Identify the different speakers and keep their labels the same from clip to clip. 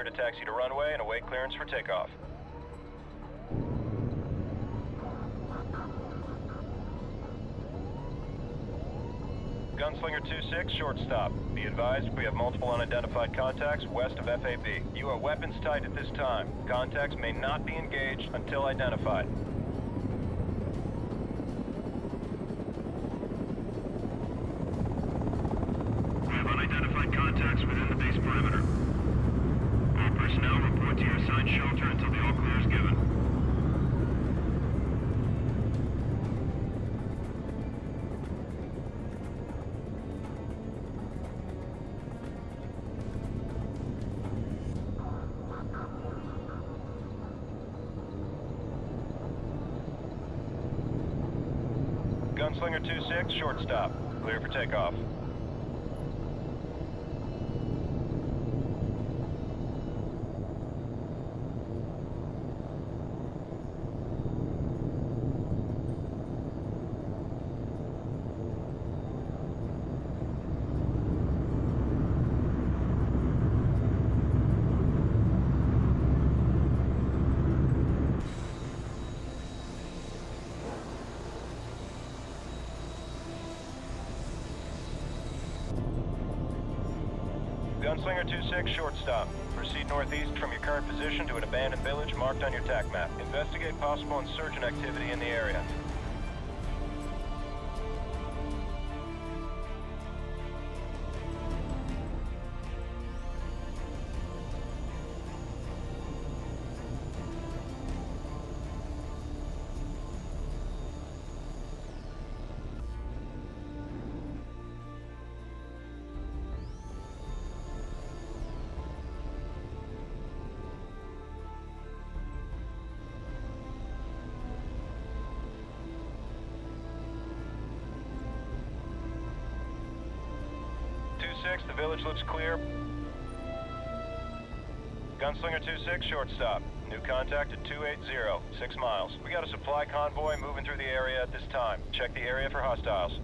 Speaker 1: clear to taxi to runway and await clearance for takeoff. Gunslinger 2-6, short stop. Be advised, we have multiple unidentified contacts west of FAB. You are weapons tight at this time. Contacts may not be engaged until identified. We have unidentified contacts within the base perimeter. All personnel report to your assigned shelter until the all clear is given. Gunslinger 2-6, short stop. Clear for takeoff. Gunslinger 2-6, short stop. Proceed northeast from your current position to an abandoned village marked on your TAC map. Investigate possible insurgent activity in the area. The village looks clear. Gunslinger 2-6, short stop. New contact at 280, 6 miles. We got a supply convoy moving through the area at this time. Check the area for hostiles.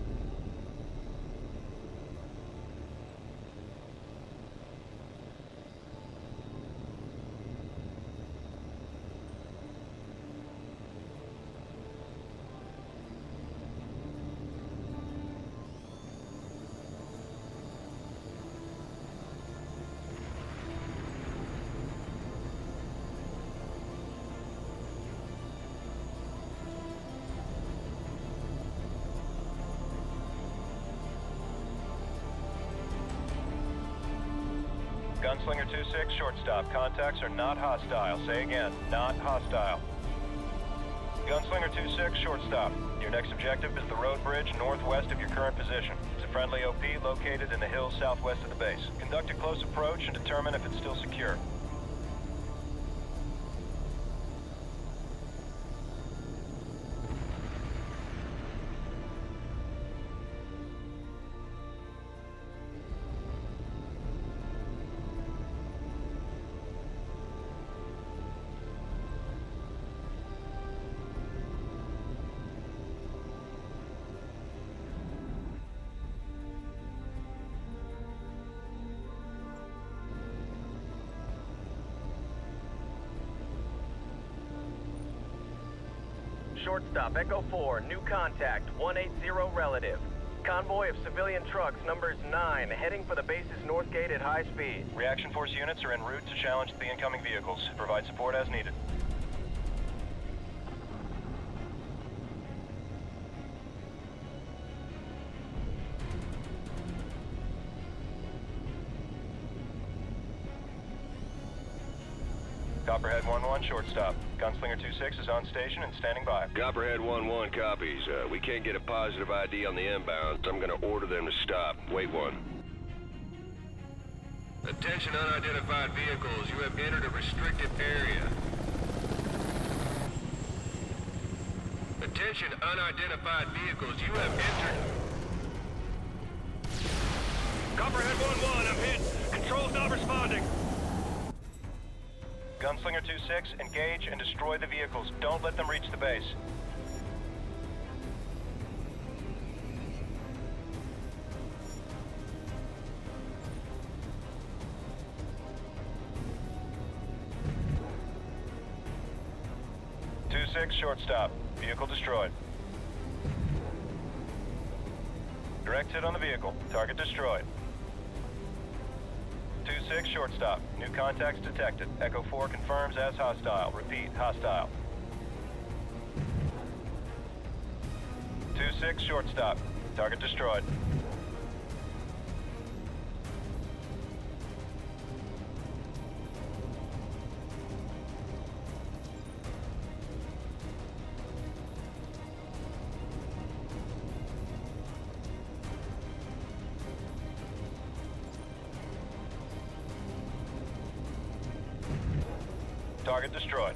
Speaker 1: Gunslinger 2-6, short stop. Contacts are not hostile. Say again, not hostile. Gunslinger 2-6, short stop. Your next objective is the road bridge northwest of your current position. It's a friendly OP located in the hills southwest of the base. Conduct a close approach and determine if it's still secure.
Speaker 2: Short stop, Echo 4, new contact, 180 relative. Convoy of civilian trucks, numbers 9, heading for the base's north gate at high speed.
Speaker 1: Reaction force units are en route to challenge the incoming vehicles. Provide support as needed. Copperhead 1-1, short stop. Gunslinger 2-6 is on station and standing by.
Speaker 3: Copperhead 1-1 copies. We can't get a positive ID on the inbound, so I'm gonna order them to stop. Wait one. Attention unidentified vehicles, you have entered a restricted area. Attention unidentified vehicles, you have entered...
Speaker 4: Copperhead 1-1, I'm hit. Control's not responding.
Speaker 1: Gunslinger 2-6, engage and destroy the vehicles. Don't let them reach the base. 2-6, short stop. Vehicle destroyed. Direct hit on the vehicle. Target destroyed. 2-6, short stop. New contacts detected. Echo 4 confirms as hostile. Repeat, hostile. 2-6, short stop. Target destroyed. Target destroyed.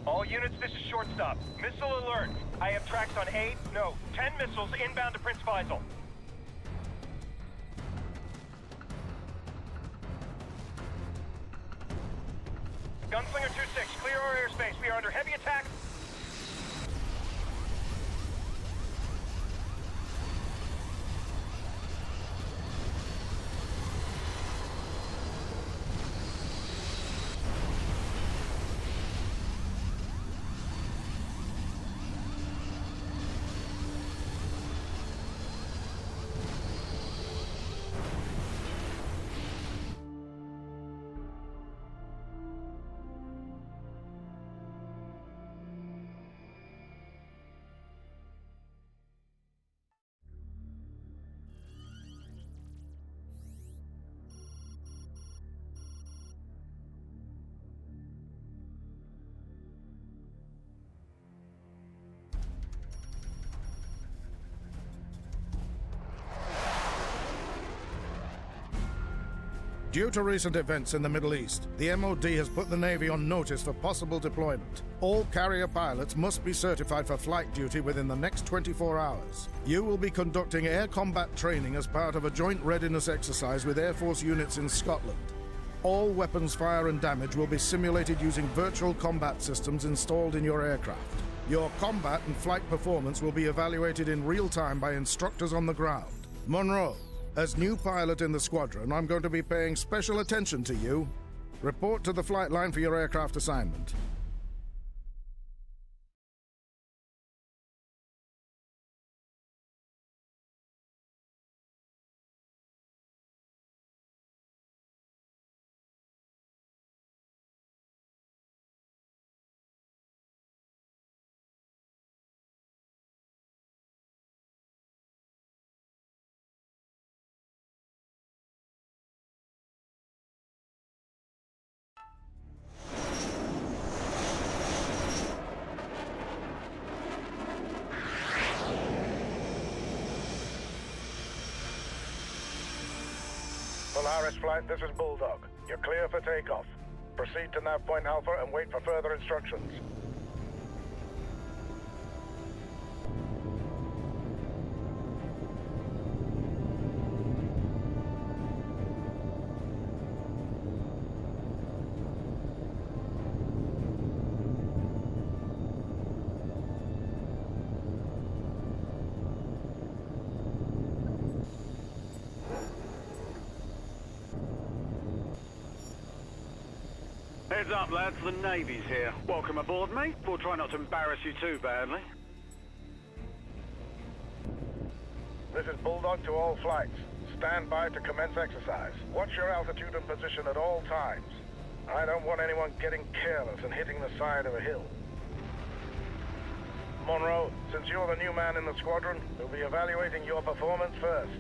Speaker 4: All units, this is shortstop. Missile alert. I have tracks on 10 missiles inbound to Prince Faisal. Gunslinger 2-6, clear our airspace. We are under heavy attack.
Speaker 5: Due to recent events in the Middle East, the MOD has put the Navy on notice for possible deployment. All carrier pilots must be certified for flight duty within the next 24 hours. You will be conducting air combat training as part of a joint readiness exercise with Air Force units in Scotland. All weapons fire and damage will be simulated using virtual combat systems installed in your aircraft. Your combat and flight performance will be evaluated in real time by instructors on the ground. Monroe, as new pilot in the squadron, I'm going to be paying special attention to you. Report to the flight line for your aircraft assignment.
Speaker 6: Polaris Flight, this is Bulldog. You're clear for takeoff. Proceed to nav point Alpha and wait for further instructions.
Speaker 7: Heads up, lads. The Navy's here. Welcome aboard, mate. We'll try not to embarrass you too badly.
Speaker 6: This is Bulldog to all flights. Stand by to commence exercise. Watch your altitude and position at all times. I don't want anyone getting careless and hitting the side of a hill. Monroe, since you're the new man in the squadron, we'll be evaluating your performance first.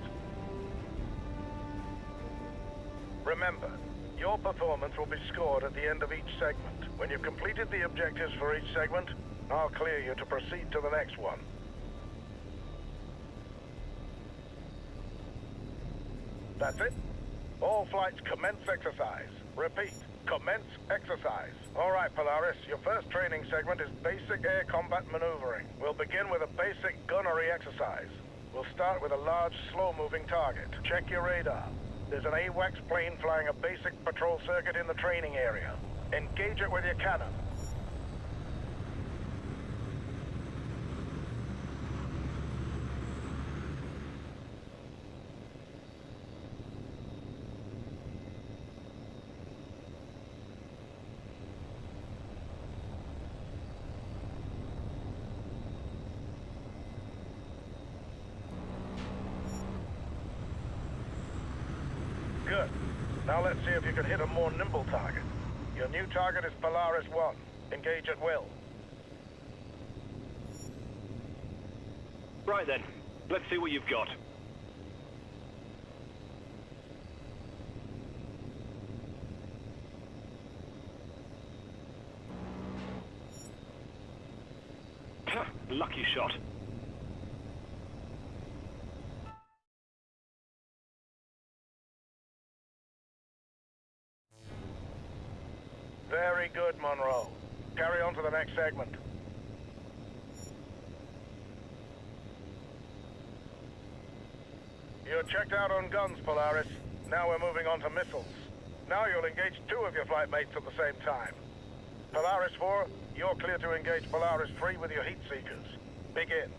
Speaker 6: Remember, your performance will be scored at the end of each segment. When you've completed the objectives for each segment, I'll clear you to proceed to the next one. That's it? All flights commence exercise. Repeat, commence exercise. All right, Polaris, your first training segment is basic air combat maneuvering. We'll begin with a basic gunnery exercise. We'll start with a large, slow-moving target. Check your radar. There's an HAWX plane flying a basic patrol circuit in the training area. Engage it with your cannon. Good. Now let's see if you can hit a more nimble target. Your new target is Polaris 1. Engage at will.
Speaker 7: Right then, let's see what you've got. Lucky shot.
Speaker 6: Very good, Monroe. Carry on to the next segment. You're checked out on guns, Polaris. Now we're moving on to missiles. Now you'll engage 2 of your flight mates at the same time. Polaris 4, you're clear to engage Polaris 3 with your heat seekers. Begin.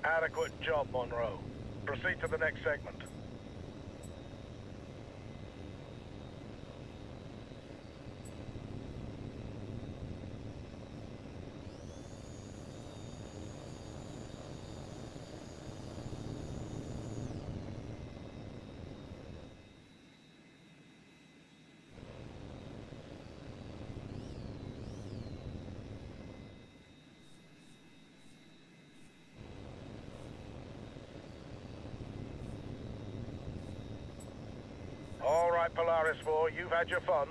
Speaker 6: Adequate job, Monroe. Proceed to the next segment. All right, Polaris 4, you've had your fun.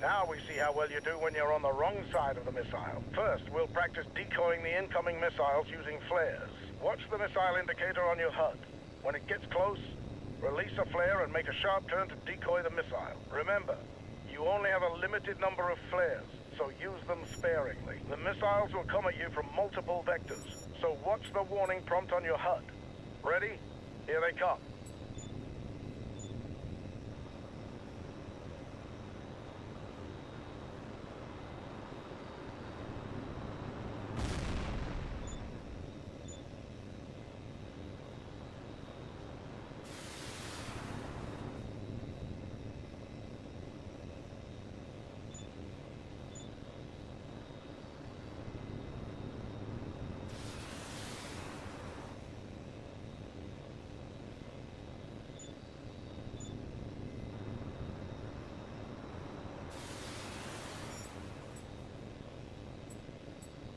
Speaker 6: Now we see how well you do when you're on the wrong side of the missile. First, we'll practice decoying the incoming missiles using flares. Watch the missile indicator on your HUD. When it gets close, release a flare and make a sharp turn to decoy the missile. Remember, you only have a limited number of flares, so use them sparingly. The missiles will come at you from multiple vectors, so watch the warning prompt on your HUD. Ready? Here they come.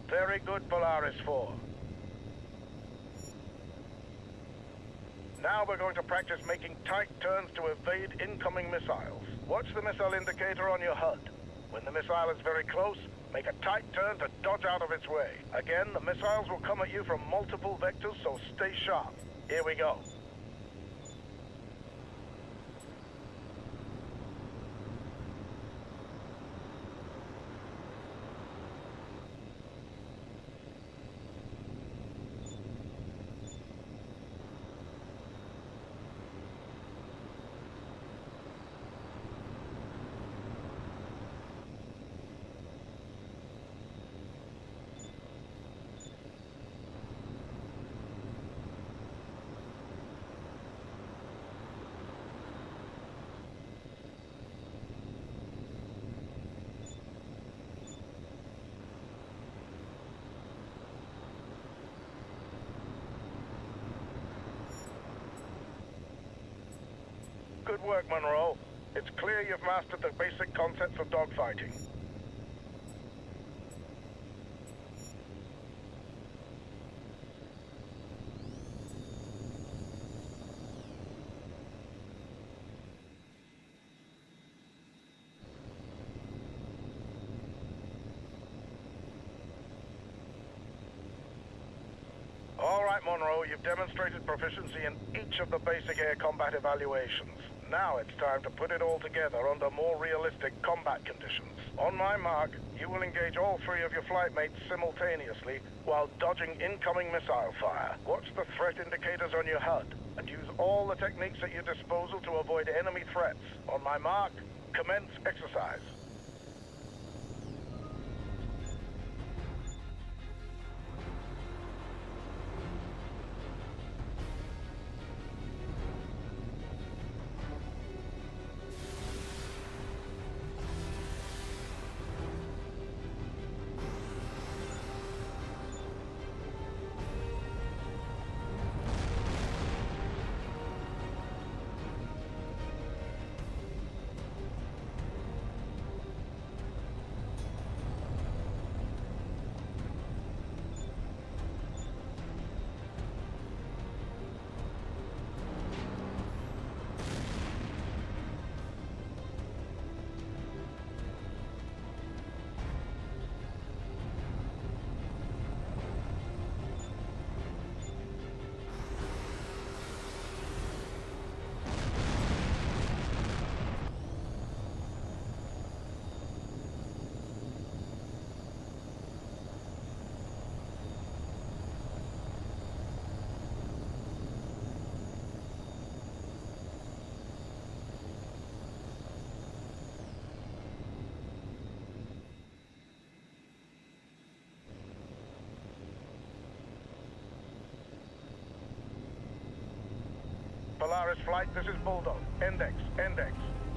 Speaker 6: Very good, Polaris 4. Now we're going to practice making tight turns to evade incoming missiles. Watch the missile indicator on your HUD. When the missile is very close, make a tight turn to dodge out of its way. Again, the missiles will come at you from multiple vectors, so stay sharp. Here we go. Good work, Monroe. It's clear you've mastered the basic concepts of dogfighting. All right, Monroe, you've demonstrated proficiency in each of the basic air combat evaluations. Now it's time to put it all together under more realistic combat conditions. On my mark, you will engage all three of your flight mates simultaneously while dodging incoming missile fire. Watch the threat indicators on your HUD and use all the techniques at your disposal to avoid enemy threats. On my mark, commence exercise. Polaris Flight, this is Bulldog. Index.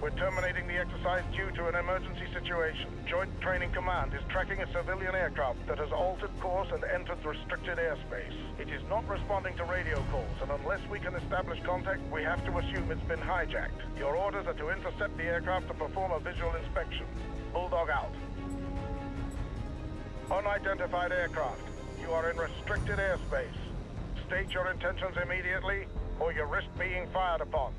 Speaker 6: We're terminating the exercise due to an emergency situation. Joint Training Command is tracking a civilian aircraft that has altered course and entered restricted airspace. It is not responding to radio calls, and unless we can establish contact, we have to assume it's been hijacked. Your orders are to intercept the aircraft and perform a visual inspection. Bulldog out. Unidentified aircraft. You are in restricted airspace. State your intentions immediately, or you risk being fired upon.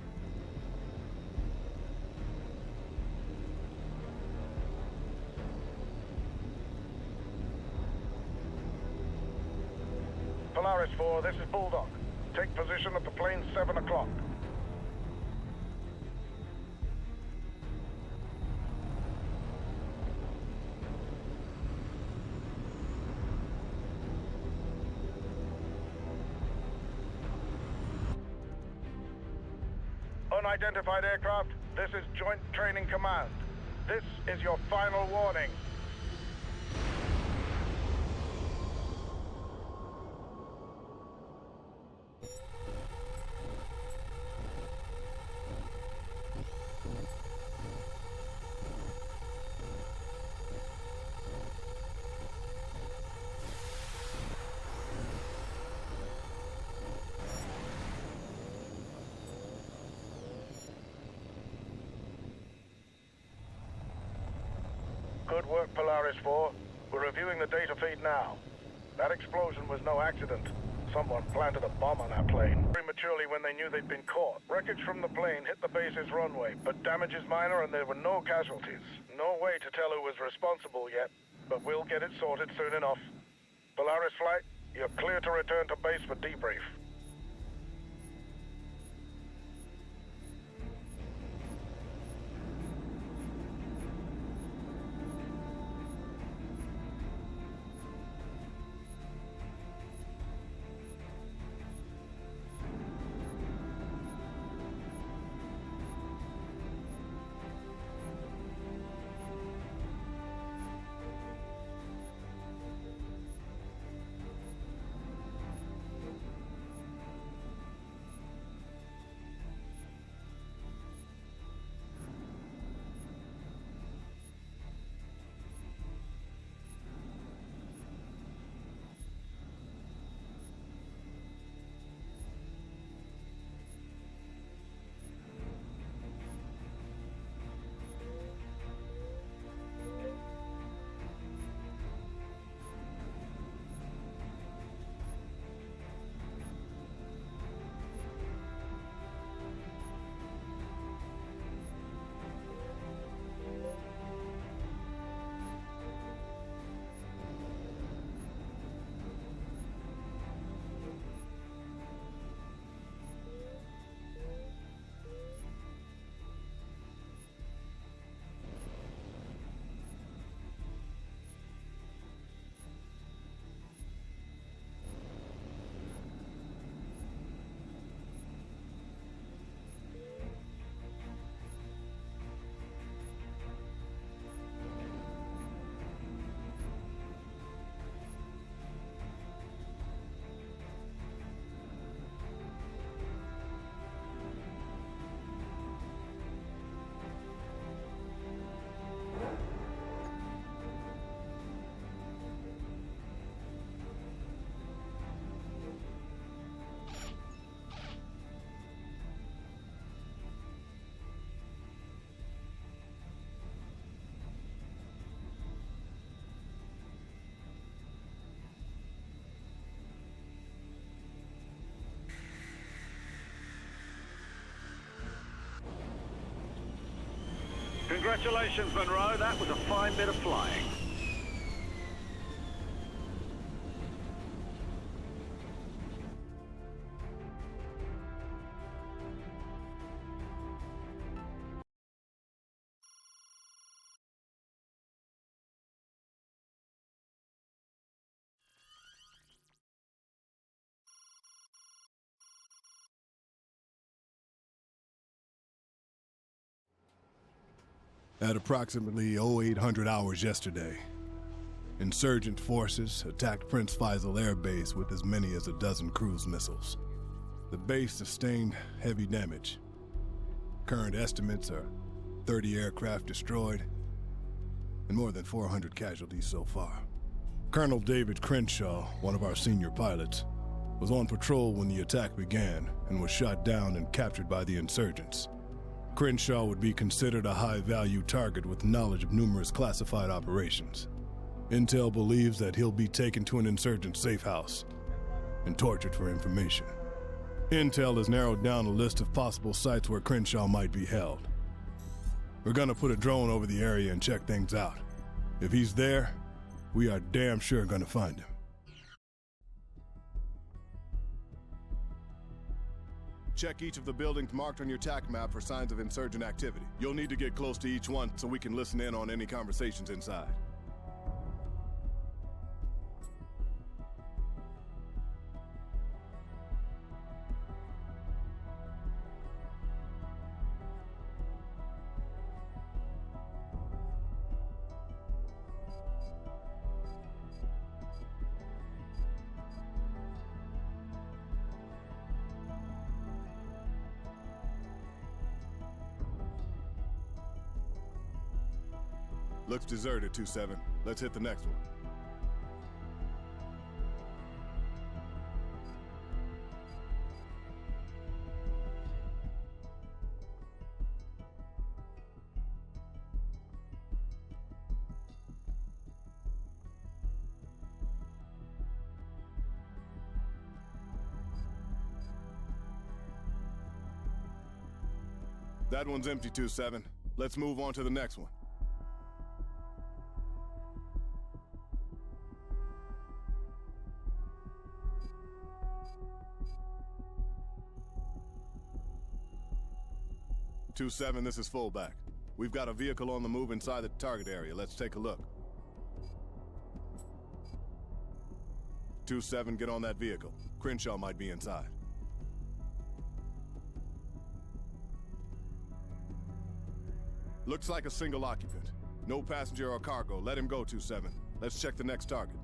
Speaker 6: Polaris 4, this is Bulldog. Take position at the plane 7 o'clock. Unidentified aircraft, this is Joint Training Command. This is your final warning. Good work, Polaris 4. We're reviewing the data feed now. That explosion was no accident. Someone planted a bomb on that plane prematurely when they knew they'd been caught. Wreckage from the plane hit the base's runway, but damage is minor and there were no casualties. No way to tell who was responsible yet, but we'll get it sorted soon enough. Polaris Flight, you're clear to return to base for debrief.
Speaker 7: Congratulations, Monroe. That was a fine bit of flying.
Speaker 8: At approximately 0800 hours yesterday, insurgent forces attacked Prince Faisal Air Base with as many as a dozen cruise missiles. The base sustained heavy damage. Current estimates are 30 aircraft destroyed and more than 400 casualties so far. Colonel David Crenshaw, one of our senior pilots, was on patrol when the attack began and was shot down and captured by the insurgents. Crenshaw would be considered a high-value target with knowledge of numerous classified operations. Intel believes that he'll be taken to an insurgent safe house and tortured for information. Intel has narrowed down a list of possible sites where Crenshaw might be held. We're gonna put a drone over the area and check things out. If he's there, we are damn sure gonna find him. Check each of the buildings marked on your TAC map for signs of insurgent activity. You'll need to get close to each one so we can listen in on any conversations inside. Looks deserted, 2-7. Let's hit the next one. That one's empty, 2-7. Let's move on to the next one. Two-7, this is fullback. We've got a vehicle on the move inside the target area. Let's take a look. 2-7, get on that vehicle. Crenshaw might be inside. Looks like a single occupant. No passenger or cargo. Let him go, 2-7. Let's check the next target.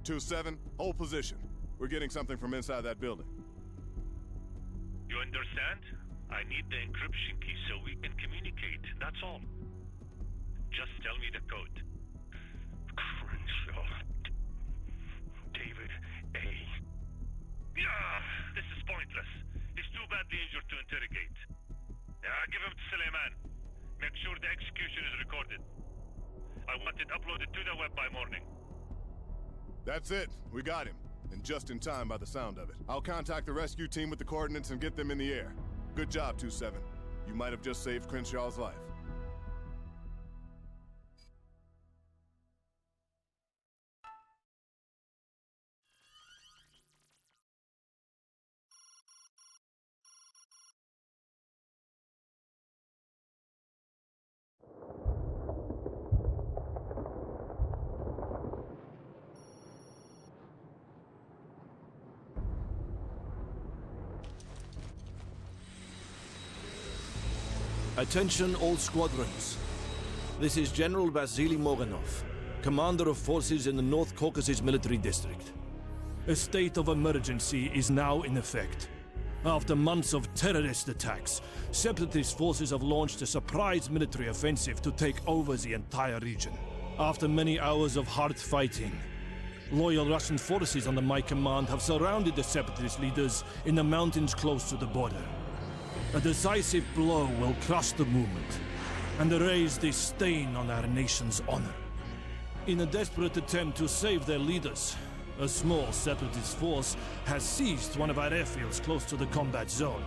Speaker 8: Two-7, hold position. We're getting something from inside that building.
Speaker 9: You understand? I need the encryption key so we can communicate, that's all. Just tell me the code. Crenshaw. David A. Yeah, this is pointless. He's too badly injured to interrogate. Give him to Suleiman. Make sure the execution is recorded. I want it uploaded to the web by morning.
Speaker 8: That's it. We got him. And just in time by the sound of it. I'll contact the rescue team with the coordinates and get them in the air. Good job, 2-7. You might have just saved Crenshaw's life.
Speaker 10: Attention all squadrons. This is General Vasily Moganov, commander of forces in the North Caucasus Military District. A state of emergency is now in effect. After months of terrorist attacks, separatist forces have launched a surprise military offensive to take over the entire region. After many hours of hard fighting, loyal Russian forces under my command have surrounded the separatist leaders in the mountains close to the border. A decisive blow will crush the movement and erase this stain on our nation's honor. In a desperate attempt to save their leaders, a small separatist force has seized one of our airfields close to the combat zone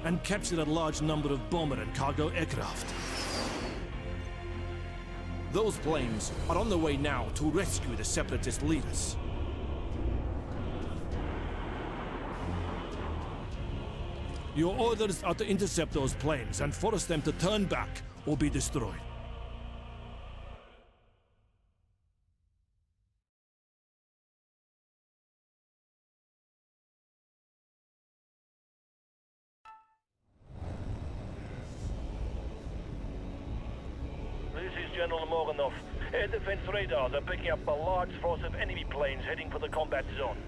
Speaker 10: and captured a large number of bomber and cargo aircraft. Those planes are on the way now to rescue the separatist leaders. Your orders are to intercept those planes and force them to turn back or be destroyed.
Speaker 11: This is General Morganov. Air defense radars are picking up a large force of enemy planes heading for the combat zone.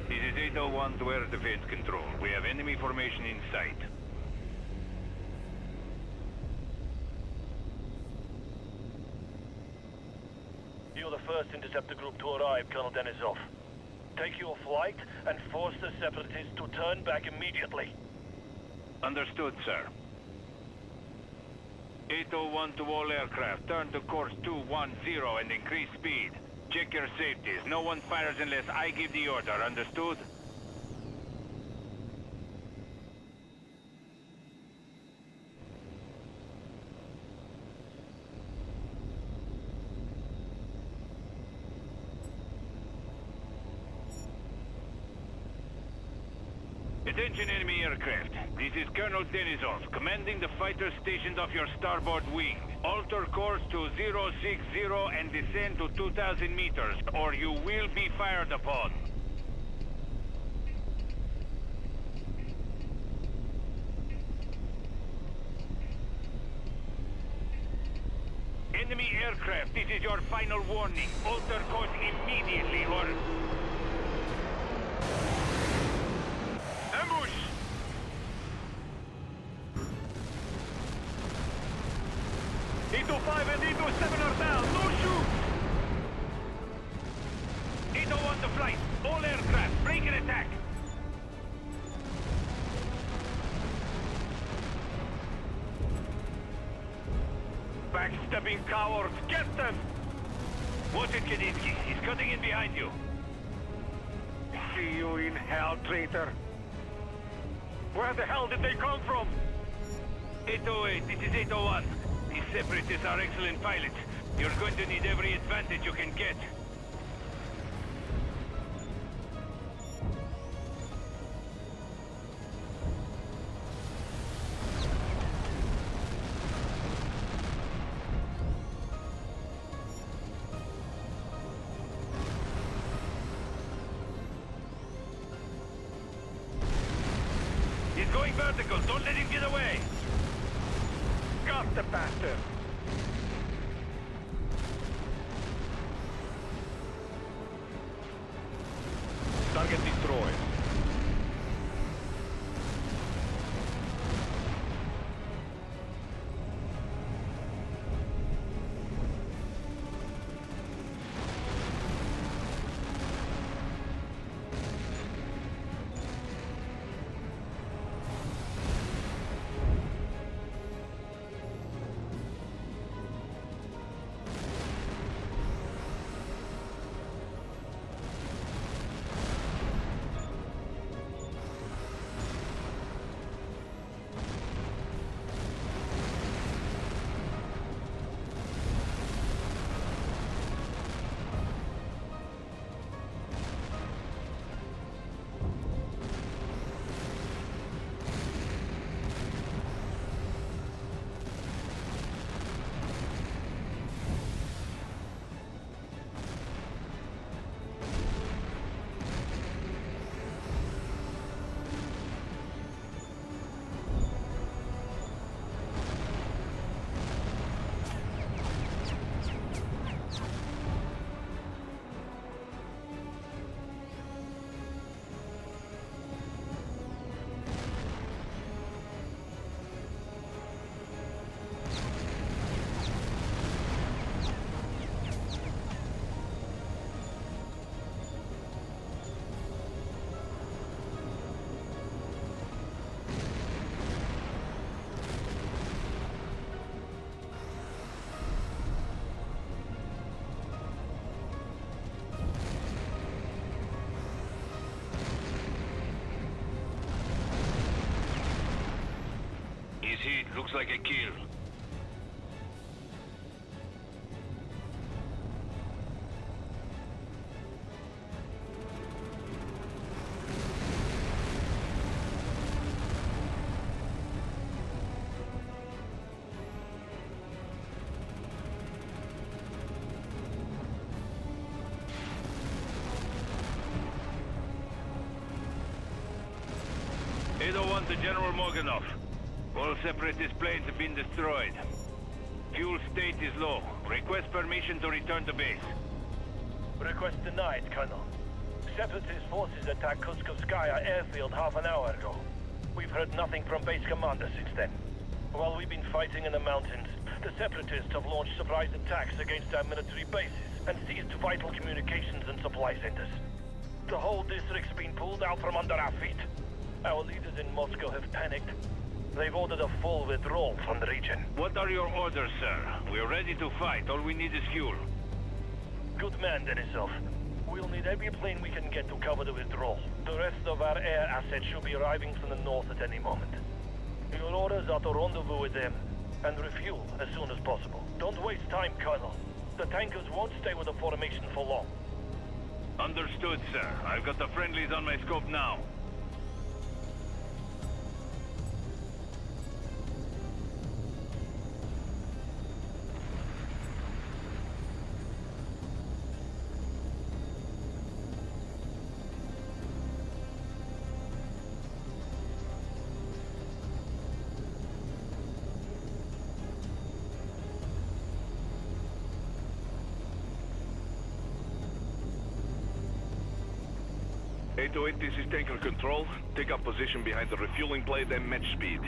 Speaker 9: This is 801 to Air Defense Control. We have enemy formation in sight.
Speaker 11: You're the first interceptor group to arrive, Colonel Denisov. Take your flight and force the separatists to turn back immediately.
Speaker 9: Understood, sir. 801 to all aircraft. Turn to course 210 and increase speed. Check your safeties. No one fires unless I give the order. Understood? Attention enemy aircraft. This is Colonel Denisov, commanding the fighters stationed off your starboard wing. Alter course to 060 and descend to 2,000 meters, or you will be fired upon. Enemy aircraft, this is your final warning. Alter course immediately, or... Ambush! E-5 and E-7 are down. No shoot! 801 to flight. All aircraft, break and attack. Backstabbing cowards, get them! Watch it, Kadinsky. He's cutting in behind you. See you in hell, traitor. Where the hell did they come from? 808, this is 801. These separatists are excellent pilots. You're going to need every advantage you can get. He's going vertical. Don't let him get away. Got the bastard. Target destroyed.
Speaker 3: right. Looks like a kill.
Speaker 9: HAWX to General Morganov. All separatist planes have been destroyed. Fuel state is low. Request permission to return to base.
Speaker 11: Request denied, Colonel. Separatist forces attacked Kutskaya airfield half an hour ago. We've heard nothing from base commander since then. While we've been fighting in the mountains, the Separatists have launched surprise attacks against our military bases and seized vital communications and supply centers. The whole district's been pulled out from under our feet. Our leaders in Moscow have panicked. They've ordered a full withdrawal from the region.
Speaker 9: What are your orders, sir? We're ready to fight. All we need is fuel.
Speaker 11: Good man, Denisov. We'll need every plane we can get to cover the withdrawal. The rest of our air assets should be arriving from the north at any moment. Your orders are to rendezvous with them and refuel as soon as possible. Don't waste time, Colonel. The tankers won't stay with the formation for long.
Speaker 9: Understood, sir. I've got the friendlies on my scope now.
Speaker 3: H.A.W.X, this is tanker control. Take up position behind the refueling plate and match speed.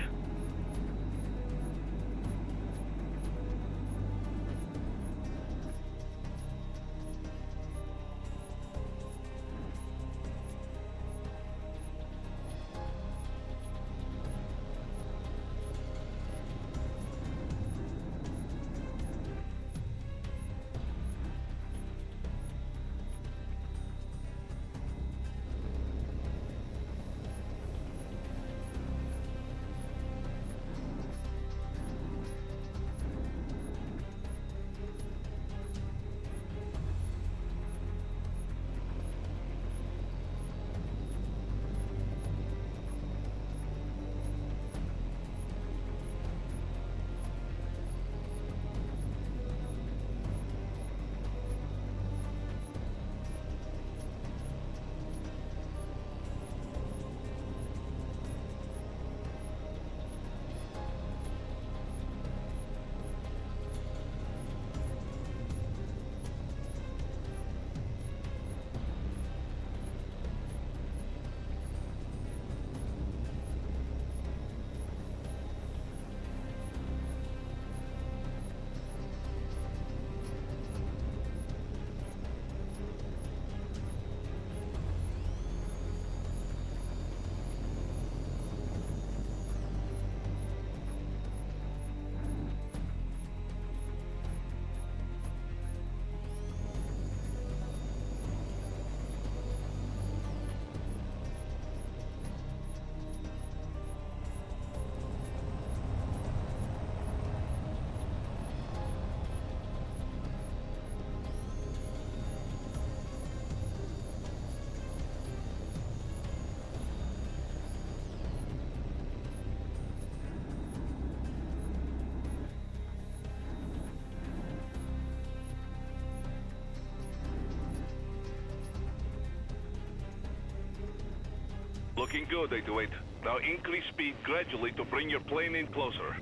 Speaker 3: Looking good, H.A.W.X. Now increase speed gradually to bring your plane in closer.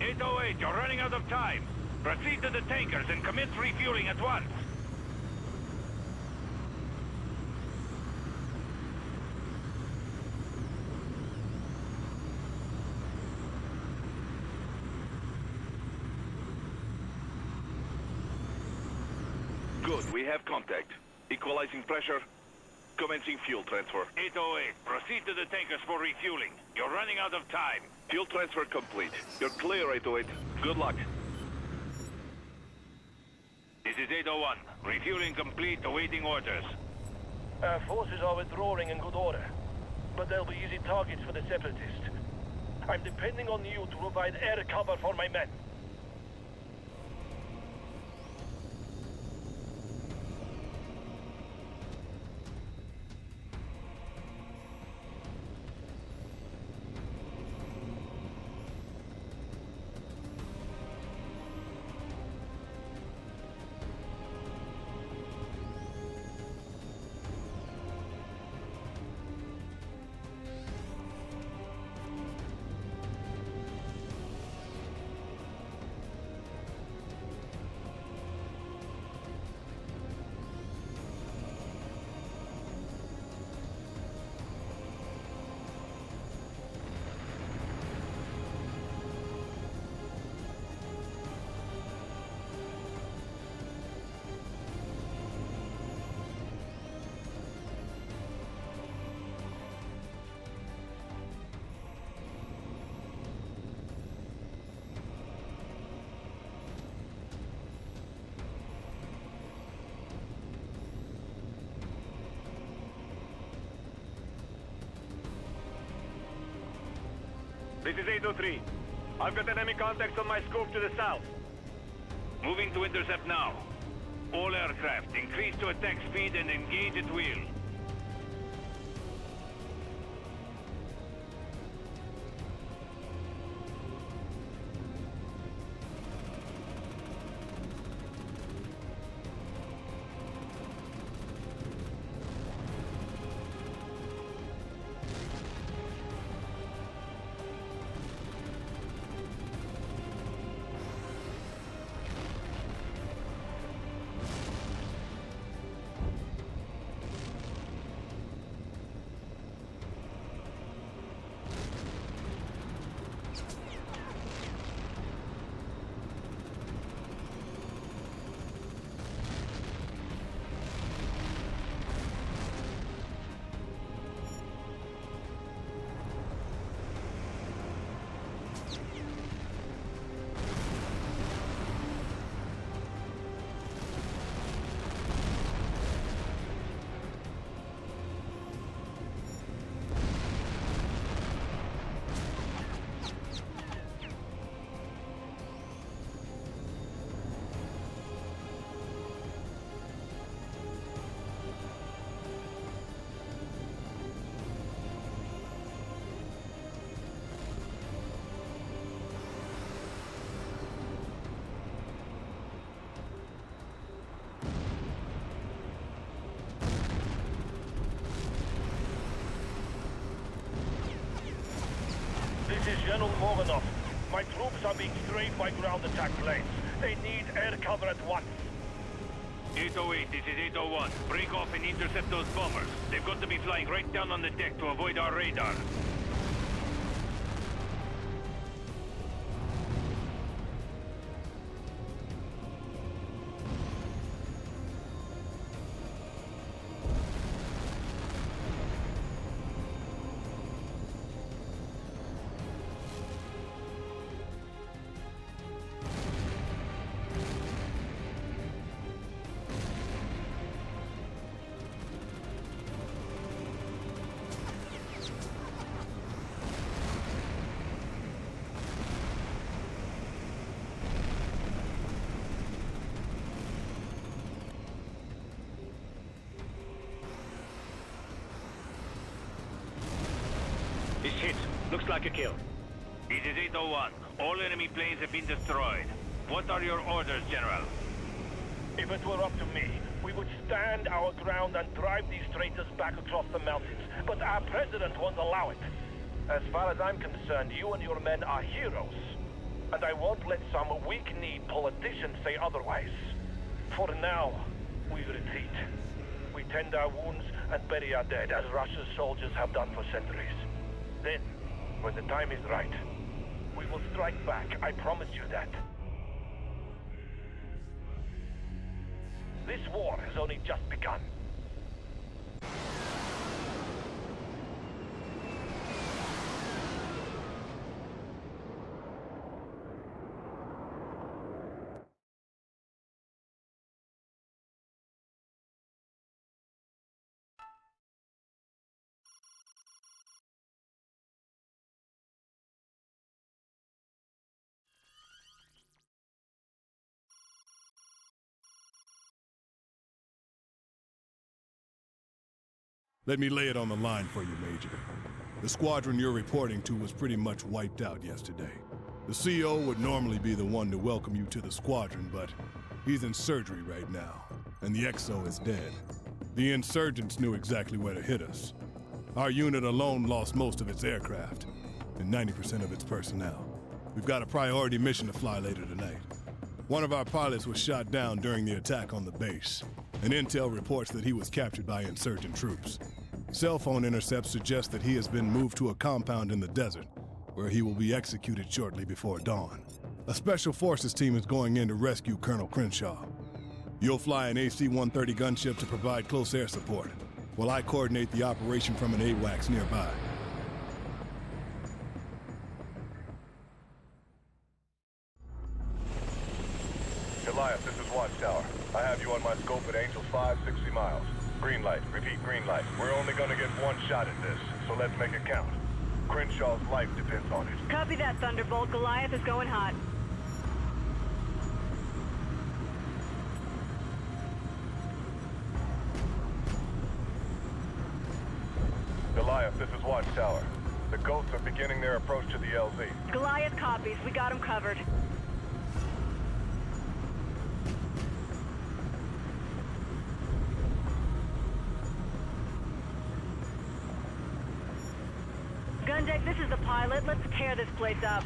Speaker 9: 808, you're running out of time. Proceed to the tankers and commence refueling at once.
Speaker 3: Good, we have contact. Equalizing pressure. Commencing fuel transfer.
Speaker 9: 808, proceed to the tankers for refueling. You're running out of time.
Speaker 3: Fuel transfer complete. You're clear, 808. Good luck.
Speaker 9: This is 801. Refueling complete, awaiting orders.
Speaker 11: Our forces are withdrawing in good order, but they'll be easy targets for the Separatists. I'm depending on you to provide air cover for my men.
Speaker 2: This is 803. I've got enemy contacts on my scope to the south.
Speaker 9: Moving to intercept now. All aircraft, increase to attack speed and engage at will.
Speaker 11: This is General Morganov. My troops are being strafed by ground attack planes. They need air cover at once.
Speaker 9: 808, this is 801. Break off and intercept those bombers. They've got to be flying right down on the deck to avoid our radar.
Speaker 2: This hit. Looks like a kill.
Speaker 9: This is 801. All enemy planes have been destroyed. What are your orders, General?
Speaker 11: If it were up to me, we would stand our ground and drive these traitors back across the mountains. But our president won't allow it. As far as I'm concerned, you and your men are heroes. And I won't let some weak-kneed politician say otherwise. For now, we retreat. We tend our wounds and bury our dead, as Russia's soldiers have done for centuries. Then, when the time is right, we will strike back. I promise you that. This war has only just begun.
Speaker 8: Let me lay it on the line for you, Major. The squadron you're reporting to was pretty much wiped out yesterday. The CO would normally be the one to welcome you to the squadron, but he's in surgery right now, and the XO is dead. The insurgents knew exactly where to hit us. Our unit alone lost most of its aircraft, and 90% of its personnel. We've got a priority mission to fly later tonight. One of our pilots was shot down during the attack on the base, and intel reports that he was captured by insurgent troops. Cell phone intercepts suggest that he has been moved to a compound in the desert, where he will be executed shortly before dawn. A special forces team is going in to rescue Colonel Crenshaw. You'll fly an AC-130 gunship to provide close air support, while I coordinate the operation from an HAWX nearby.
Speaker 6: Goliath, this is Watchtower. I have you on my scope at Angels 5, 60 miles. Green light. Repeat, green light. We're only gonna get one shot at this, so let's make it count. Crenshaw's life depends on it.
Speaker 12: Copy that, Thunderbolt. Goliath is going hot.
Speaker 6: Goliath, this is Watchtower. The Ghosts are beginning their approach to the LZ.
Speaker 12: Goliath copies. We got him covered. Gundeck, this is the pilot. Let's tear this place up.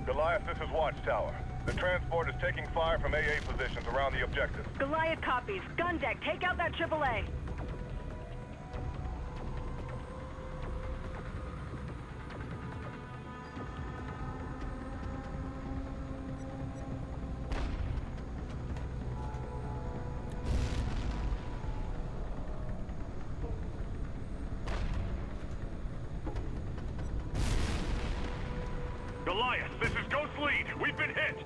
Speaker 6: Goliath, this is Watchtower. The transport is taking fire from AA positions around the objective.
Speaker 12: Goliath copies. Gundeck, take out that AAA.
Speaker 6: Goliath, this is Ghost Lead. We've been hit.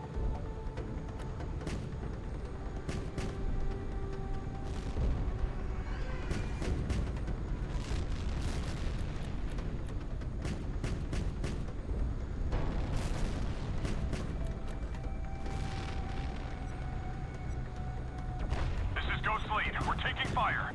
Speaker 6: This is Ghost Lead. We're taking fire.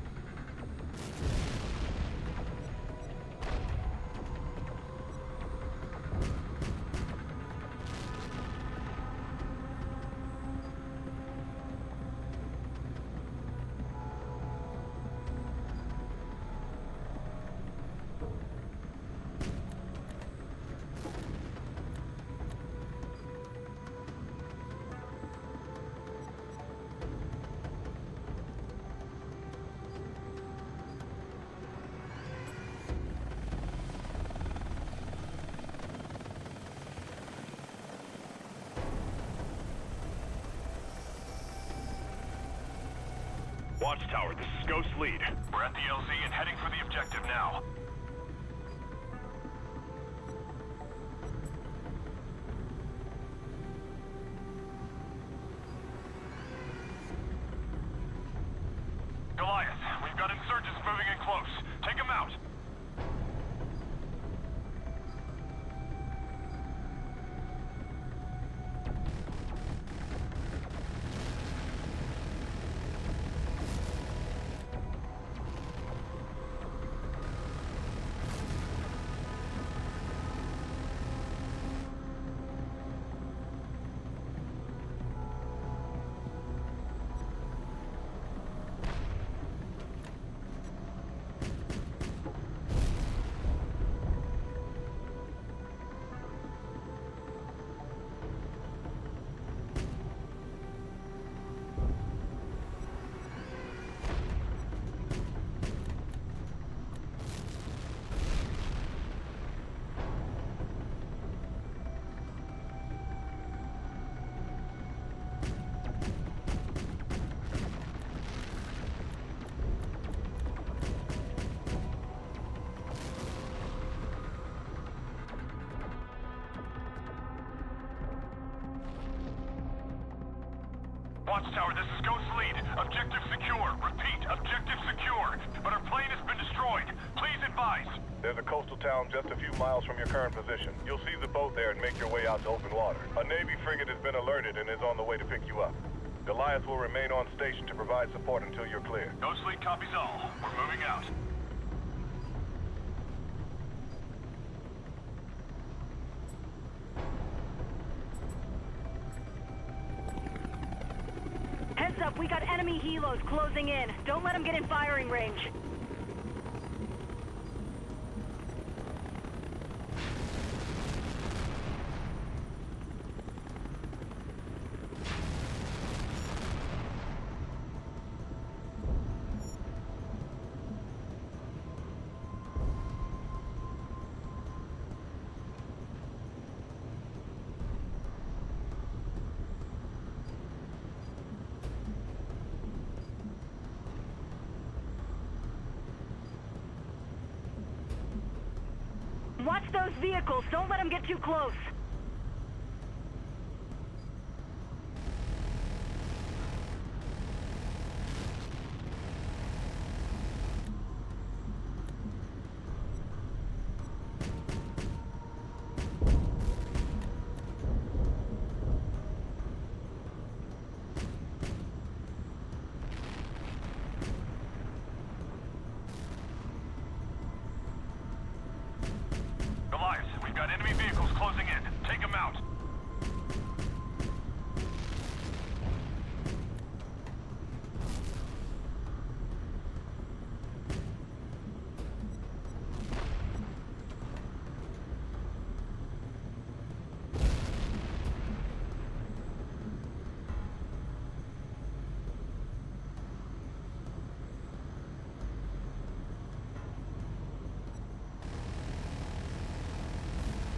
Speaker 6: Watchtower, this is Ghost Lead. We're at the LZ and heading for the objective now. Goliath, we've got insurgents moving in close. Take them out.
Speaker 13: Watchtower, this is Ghost Lead. Objective secure. Repeat, objective secure. But our plane has been destroyed. Please advise.
Speaker 6: There's a coastal town just a few miles from your current position. You'll see the boat there and make your way out to open water. A Navy frigate has been alerted and is on the way to pick you up. Goliath will remain on station to provide support until you're clear.
Speaker 13: Ghost Lead copies all. We're moving out.
Speaker 12: Heads up, we got enemy helos closing in. Don't let them get in firing range. Watch those vehicles. Don't let them get too close.
Speaker 13: Goliath, we've got enemy vehicles closing in. Take them out.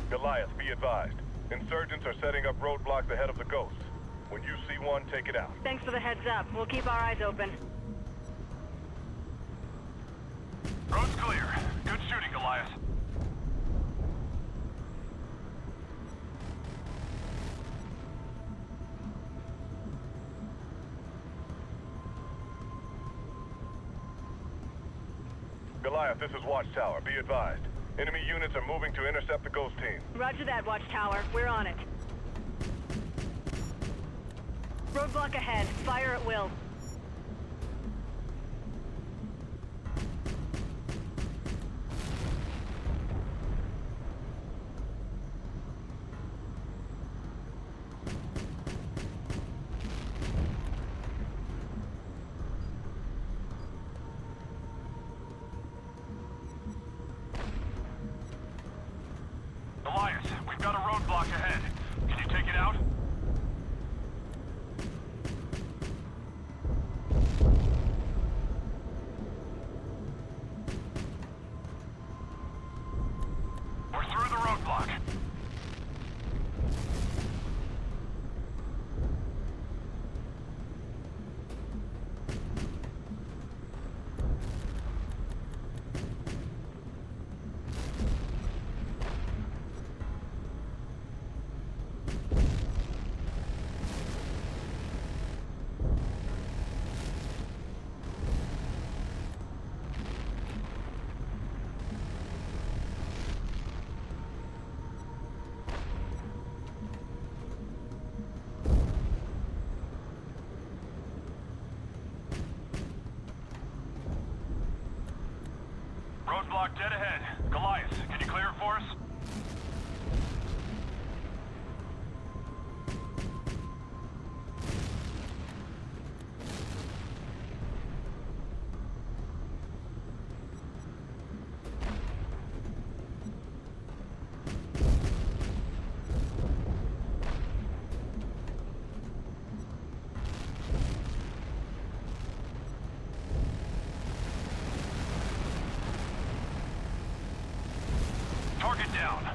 Speaker 6: Goliath, be advised. Insurgents are setting up roadblocks ahead of the Ghost. When you see one, take it out.
Speaker 12: Thanks for the heads up. We'll keep our eyes open.
Speaker 13: Road's clear. Good shooting, Goliath.
Speaker 6: Goliath, this is Watchtower. Be advised. Enemy units are moving to intercept the Ghost team.
Speaker 12: Roger that, Watchtower. We're on it. Roadblock ahead. Fire at will.
Speaker 13: Goliath, we've got a roadblock ahead. Can you take it out? We're through the roadblock. Roadblock dead ahead. Goliath, can you clear it for us? Target down.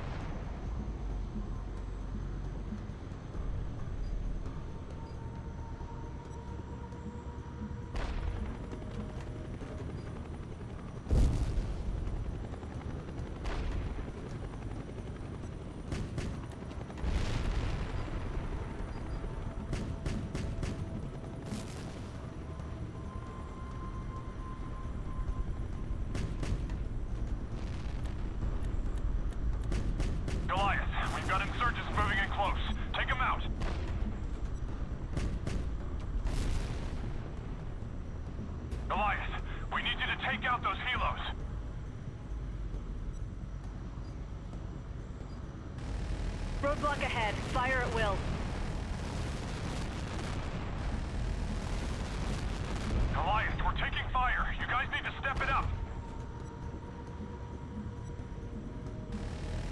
Speaker 12: Roadblock ahead. Fire at will.
Speaker 13: Goliath, we're taking fire. You guys need to step it up.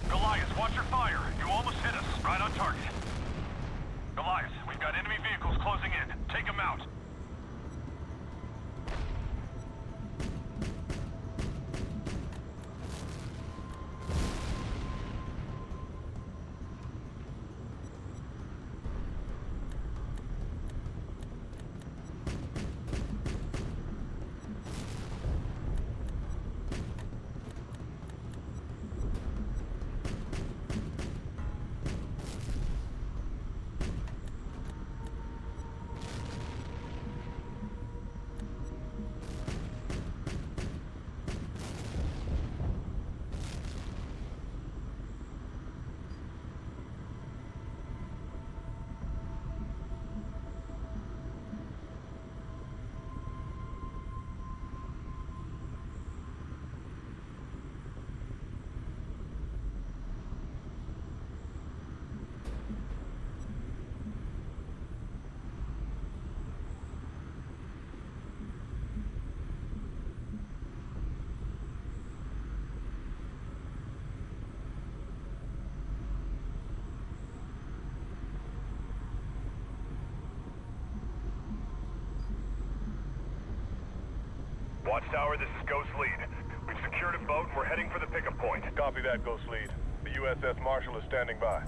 Speaker 13: Goliath, watch your fire. You almost hit us. Right on target. Goliath, we've got enemy vehicles closing in. Take them out.
Speaker 6: Watchtower, this is Ghost Lead. We've secured a boat and we're heading for the pickup point. Copy that, Ghost Lead. The USS Marshall is standing by.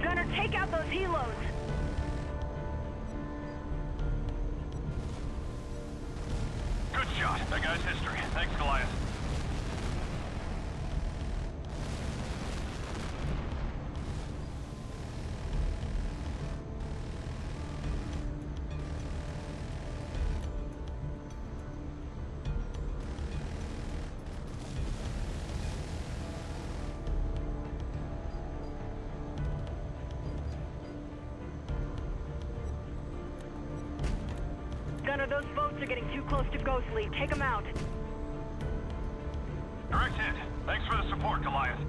Speaker 12: Gunner, take out those helos!
Speaker 13: Good shot. That guy's history. Thanks, Goliath.
Speaker 12: Gunner, those boats are getting too close to Ghost Lead. Take them out.
Speaker 13: Direct hit. Thanks for the support, Goliath.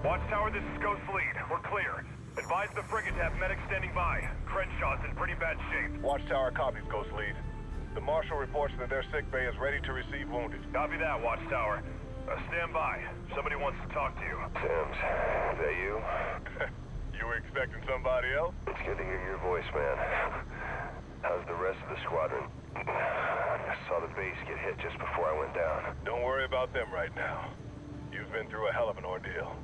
Speaker 6: Watchtower, this is Ghost Lead. We're clear. Advise the frigate to have medics standing by. Crenshaw's in pretty bad shape. Watchtower copies, Ghost Lead. The Marshal reports that their sick bay is ready to receive wounded. Copy that, Watchtower. Stand by. Somebody wants to talk to you.
Speaker 3: Sims, is that you?
Speaker 6: You were expecting somebody else?
Speaker 3: It's good to hear your voice, man. How's the rest of the squadron? I saw the base get hit just before I went down.
Speaker 6: Don't worry about them right now. You've been through a hell of an ordeal.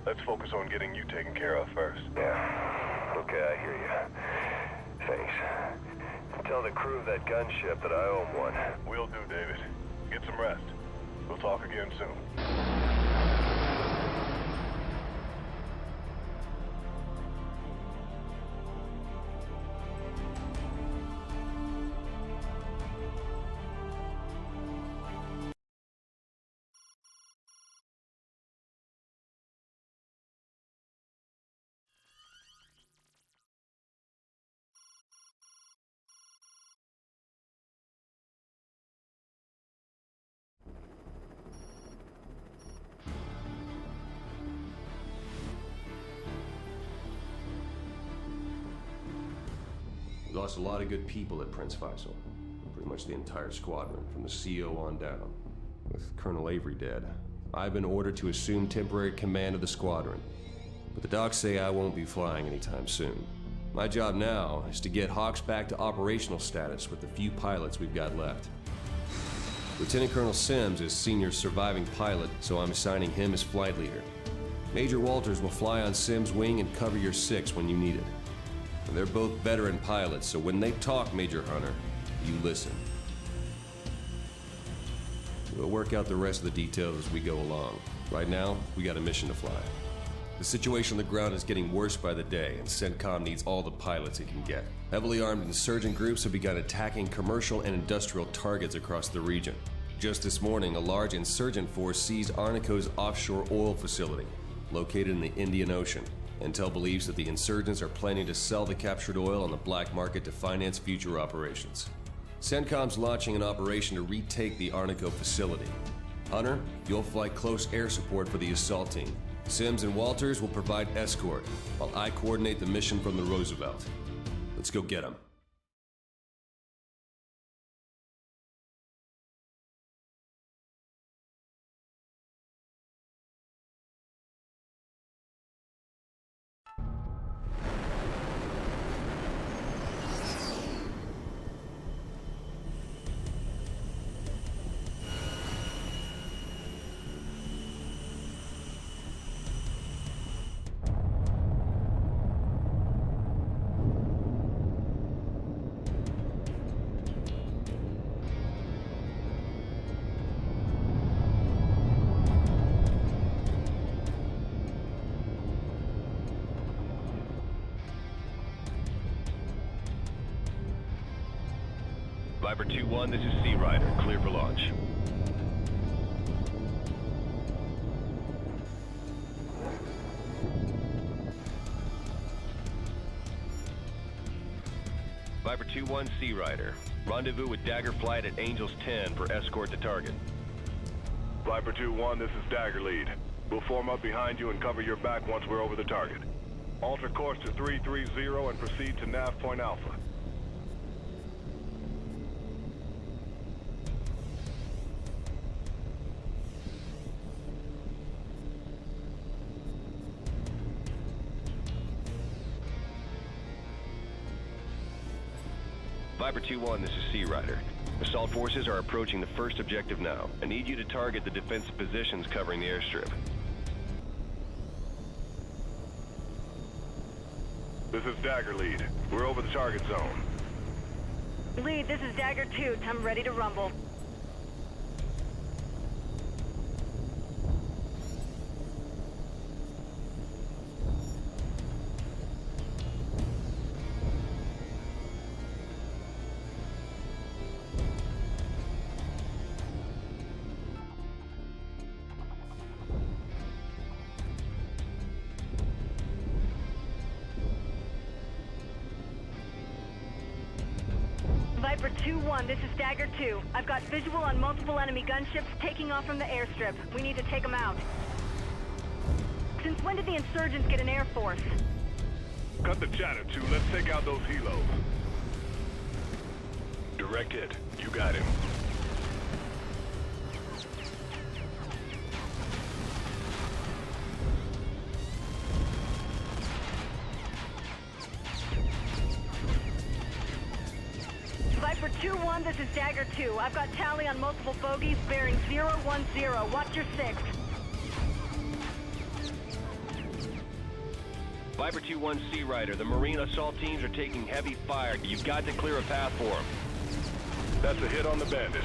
Speaker 6: Let's focus on getting you taken care of first.
Speaker 3: Yeah. Okay, I hear you. Thanks. Tell the crew of that gunship that I owe them one.
Speaker 6: Will do, David. Get some rest. We'll talk again soon.
Speaker 3: lost a lot of good people at Prince Faisal. Pretty much the entire squadron, from the CO on down. With Colonel Avery dead, I've been ordered to assume temporary command of the squadron. But the docs say I won't be flying anytime soon. My job now is to get HAWX back to operational status with the few pilots we've got left. Lieutenant Colonel Sims is senior surviving pilot, so I'm assigning him as flight leader. Major Walters will fly on Sims' wing and cover your 6 when you need it. And they're both veteran pilots, so when they talk, Major Hunter, you listen. We'll work out the rest of the details as we go along. Right now, we got a mission to fly. The situation on the ground is getting worse by the day, and CENTCOM needs all the pilots it can get. Heavily armed insurgent groups have begun attacking commercial and industrial targets across the region. Just this morning, a large insurgent force seized Arnico's offshore oil facility, located in the Indian Ocean. Intel believes that the insurgents are planning to sell the captured oil on the black market to finance future operations. CENTCOM's launching an operation to retake the Arnico facility. Hunter, you'll fly close air support for the assault team. Sims and Walters will provide escort, while I coordinate the mission from the Roosevelt. Let's go get them.
Speaker 1: Viper 2-1, this is Sea Rider. Clear for launch. Viper 2-1, Sea Rider. Rendezvous with Dagger Flight at Angels 10 for escort to target.
Speaker 6: Viper 2-1, this is Dagger Lead. We'll form up behind you and cover your back once we're over the target. Alter course to 330 and proceed to nav point Alpha.
Speaker 1: Viper 2-1, this is Sea Rider. Assault forces are approaching the first objective now. I need you to target the defensive positions covering the airstrip.
Speaker 6: This is Dagger Lead. We're over the target zone.
Speaker 12: Lead, this is Dagger 2. I'm ready to rumble. Viper 2-1, this is Dagger 2. I've got visual on multiple enemy gunships taking off from the airstrip. We need to take them out. Since when did the insurgents get an air force?
Speaker 6: Cut the chatter, 2. Let's take out those helos.
Speaker 1: Direct hit. You got him.
Speaker 12: Viper 2-1, this is Dagger 2. I've got tally on multiple bogeys bearing 010. Watch your 6.
Speaker 1: Viper 2-1, Sea Rider. The Marine assault teams are taking heavy fire. You've got to clear a path for them.
Speaker 6: That's a hit on the bandit.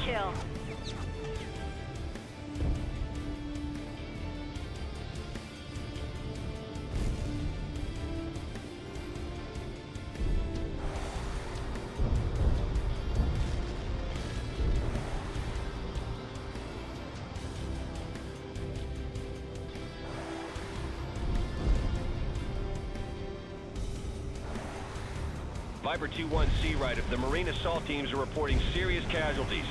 Speaker 12: kill.
Speaker 1: Viper 2-1 Sea Rider, the Marine assault teams are reporting serious casualties.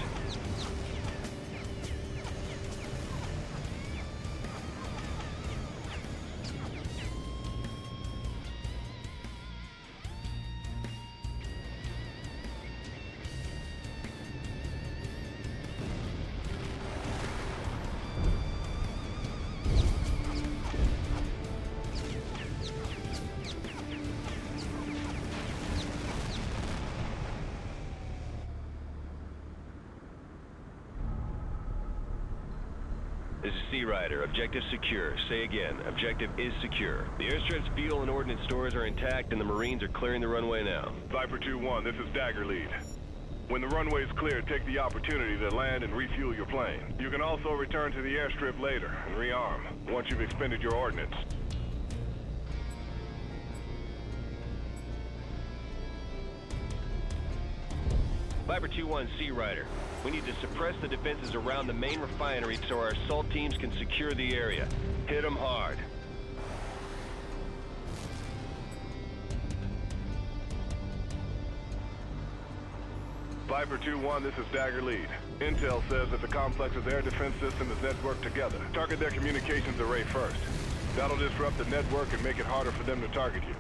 Speaker 1: This is Sea Rider. Objective secure. Say again. Objective is secure. The airstrip's fuel and ordnance stores are intact and the Marines are clearing the runway now.
Speaker 13: Viper 2-1, this is Dagger Lead. When the runway is clear, take the opportunity to land and refuel your plane. You can also return to the airstrip later and rearm once you've expended your ordnance.
Speaker 1: Viper 2-1 Sea Rider. We need to suppress the defenses around the main refinery so our assault teams can secure the area. Hit them hard.
Speaker 13: Viper 2-1, this is Dagger Lead. Intel says that the complex's air defense system is networked together. Target their communications array first. That'll disrupt the network and make it harder for them to target you.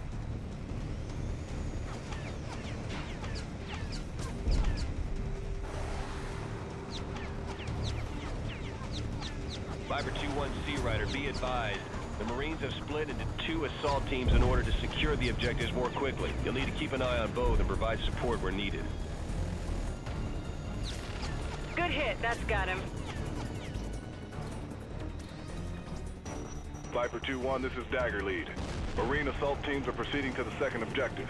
Speaker 1: Viper 2-1 Sea Rider, be advised. The Marines have split into 2 assault teams in order to secure the objectives more quickly. You'll need to keep an eye on both and provide support where needed.
Speaker 12: Good hit, that's got him.
Speaker 13: Viper 2-1, this is Dagger Lead. Marine assault teams are proceeding to the second objective.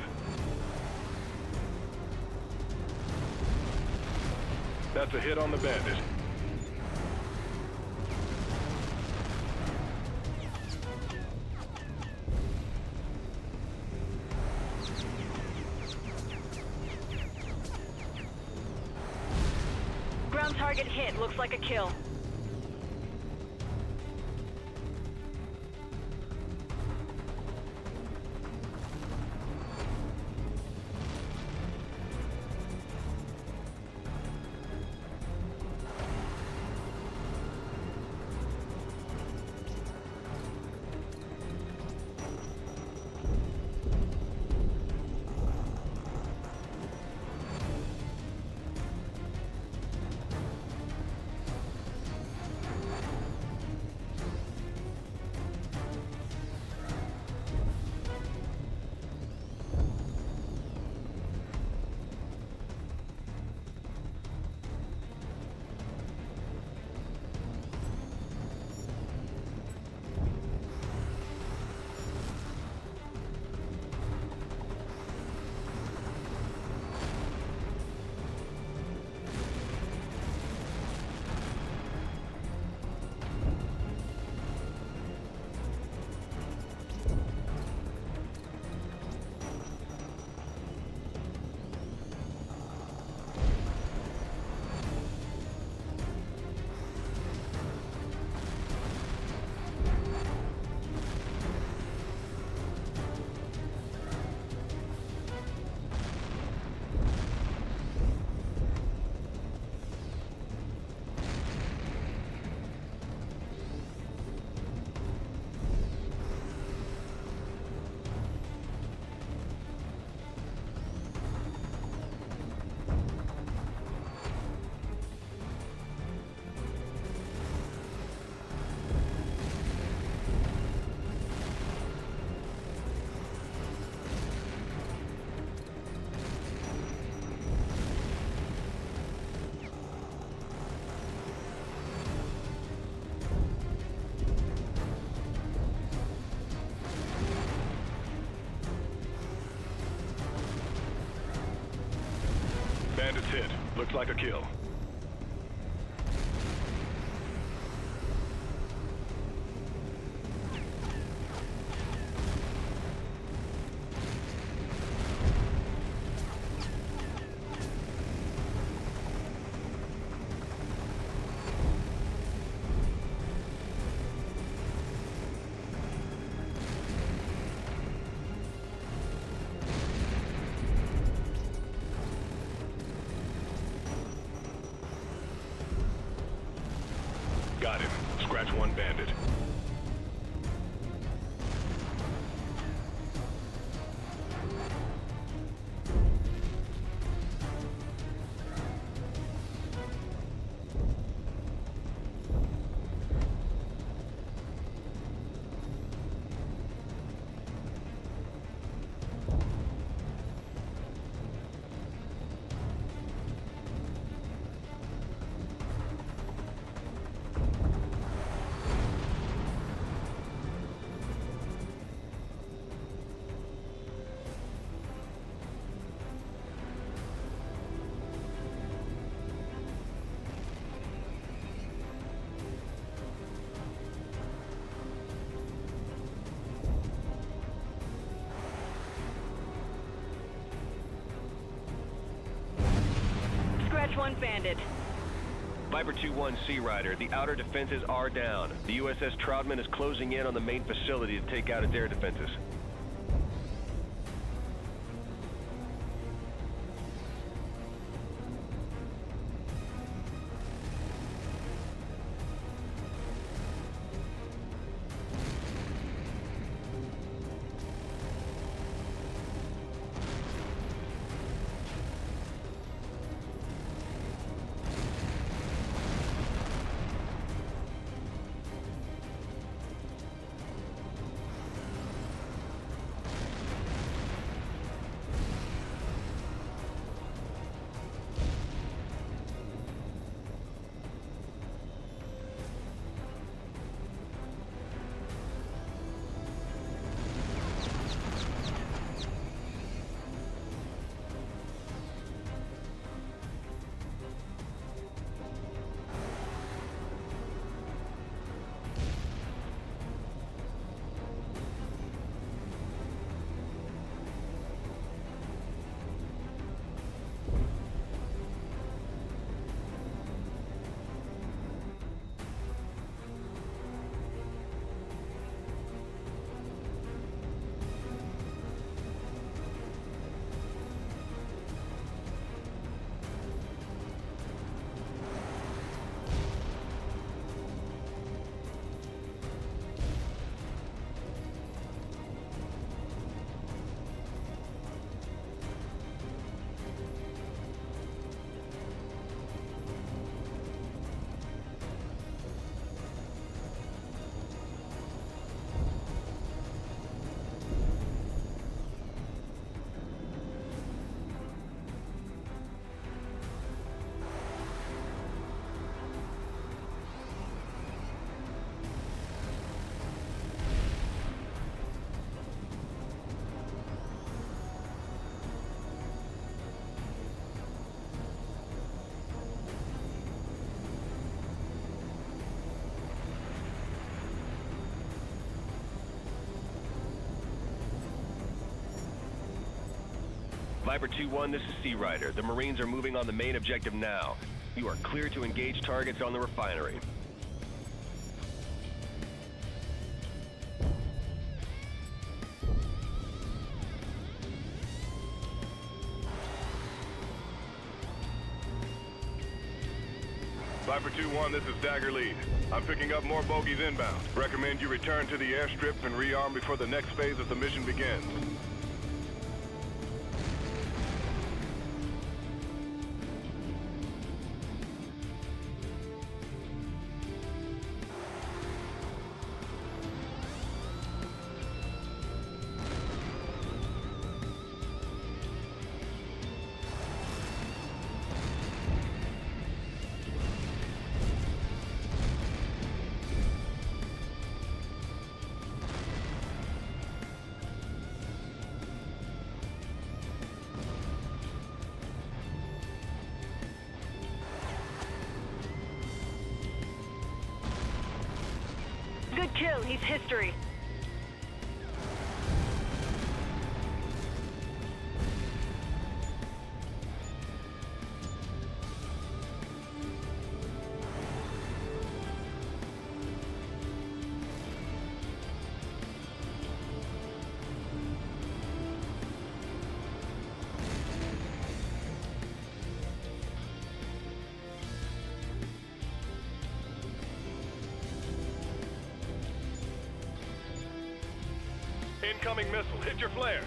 Speaker 13: That's a hit on the bandit.
Speaker 12: Ground target hit, looks like a kill.
Speaker 13: Bandit's hit. Looks like a kill. one bandit.
Speaker 12: Scratch one bandit.
Speaker 1: Viper 2-1 Sea Rider, the outer defenses are down. The USS Troutman is closing in on the main facility to take out its air defenses. Viper 2-1, this is Sea Rider. The Marines are moving on the main objective now. You are clear to engage targets on the refinery.
Speaker 13: Viper 2-1, this is Dagger Lead. I'm picking up more bogies inbound. Recommend you return to the airstrip and rearm before the next phase of the mission begins.
Speaker 12: Good kill, he's history.
Speaker 13: Incoming missile. Hit your flares.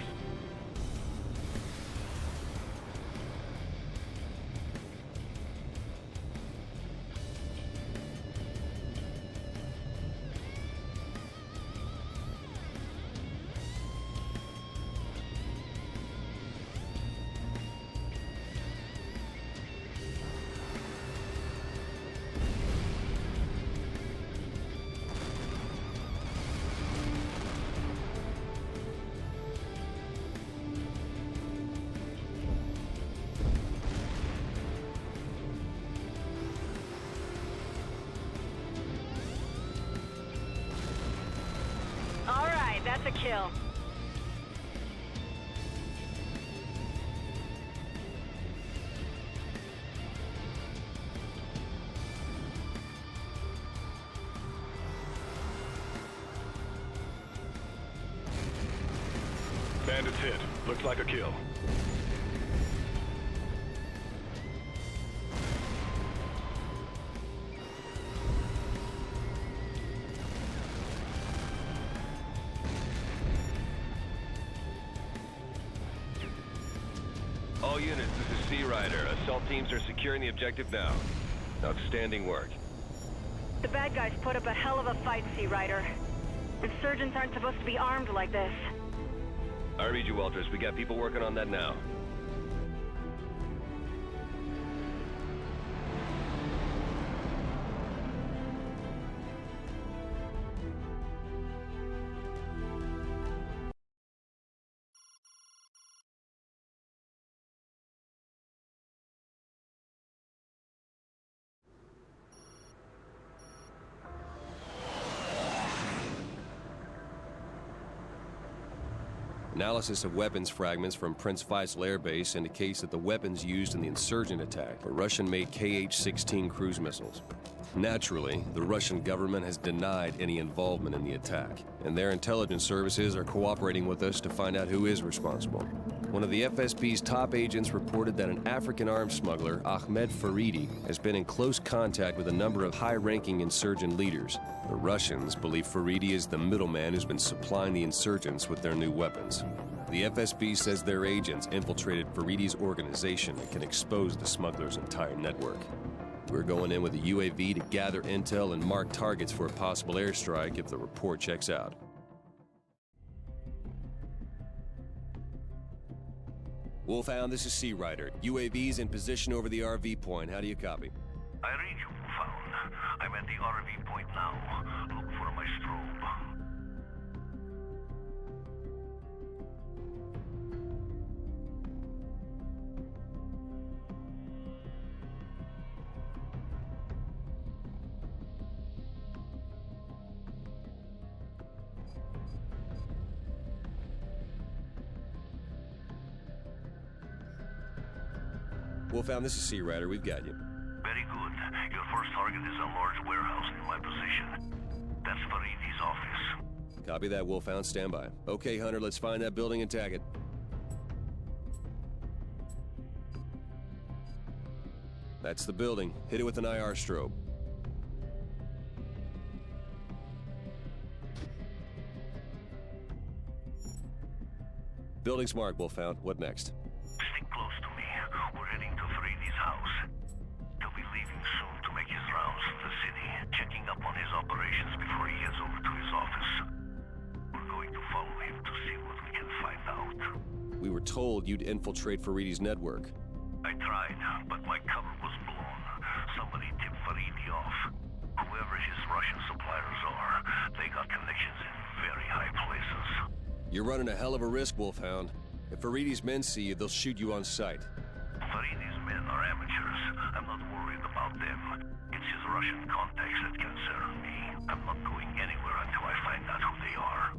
Speaker 12: That's a kill.
Speaker 13: Bandits hit. Looks like a kill.
Speaker 3: All units, this is Sea Rider. Assault teams are securing the objective now. Outstanding work.
Speaker 12: The bad guys put up a hell of a fight, Sea Rider. Insurgents aren't supposed to be armed like this.
Speaker 3: I read you, Walters. We got people working on that now. Analysis of weapons fragments from Prince Faisal Air Base indicates that the weapons used in the insurgent attack were Russian-made H.A.W.X cruise missiles. Naturally, the Russian government has denied any involvement in the attack, and their intelligence services are cooperating with us to find out who is responsible. One of the FSB's top agents reported that an African arms smuggler, Ahmed Faridi, has been in close contact with a number of high-ranking insurgent leaders. The Russians believe Faridi is the middleman who's been supplying the insurgents with their new weapons. The FSB says their agents infiltrated Faridi's organization and can expose the smuggler's entire network. We're going in with a UAV to gather intel and mark targets for a possible airstrike if the report checks out. Wolfhound, this is Sea Rider. UAV's in position over the RV point. How do you copy?
Speaker 9: I read you, Wolfhound. I'm at the RV point now. Look for my strobe.
Speaker 3: Wolfhound, this is Sea Rider. We've got you.
Speaker 9: Very good. Your first target is a large warehouse in my position. That's Faridi's office.
Speaker 3: Copy that, Wolfhound. Stand by. Okay, Hunter, let's find that building and tag it. That's the building. Hit it with an IR strobe. Building's marked, Wolfhound. What next?
Speaker 9: Stick close to me. We're heading to Faridi's house. He'll be leaving soon to make his rounds to the city, checking up on his operations before he heads over to his office. We're going to follow him to see what we can find out.
Speaker 3: We were told you'd infiltrate Faridi's network.
Speaker 9: I tried, but my cover was blown. Somebody tipped Faridi off. Whoever his Russian suppliers are, they got connections in very high places.
Speaker 3: You're running a hell of a risk, Wolfhound. If Faridi's men see you, they'll shoot you on sight.
Speaker 9: Faridi's men are amateurs. I'm not worried about them. It's his Russian contacts that concern me. I'm not going anywhere until I find out who they are.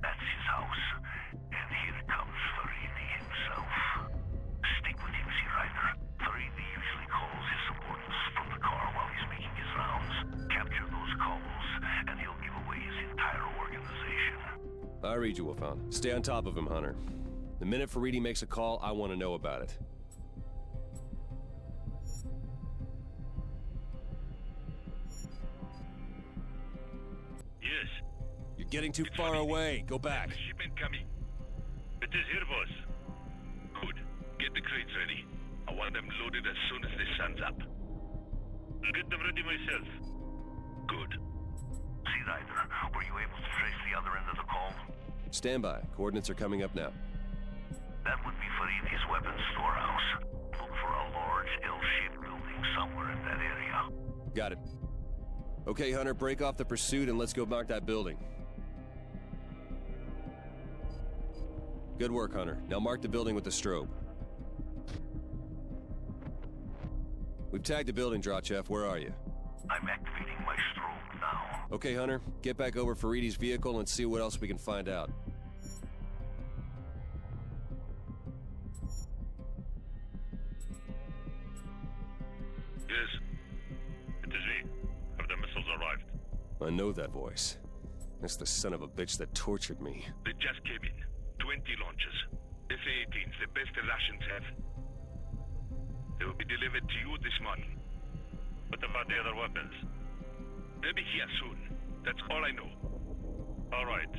Speaker 9: That's his house. And here comes Faridi himself. Stick with him, Sea Rider. Faridi usually calls his subordinates from the car while he's making his rounds. Capture those calls, and he'll give away
Speaker 3: I read you, Wolfhound. Stay on top of him, Hunter. The minute Faridi makes a call, I want to know about it.
Speaker 9: Yes.
Speaker 3: You're getting too far away. Go back.
Speaker 9: The shipment coming. It is here, boss. Good. Get the crates ready. I want them loaded as soon as the sun's up. I'll get them ready myself. Good.
Speaker 14: Sea Rider, were you able to trace the other end of the call?
Speaker 3: Stand by. Coordinates are coming up now.
Speaker 14: That would be Faridi's weapons storehouse. Look for a large L-shaped building somewhere in that area.
Speaker 3: Got it. Okay, Hunter, break off the pursuit and let's go mark that building. Good work, Hunter. Now mark the building with the strobe. We've tagged the building, Drachev. Where are you?
Speaker 14: I'm activating my strobe now.
Speaker 3: Okay, Hunter. Get back over Faridi's vehicle and see what else we can find out.
Speaker 9: Yes. It is me. Have the missiles arrived?
Speaker 3: I know that voice. That's the son of a bitch that tortured me.
Speaker 9: They just came in. 20 launches. FA-18s, the best the Russians have. They will be delivered to you this morning. What about the other weapons? They'll be here soon. That's all I know. All right.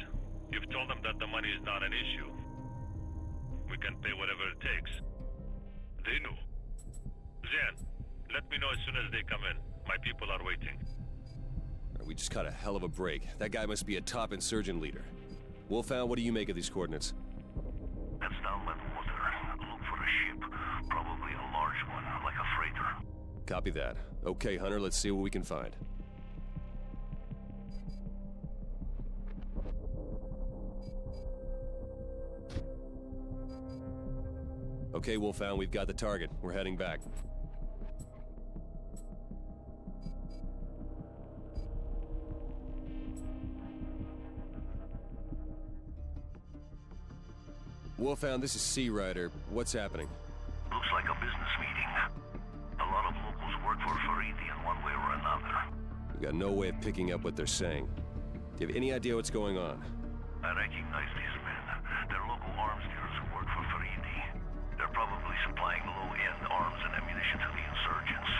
Speaker 9: You've told them that the money is not an issue. We can pay whatever it takes. They know. Zen, let me know as soon as they come in. My people are waiting.
Speaker 3: We just caught a hell of a break. That guy must be a top insurgent leader. Wolfhound, what do you make of these coordinates?
Speaker 14: That's down by the water. Look for a ship. Probably a large one, like a freighter.
Speaker 3: Copy that. Okay, Hunter, let's see what we can find. Okay, Wolfhound, we've got the target. We're heading back. Wolfhound, this is Sea Rider. What's happening?
Speaker 14: Looks like a business meeting. A lot of locals work for Faridi in one way or another.
Speaker 3: We've got no way of picking up what they're saying. Do you have any idea what's going on?
Speaker 14: I recognize these men. They're local arms dealers who work for Faridi. They're probably supplying low-end arms and ammunition to the insurgents.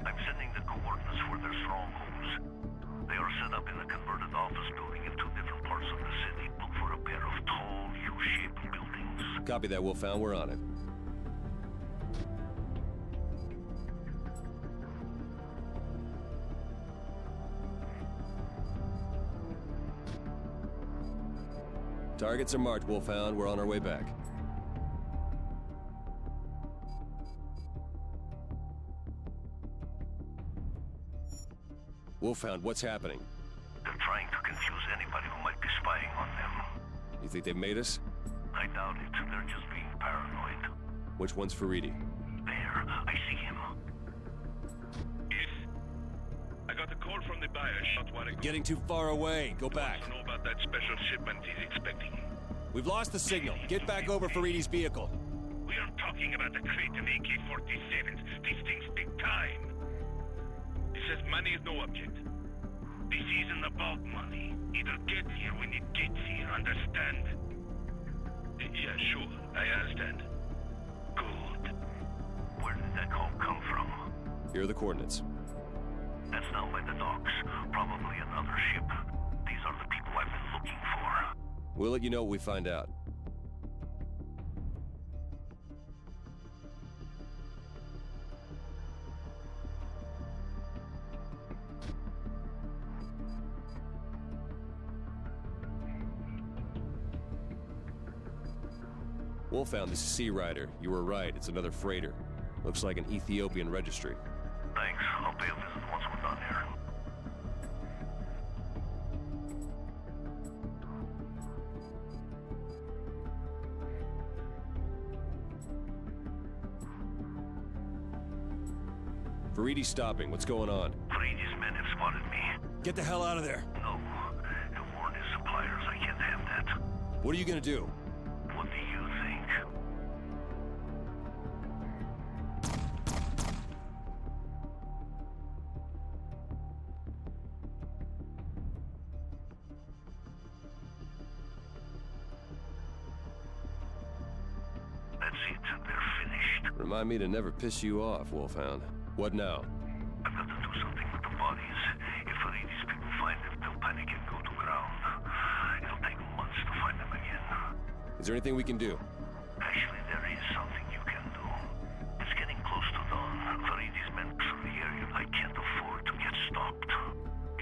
Speaker 14: I'm sending the coordinates for their strongholds. They are set up in a converted office building in two different parts of the city. Look for a pair of tall, U-shaped buildings.
Speaker 3: Copy that, Wolfhound. We're on it. Targets are marked, Wolfhound. We're on our way back. Wolfhound, what's happening?
Speaker 14: They're trying to confuse anybody who might be spying on them.
Speaker 3: You think they've made us?
Speaker 14: I doubt it. They're just being paranoid.
Speaker 3: Which one's Faridi?
Speaker 14: There. I see him.
Speaker 9: Yes. I got a call from the buyer shot while ago.
Speaker 3: Getting too far away. Go back.
Speaker 9: I don't know about that special shipment he's expecting.
Speaker 3: We've lost the signal. Get back over Faridi's vehicle.
Speaker 9: We are talking about the crate and AK-47s. These things take time. He says money is no object. This isn't about money. It'll get here when it gets here, understand? Yeah, sure, I understand. Good.
Speaker 14: Where did that call come from?
Speaker 3: Here are the coordinates.
Speaker 14: That's down by the docks. Probably another ship. These are the people I've been looking for.
Speaker 3: We'll let you know what we find out. Wolfhound, this is Sea Rider. You were right, it's another freighter. Looks like an Ethiopian registry.
Speaker 14: Thanks. I'll pay a visit once we're done here.
Speaker 3: Faridi's stopping. What's going on?
Speaker 14: Faridi's men have spotted me.
Speaker 3: Get the hell out of there.
Speaker 14: No. Have warned his suppliers. I can't have that.
Speaker 3: What are you gonna do?
Speaker 14: What do you think?
Speaker 3: Remind me to never piss you off, Wolfhound. What now?
Speaker 14: I've got to do something with the bodies. If any of these people find them, they'll panic and go to ground. It'll take months to find them again.
Speaker 3: Is there anything we can do?
Speaker 14: Actually, there is something you can do. It's getting close to dawn. Faridi's men patrol the area. I can't afford to get stopped.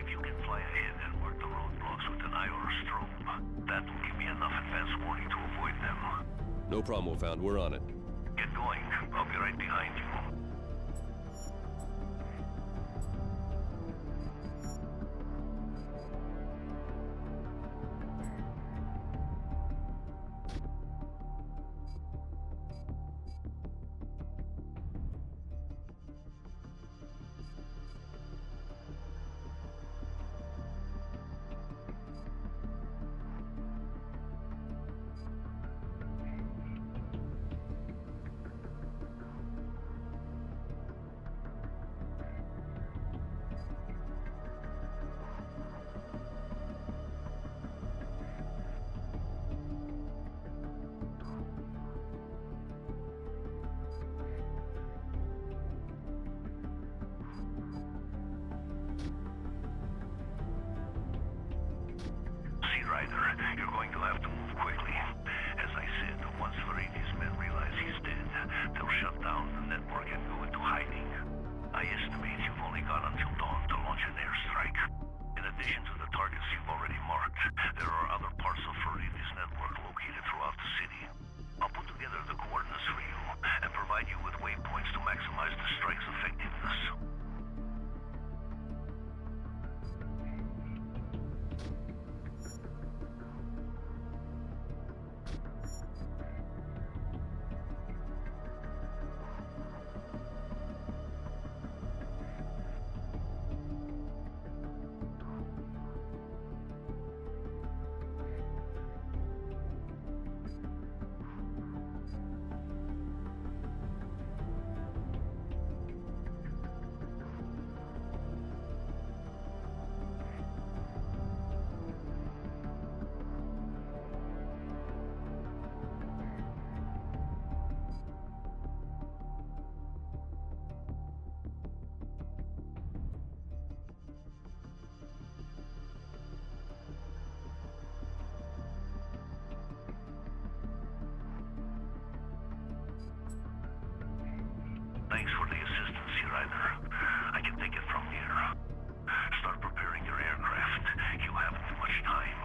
Speaker 14: If you can fly ahead and work the roadblocks with an eye or a strobe, that will give me enough advance warning to avoid them.
Speaker 3: No problem, Wolfhound. We're on it.
Speaker 14: Get going. I'll be right behind you. You're going to have to move quickly. As I said, once Faridi's men realize he's dead, they'll shut down the network and go into hiding. I estimate you've only got until dawn to launch an airstrike. In addition to the targets you've already marked, there are other parts of Faridi's network located throughout the city. I'll put together the coordinates for you and provide you with waypoints to maximize the strike's effectiveness. Thanks for the assistance, H.A.W.X. I can take it from here. Start preparing your aircraft. You haven't much time.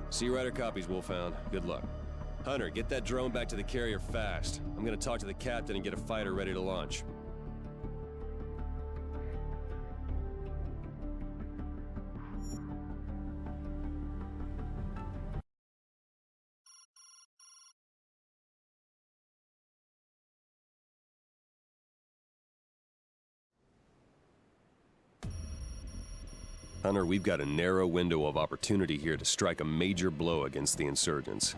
Speaker 3: Sea Rider copies, Wolfhound. Good luck. Hunter, get that drone back to the carrier fast. I'm gonna talk to the captain and get a fighter ready to launch. Hunter, we've got a narrow window of opportunity here to strike a major blow against the insurgents.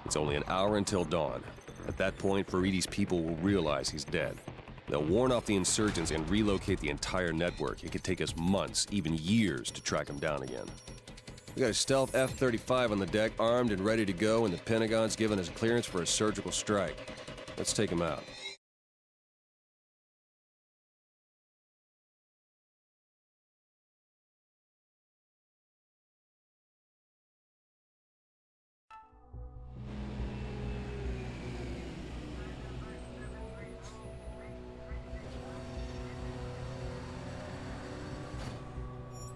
Speaker 3: It's only an hour until dawn. At that point, Faridi's people will realize he's dead. They'll warn off the insurgents and relocate the entire network. It could take us months, even years, to track him down again. We got a stealth F-35 on the deck, armed and ready to go, and the Pentagon's given us clearance for a surgical strike. Let's take him out.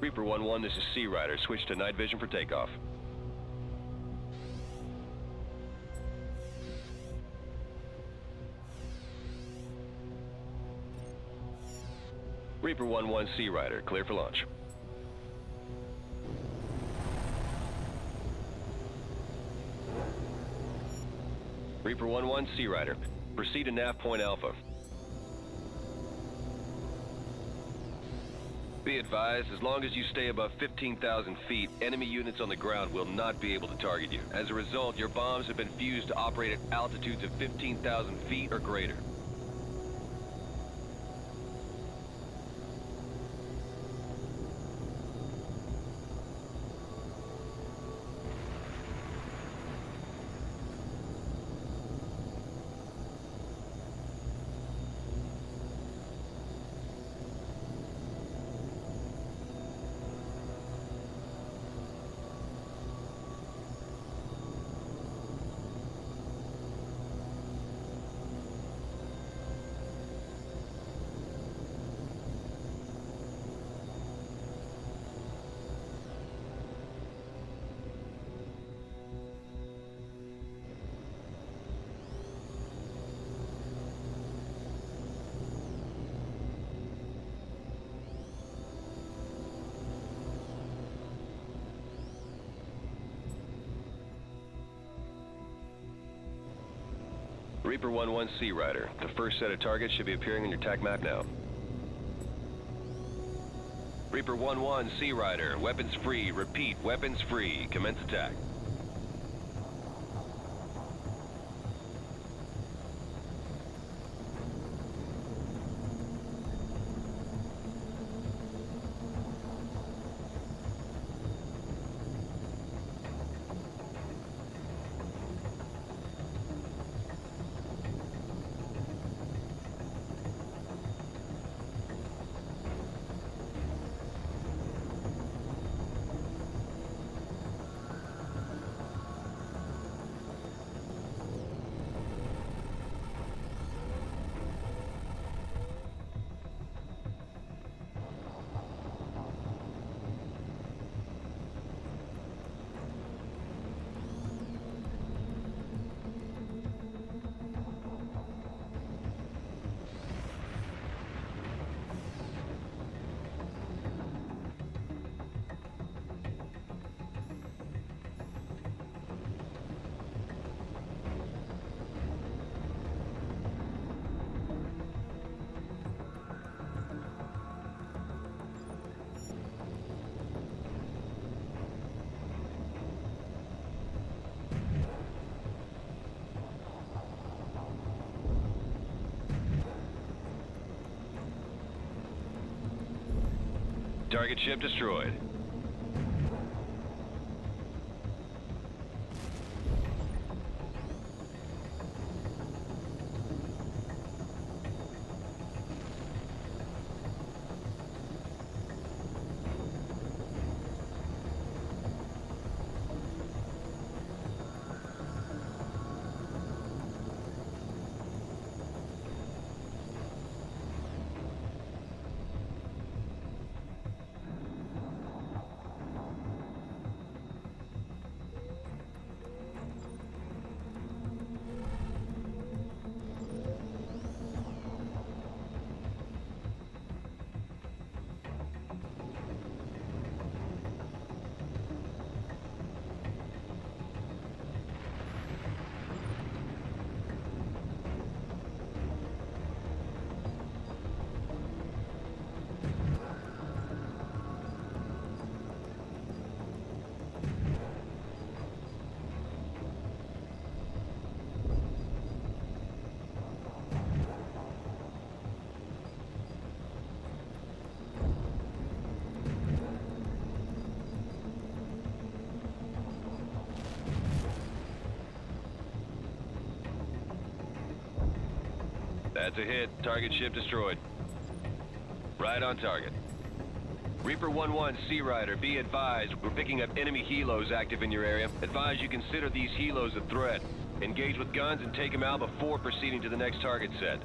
Speaker 3: Reaper 1-1, this is Sea Rider. Switch to night vision for takeoff. Reaper 1-1, Sea Rider. Clear for launch. Reaper 1-1, Sea Rider. Proceed to nav point Alpha. Be advised, as long as you stay above 15,000 feet, enemy units on the ground will not be able to target you. As a result, your bombs have been fused to operate at altitudes of 15,000 feet or greater. Reaper 1-1 Sea Rider. The first set of targets should be appearing on your TAC map now. Reaper 1-1 Sea Rider. Weapons free. Repeat, weapons free. Commence attack. Target ship destroyed. That's a hit. Target ship destroyed. Right on target. Reaper 1-1 Sea Rider, be advised, we're picking up enemy helos active in your area. Advise you consider these helos a threat. Engage with guns and take them out before proceeding to the next target set.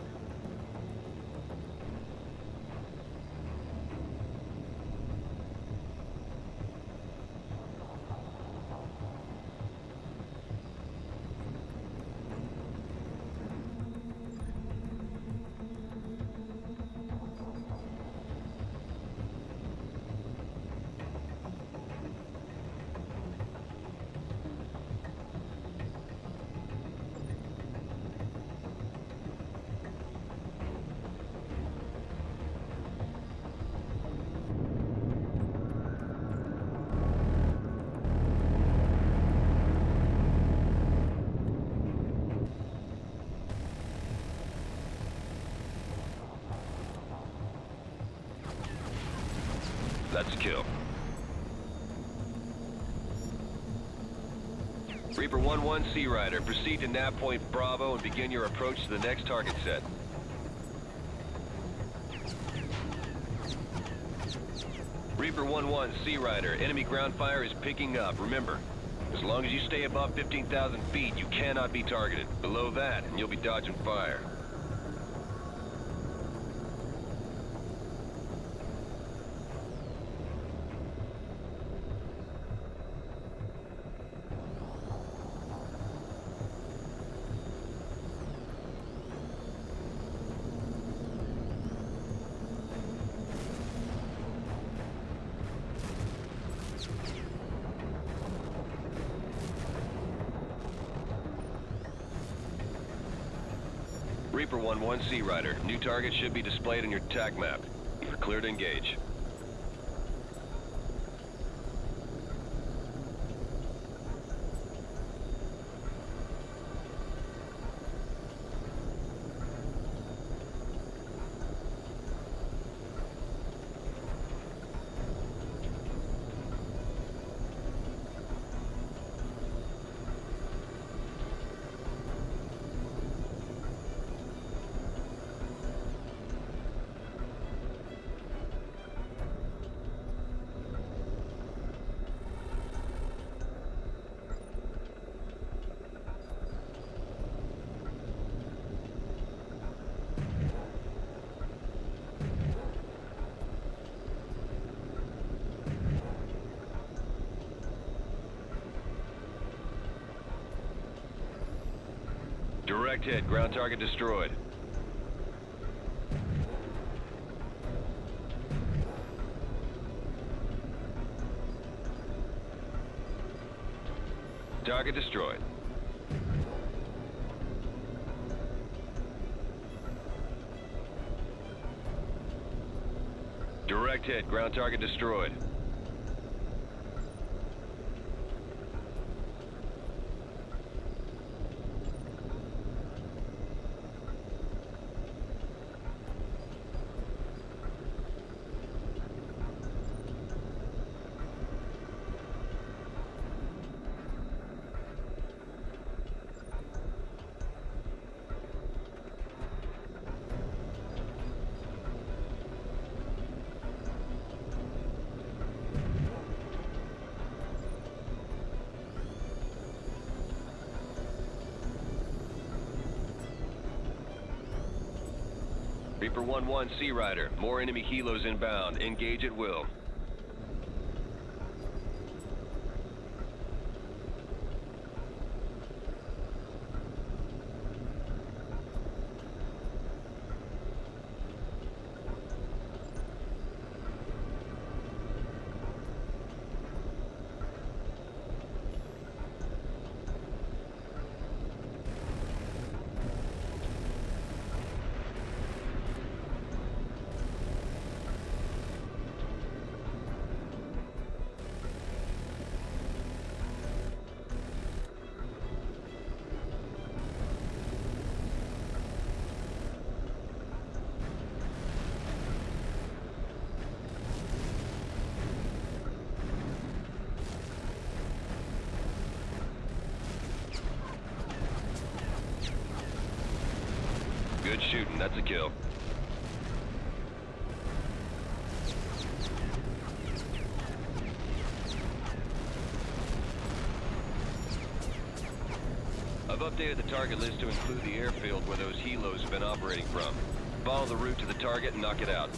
Speaker 3: That's a kill. Reaper 1-1 Sea Rider, proceed to nav point Bravo and begin your approach to the next target set. Reaper 1-1 Sea Rider, enemy ground fire is picking up. Remember, as long as you stay above 15,000 feet, you cannot be targeted. Below that, and you'll be dodging fire. Reaper 1-1 Sea Rider. New target should be displayed on your TAC map. You're clear to engage. Direct hit. Ground target destroyed. Target destroyed. Direct hit. Ground target destroyed. Reaper 1-1 Sea Rider. More enemy helos inbound. Engage at will. Good shooting, that's a kill. I've updated the target list to include the airfield where those helos have been operating from. Follow the route to the target and knock it out.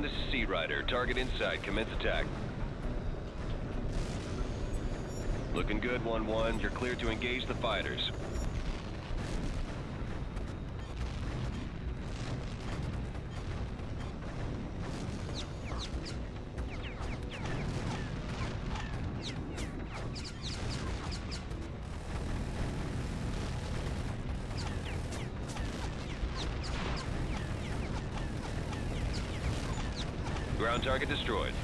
Speaker 3: This is Sea Rider. Target inside. Commence attack. Looking good, 1-1. You're clear to engage the fighters. Ground target destroyed.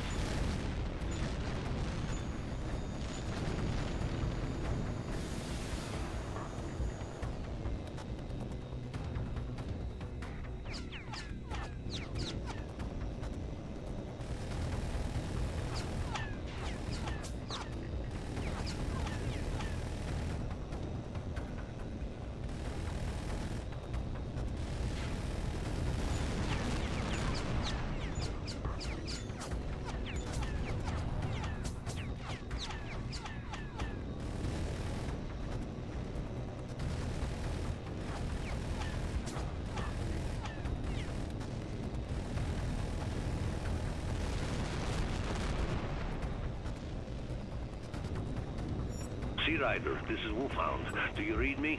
Speaker 14: Sea Rider, this is Wolfhound. Do you read me?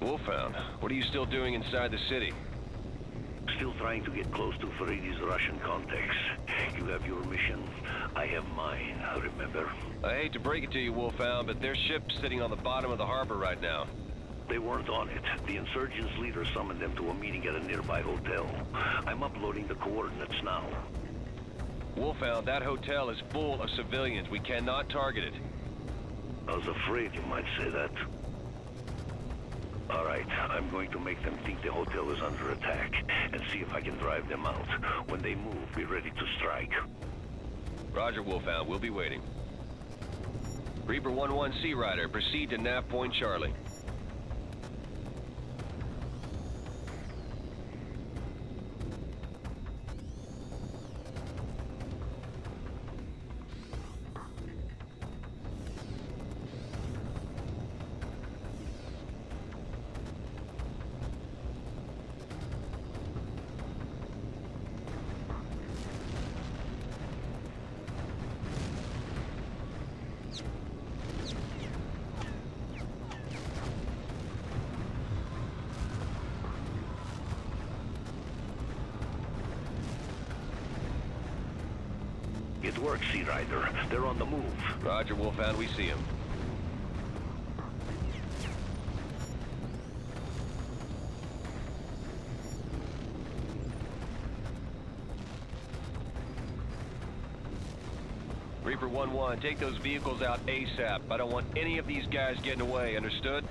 Speaker 3: Wolfhound, what are you still doing inside the city?
Speaker 14: Still trying to get close to Faridi's Russian contacts. You have your mission. I have mine, remember?
Speaker 3: I hate to break it to you, Wolfhound, but their ship's sitting on the bottom of the harbor right now.
Speaker 14: They weren't on it. The insurgents' leader summoned them to a meeting at a nearby hotel. I'm uploading the coordinates now.
Speaker 3: Wolfhound, that hotel is full of civilians. We cannot target it.
Speaker 14: I was afraid you might say that. All right, I'm going to make them think the hotel is under attack and see if I can drive them out. When they move, be ready to strike.
Speaker 3: Roger, Wolfhound. We'll be waiting. Reaper 1-1 Sea Rider, proceed to nav point Charlie.
Speaker 14: It works, Sea Rider. They're on the move.
Speaker 3: Roger, Wolfhound. We see him. Reaper 1-1, take those vehicles out ASAP. I don't want any of these guys getting away, understood?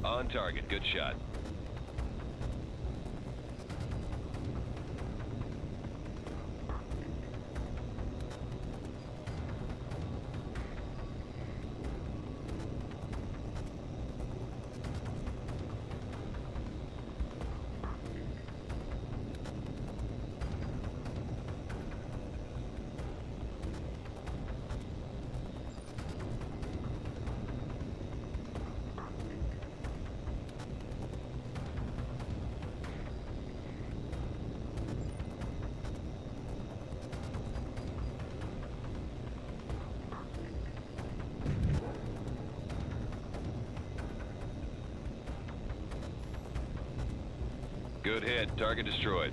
Speaker 3: On target. Good shot. Good hit. Target destroyed.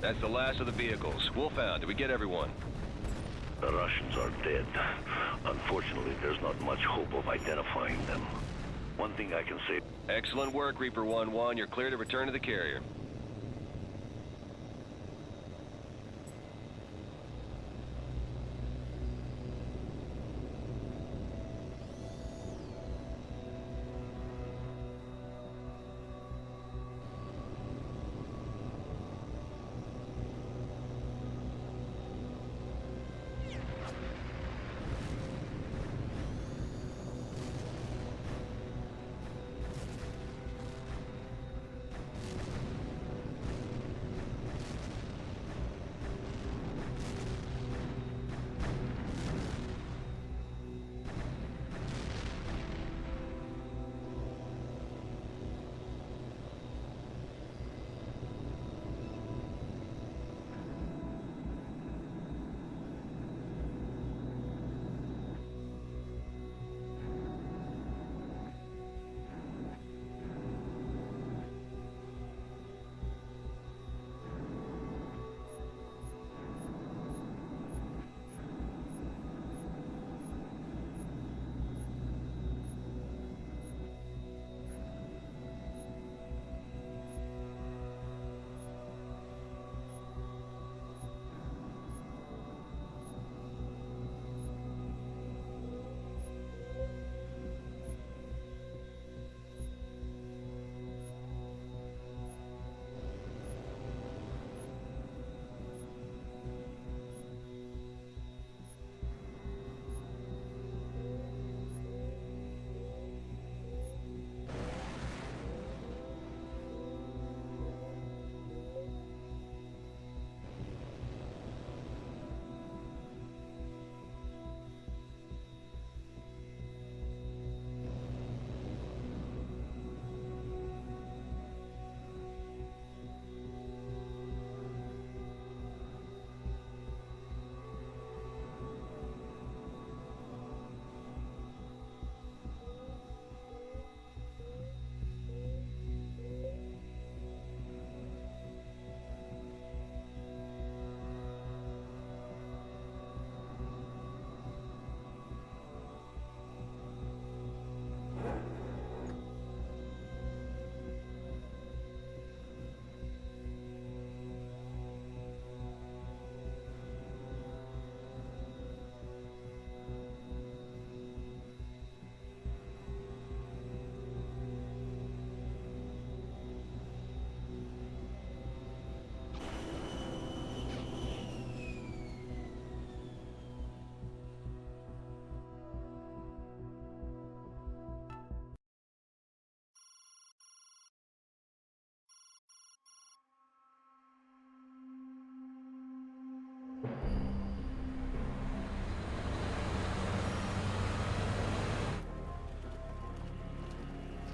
Speaker 3: That's the last of the vehicles. Wolfhound, did we get everyone?
Speaker 14: The Russians are dead. Unfortunately, there's not much hope of identifying them. One thing I can say...
Speaker 3: Excellent work, Reaper 1-1. You're clear to return to the carrier.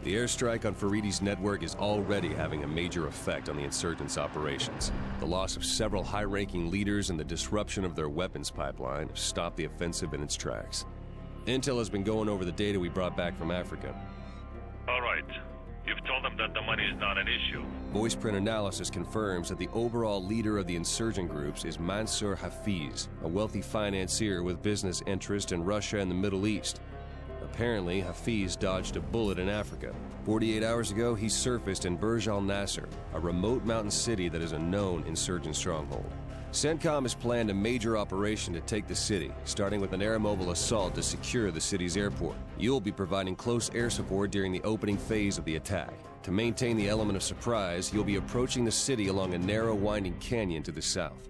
Speaker 3: The airstrike on Faridi's network is already having a major effect on the insurgents' operations. The loss of several high-ranking leaders and the disruption of their weapons pipeline have stopped the offensive in its tracks. Intel has been going over the data we brought back from Africa.
Speaker 9: All right. You've told them that the money is not an issue.
Speaker 3: Voice print analysis confirms that the overall leader of the insurgent groups is Mansour Hafiz, a wealthy financier with business interest in Russia and the Middle East. Apparently, Hafiz dodged a bullet in Africa. 48 hours ago, he surfaced in Burj Al Nasser, a remote mountain city that is a known insurgent stronghold. CENTCOM has planned a major operation to take the city, starting with an air-mobile assault to secure the city's airport. You'll be providing close air support during the opening phase of the attack. To maintain the element of surprise, you'll be approaching the city along a narrow, winding canyon to the south.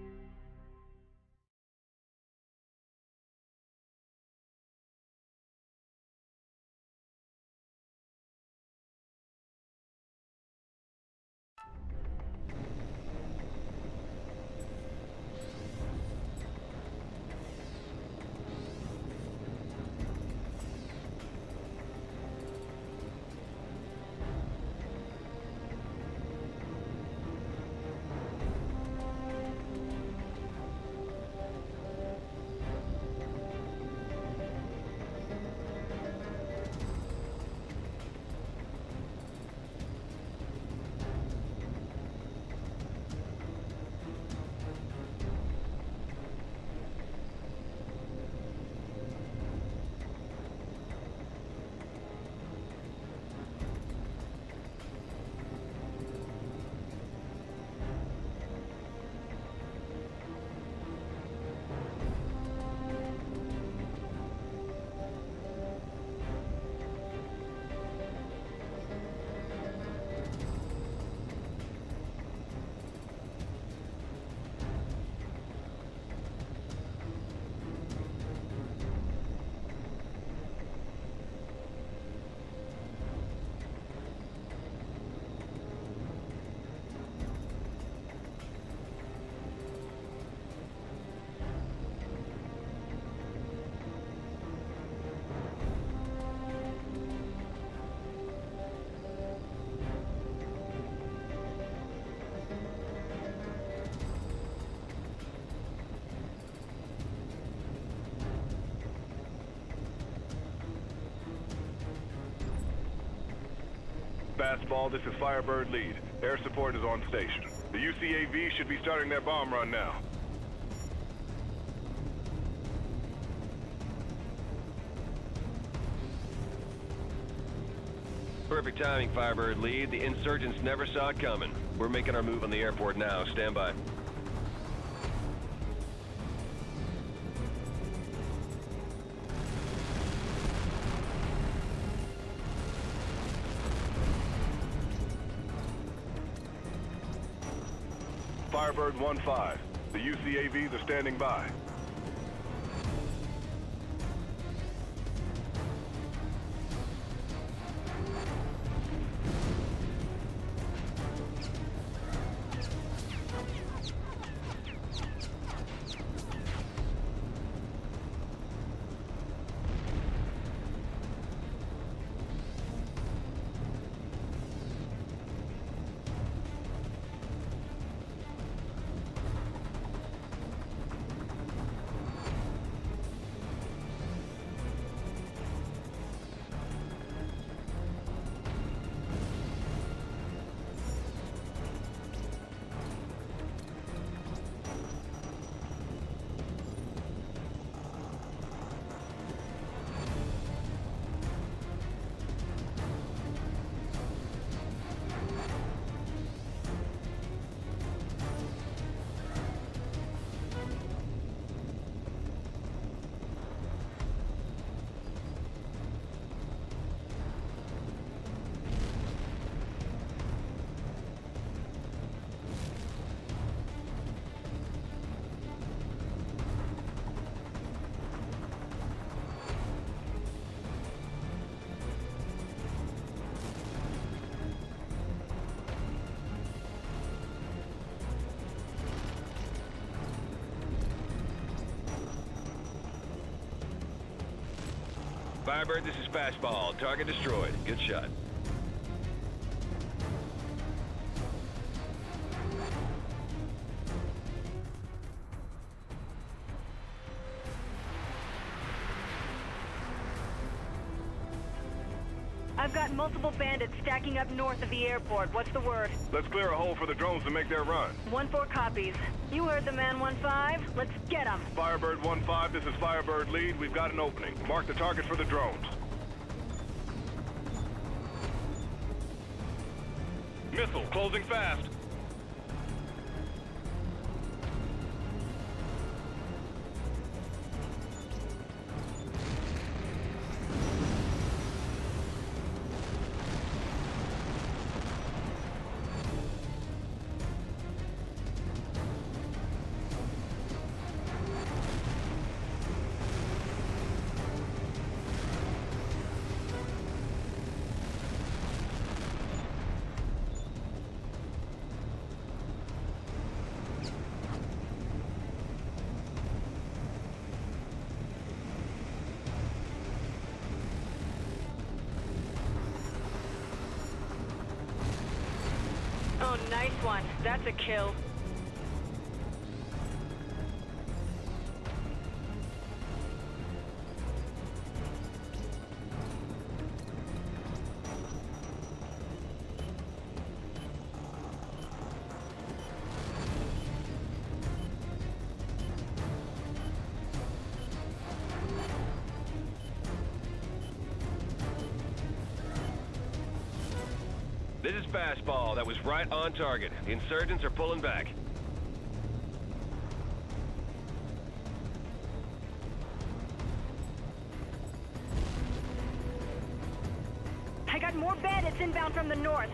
Speaker 13: Fastball, this is Firebird Lead. Air support is on station. The UCAV should be starting their bomb run now.
Speaker 3: Perfect timing, Firebird Lead. The insurgents never saw it coming. We're making our move on the airport now. Stand by.
Speaker 13: Firebird 1-5. The UCAVs are standing by.
Speaker 3: Firebird, this is Fastball. Target destroyed. Good shot.
Speaker 12: I've got multiple bandits stacking up north of the airport. What's the word?
Speaker 13: Let's clear a hole for the drones to make their run.
Speaker 12: 1-4 copies. You heard the man, 1-5. Let's get him.
Speaker 13: Firebird 1-5, this is Firebird lead. We've got an opening. Mark the target for the drones. Missile, closing fast.
Speaker 12: Oh, nice one. That's a kill.
Speaker 1: This is Fastball. That was right on target. The insurgents are pulling back.
Speaker 12: I got more bandits inbound from the north.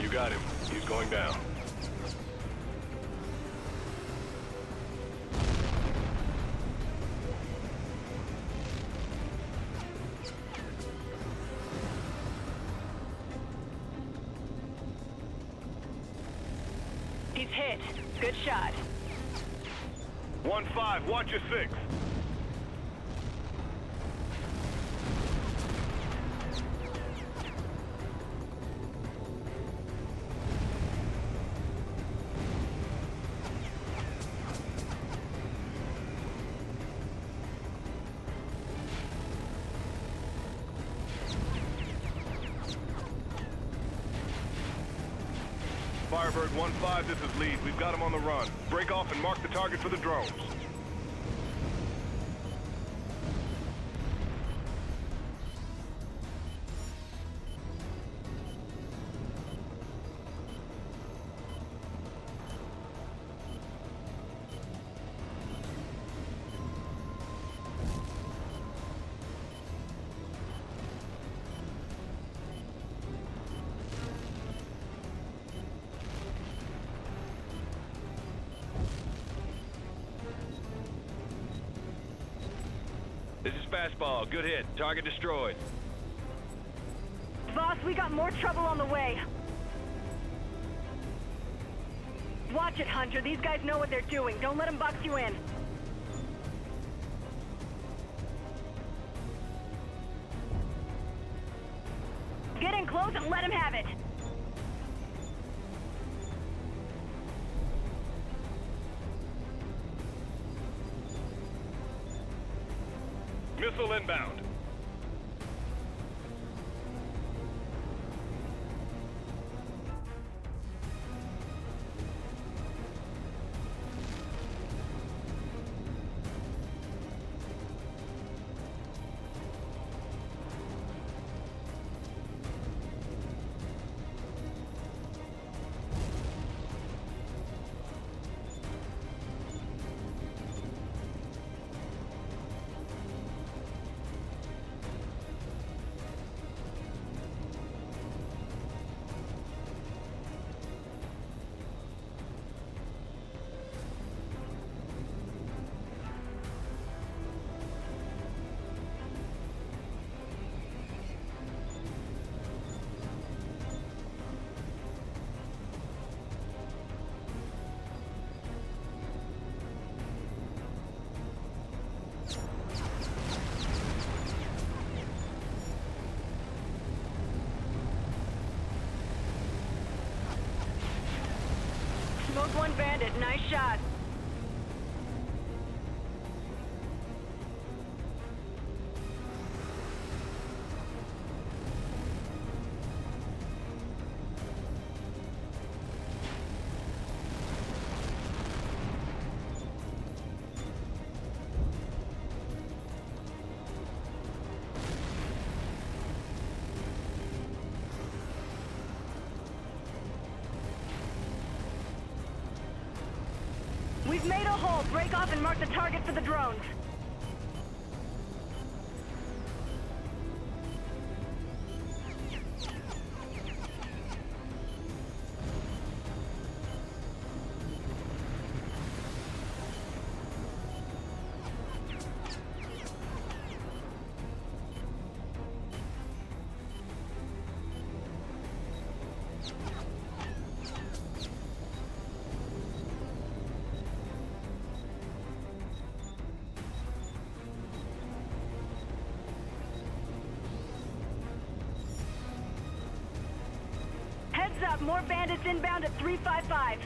Speaker 13: You got him. He's going down.
Speaker 12: He's hit. Good shot.
Speaker 13: 1-5, watch your 6. Firebird 1-5, this is lead. We've got him on the run. Break off and mark the target for the drones.
Speaker 1: This is Fastball. Good hit. Target destroyed.
Speaker 12: Boss, we got more trouble on the way. Watch it, Hunter. These guys know what they're doing. Don't let them box you in. Get in close and let him have it.
Speaker 13: Missile inbound.
Speaker 12: shot. We've made a hole. Break off and mark the target for the drones. Heads up, more bandits inbound at 355.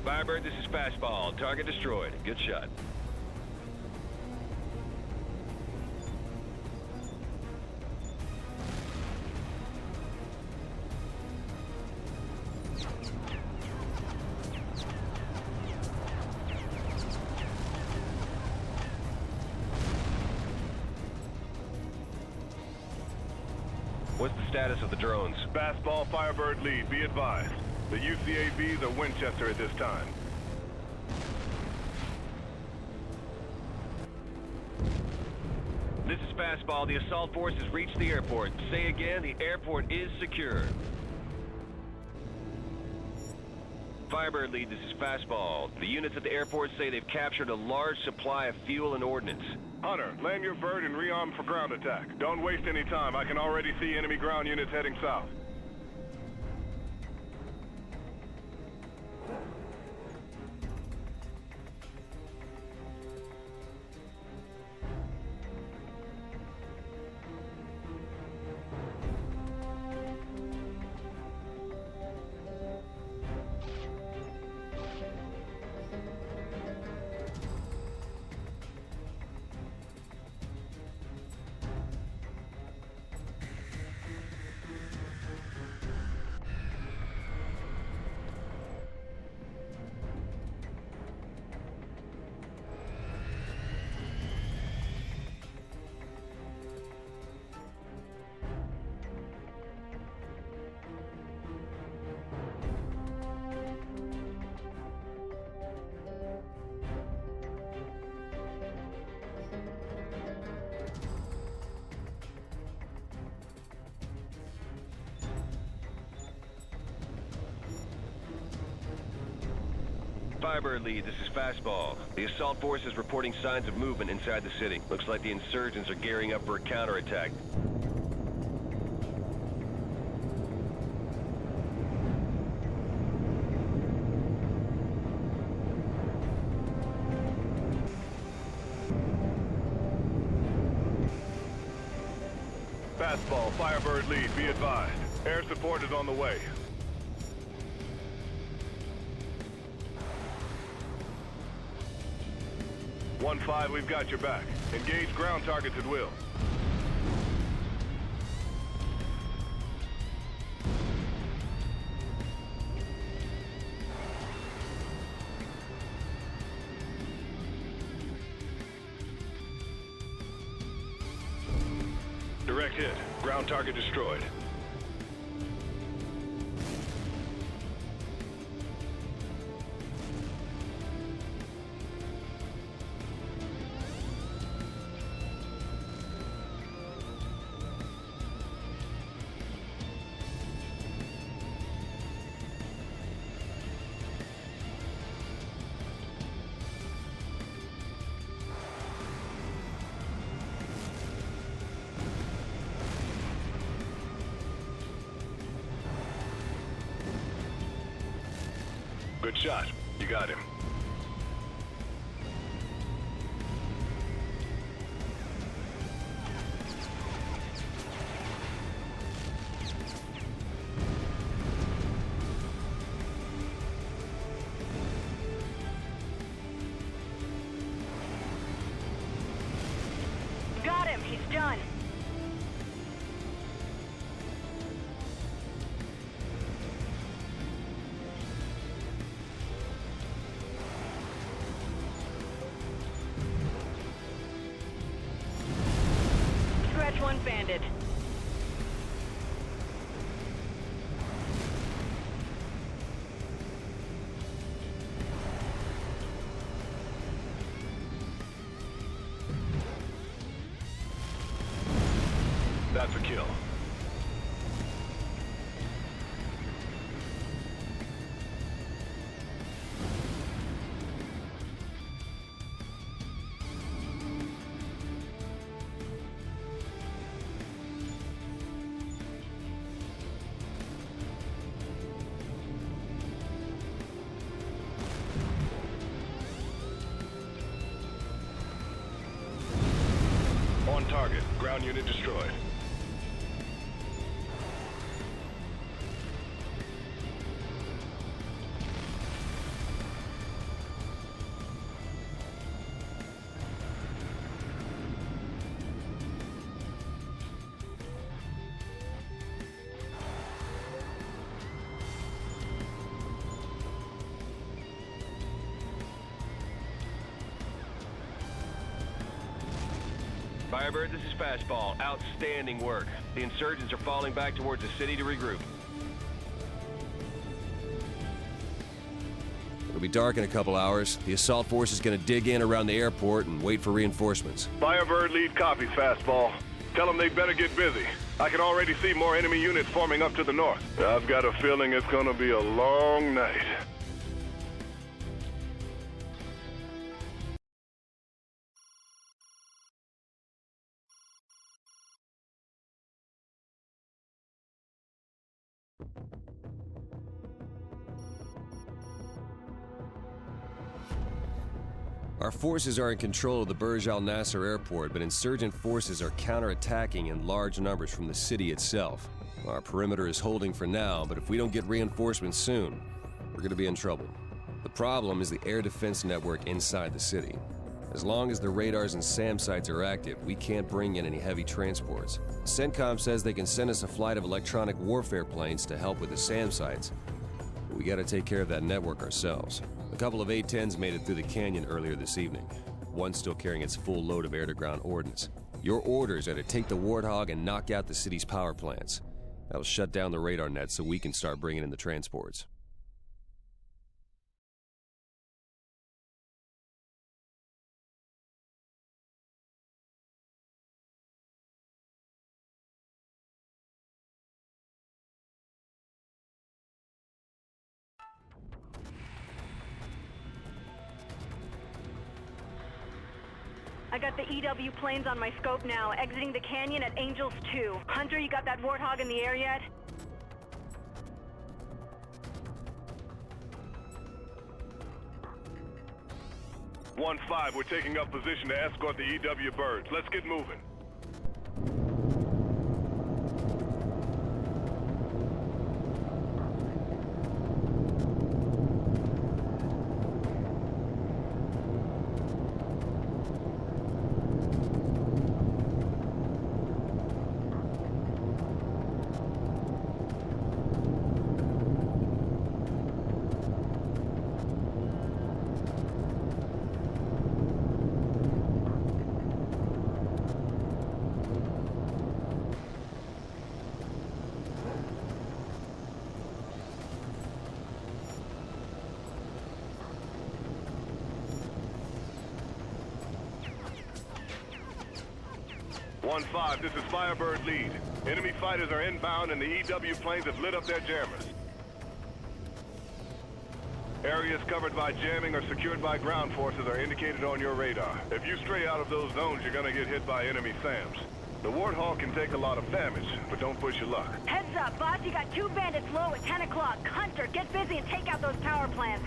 Speaker 3: Firebird, this is Fastball. Target destroyed. Good shot. What's the status of the drones?
Speaker 13: Fastball, Firebird lead, be advised. The UCAVs are Winchester at this time.
Speaker 3: This is Fastball. The assault force has reached the airport. Say again, the airport is secure. Firebird lead, this is Fastball. The units at the airport say they've captured a large supply of fuel and ordnance.
Speaker 13: Hunter, land your bird and rearm for ground attack. Don't waste any time. I can already see enemy ground units heading south.
Speaker 3: Firebird lead, this is Fastball. The assault force is reporting signs of movement inside the city. Looks like the insurgents are gearing up for a counterattack.
Speaker 13: Fastball, Firebird lead, be advised. Air support is on the way. One-5, we've got your back. Engage ground targets at will. Direct hit. Ground target destroyed. Good shot. You got him.
Speaker 12: Got him. He's done. Scratch one bandit.
Speaker 13: That's a kill. On target. Ground unit destroyed.
Speaker 15: Firebird, this is Fastball. Outstanding work. The insurgents are falling back towards the city to regroup.
Speaker 3: It'll be dark in a couple hours. The assault force is going to dig in around the airport and wait for reinforcements.
Speaker 13: Firebird lead copies, Fastball. Tell them they better get busy. I can already see more enemy units forming up to the north. I've got a feeling it's gonna be a long night.
Speaker 3: Our forces are in control of the Burj Al Nasser airport, but insurgent forces are counterattacking in large numbers from the city itself. Our perimeter is holding for now, but if we don't get reinforcements soon, we're going to be in trouble. The problem is the air defense network inside the city. As long as the radars and SAM sites are active, we can't bring in any heavy transports. CENTCOM says they can send us a flight of electronic warfare planes to help with the SAM sites, but we got to take care of that network ourselves. A couple of A-10s made it through the canyon earlier this evening. One's still carrying its full load of air-to-ground ordnance. Your orders are to take the Warthog and knock out the city's power plants. That'll shut down the radar net so we can start bringing in the transports.
Speaker 12: I got the EW planes on my scope now, exiting the canyon at Angels 2. Hunter, you got that Warthog in the air yet?
Speaker 13: One 5, we're taking up position to escort the EW birds. Let's get moving. 1-5, this is Firebird lead. Enemy fighters are inbound and the EW planes have lit up their jammers. Areas covered by jamming or secured by ground forces are indicated on your radar. If you stray out of those zones, you're gonna get hit by enemy SAMs. The Warthog can take a lot of damage, but don't push your luck.
Speaker 12: Heads up, boss. You got 2 bandits low at 10 o'clock. Hunter, get busy and take out those power plants.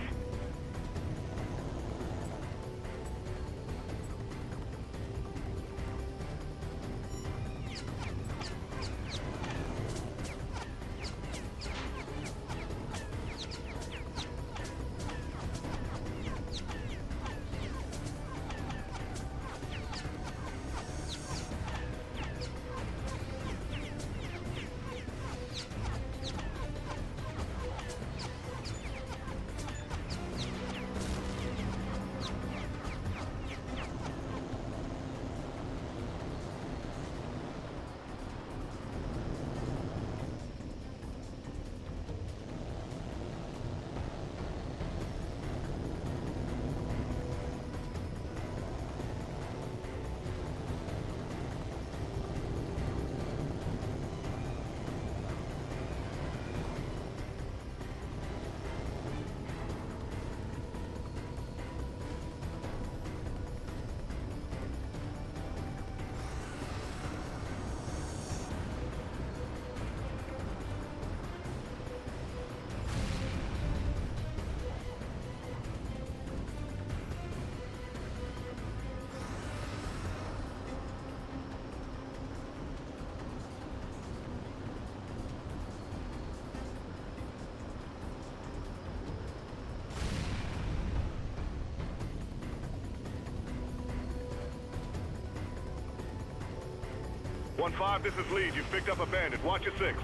Speaker 13: One 5, this is lead. You've picked up a bandit. Watch your 6.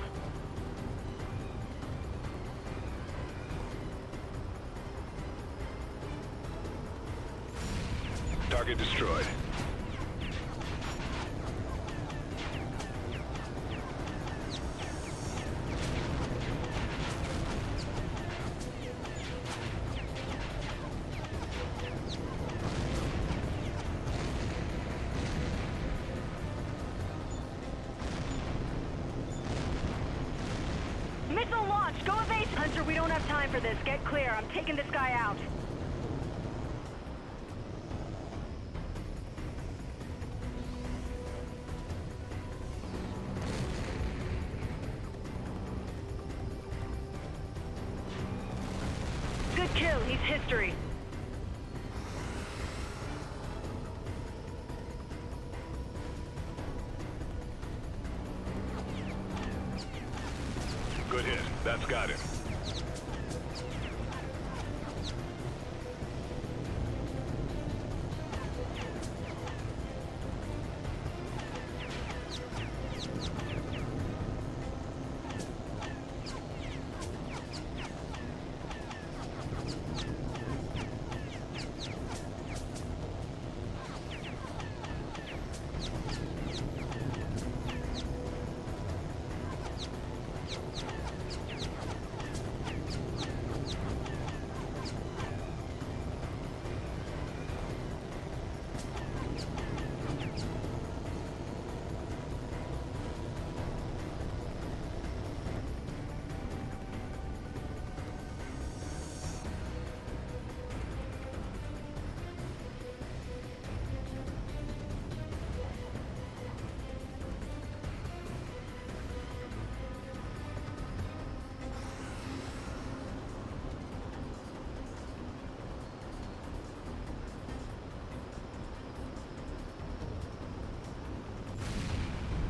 Speaker 13: Target destroyed.
Speaker 12: Missile launched! Go evade! Hunter, we don't have time for this. Get clear. I'm taking this guy out. Good kill. He's history.
Speaker 13: Good hit. That's got him.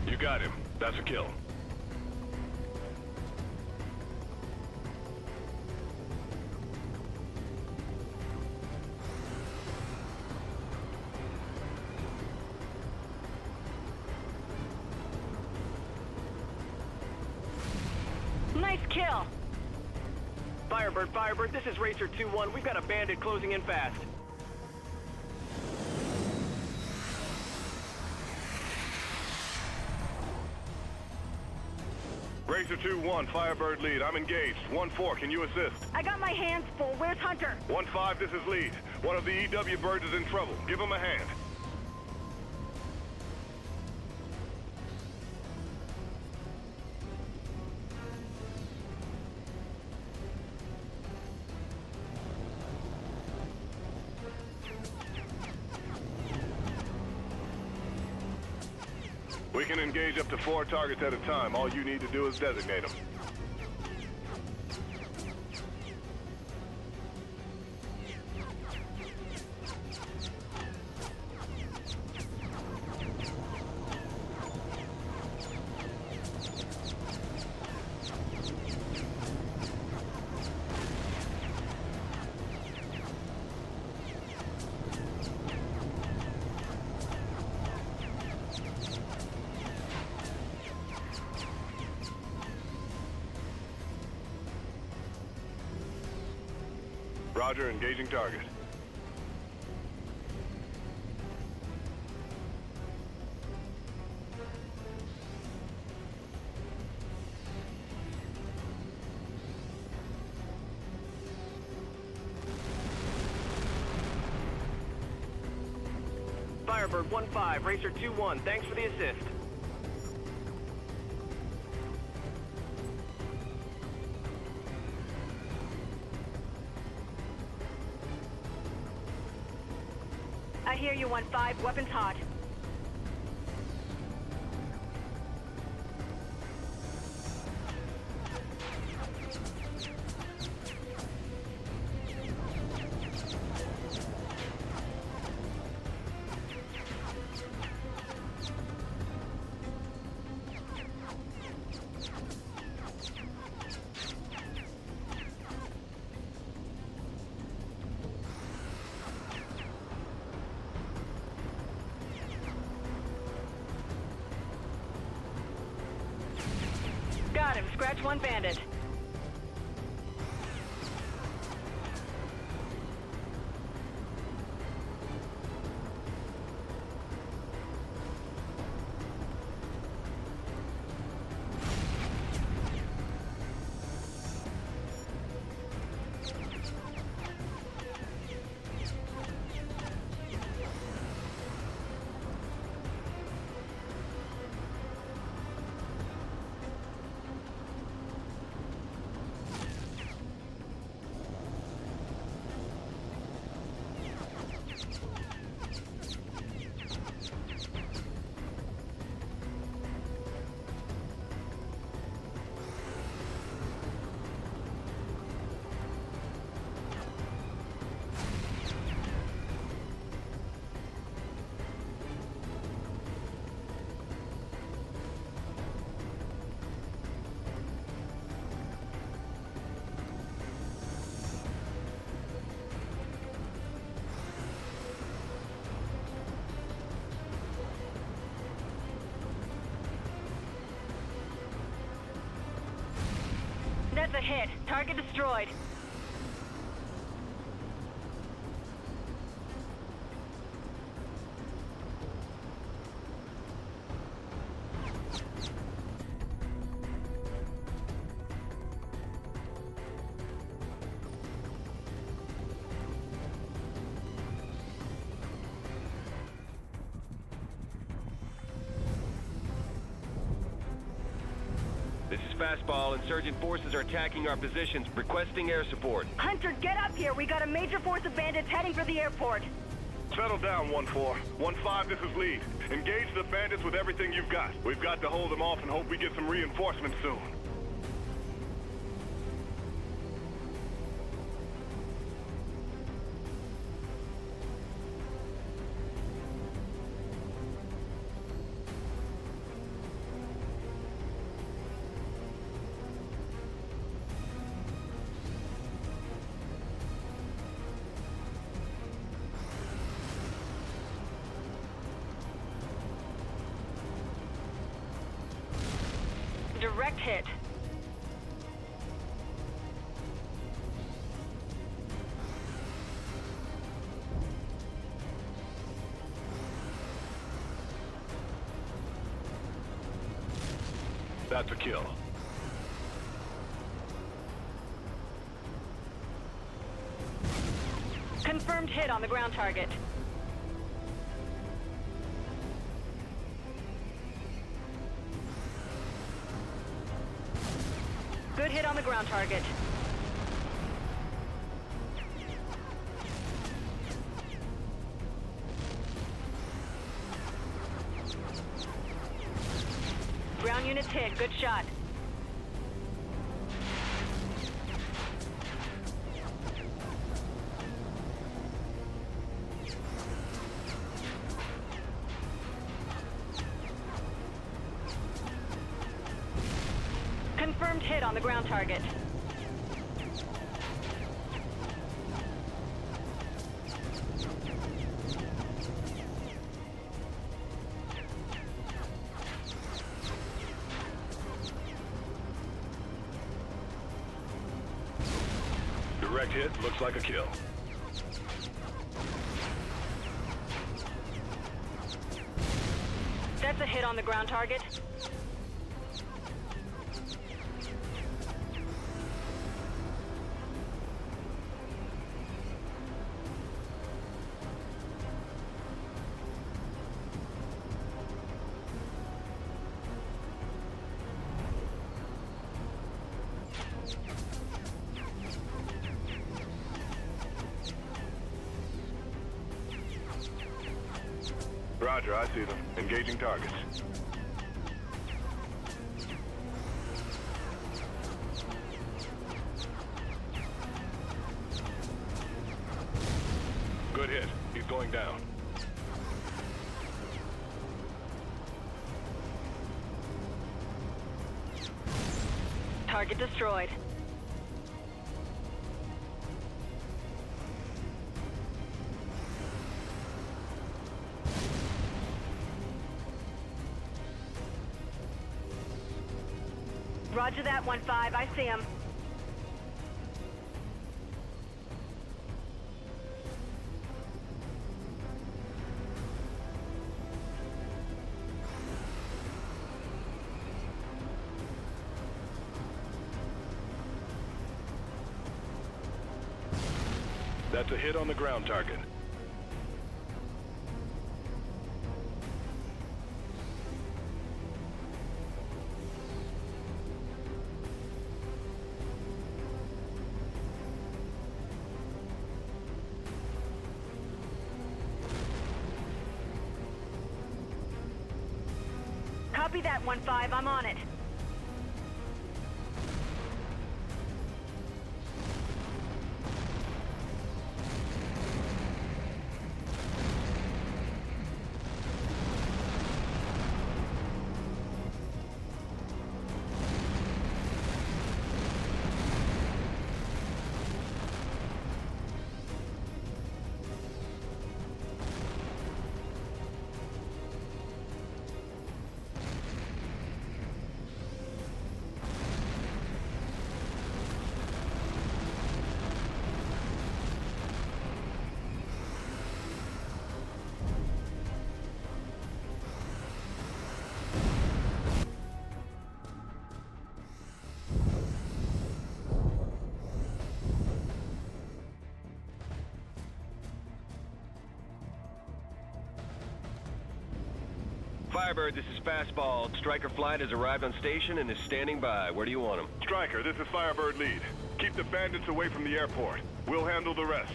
Speaker 13: You got him. That's a kill.
Speaker 12: Nice kill.
Speaker 2: Firebird, this is Racer 2-1. We've got a bandit closing in fast.
Speaker 13: Racer 2-1, Firebird lead. I'm engaged. 1-4, can you assist?
Speaker 12: I got my hands full. Where's Hunter?
Speaker 13: 1-5, this is lead. One of the EW birds is in trouble. Give him a hand. We can engage up to 4 targets at a time. All you need to do is designate them. Roger, engaging target.
Speaker 2: Firebird 1-5, Racer 2-1, thanks for the assist.
Speaker 12: I hear you, 1-5. Weapons hot. Got him. Scratch one bandit. That's a hit. Target destroyed.
Speaker 15: This is Fastball. Insurgent forces are attacking our positions, requesting air support.
Speaker 12: Hunter, get up here. We got a major force of bandits heading for the airport.
Speaker 13: Settle down, 1-4. 1-5, this is lead. Engage the bandits with everything you've got. We've got to hold them off and hope we get some reinforcements soon.
Speaker 12: Direct hit.
Speaker 13: That's a kill.
Speaker 12: Confirmed hit on the ground target. Good hit on the ground target. Ground units hit. Good shot. Confirmed hit on the ground target.
Speaker 13: Direct hit looks like a kill.
Speaker 12: That's a hit on the ground target.
Speaker 13: Roger, I see them. Engaging targets. Good hit. He's going down.
Speaker 12: Target destroyed. Roger that, 1-5. I see him.
Speaker 13: That's a hit on the ground target.
Speaker 12: Copy that, 1-5. I'm on it.
Speaker 15: Firebird, this is Fastball. Striker Flight has arrived on station and is standing by. Where do you want him?
Speaker 13: Striker, this is Firebird Lead. Keep the bandits away from the airport. We'll handle the rest.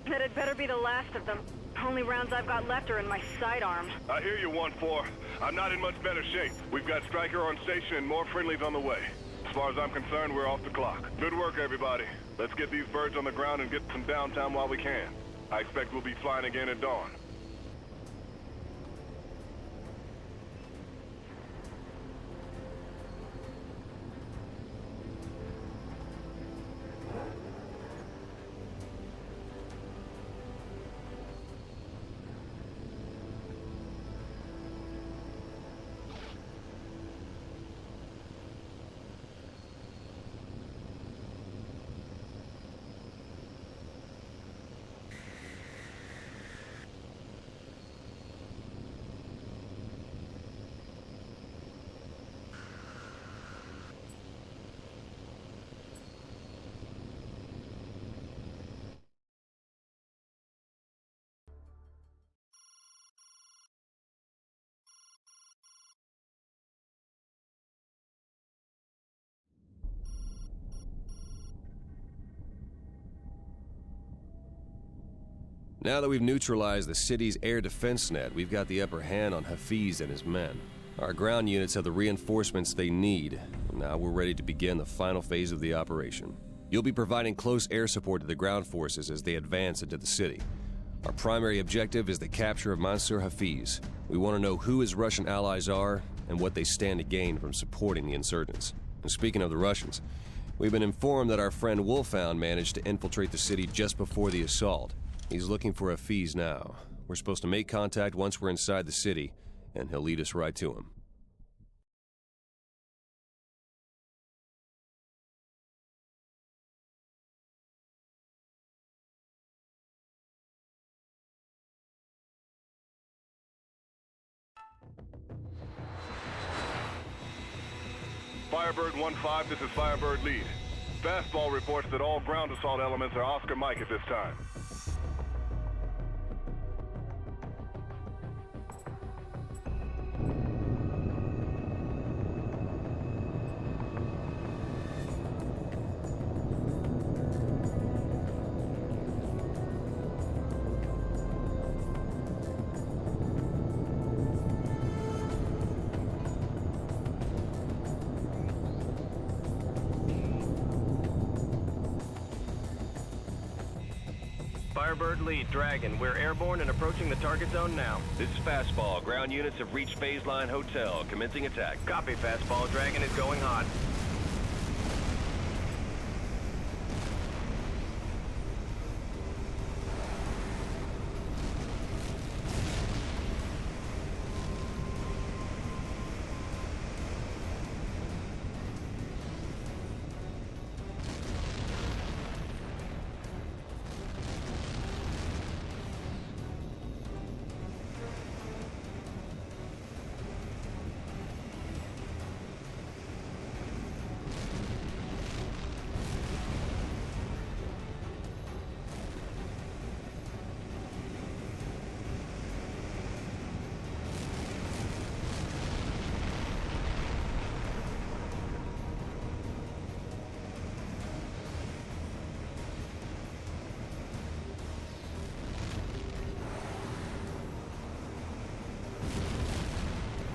Speaker 12: That had better be the last of them. Only rounds I've got left are in my sidearm.
Speaker 13: I hear you, 1-4. I'm not in much better shape. We've got Striker on station and more friendlies on the way. As far as I'm concerned, we're off the clock. Good work, everybody. Let's get these birds on the ground and get some downtime while we can. I expect we'll be flying again at dawn.
Speaker 3: Now that we've neutralized the city's air defense net, we've got the upper hand on Hafiz and his men. Our ground units have the reinforcements they need, and now we're ready to begin the final phase of the operation. You'll be providing close air support to the ground forces as they advance into the city. Our primary objective is the capture of Mansour Hafiz. We want to know who his Russian allies are and what they stand to gain from supporting the insurgents. And speaking of the Russians, we've been informed that our friend Wolfhound managed to infiltrate the city just before the assault. He's looking for Hafiz now. We're supposed to make contact once we're inside the city, and he'll lead us right to him.
Speaker 13: Firebird 1-5, this is Firebird Lead. Fastball reports that all ground assault elements are Oscar Mike at this time.
Speaker 2: Firebird Lead, Dragon. We're airborne and approaching the target zone now.
Speaker 15: This is Fastball. Ground units have reached Phase Line Hotel. Commencing attack.
Speaker 2: Copy, Fastball. Dragon is going hot.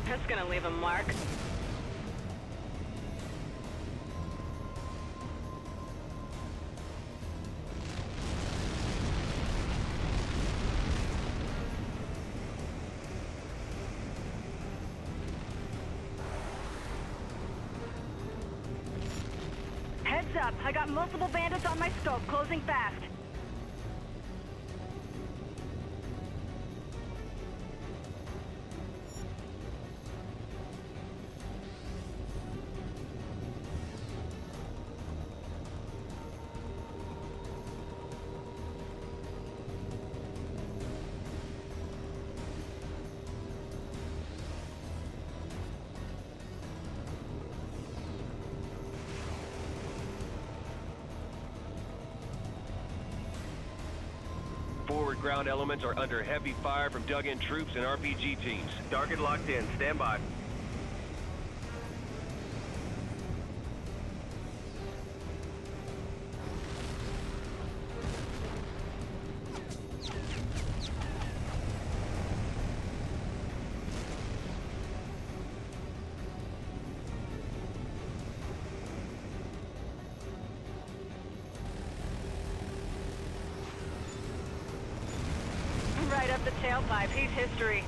Speaker 12: That's gonna leave a mark. Heads up, I got multiple bandits on my scope, closing fast.
Speaker 15: Forward ground elements are under heavy fire from dug-in troops and RPG teams.
Speaker 2: Target locked in. Stand by.
Speaker 12: Right up the tailpipe. He's history.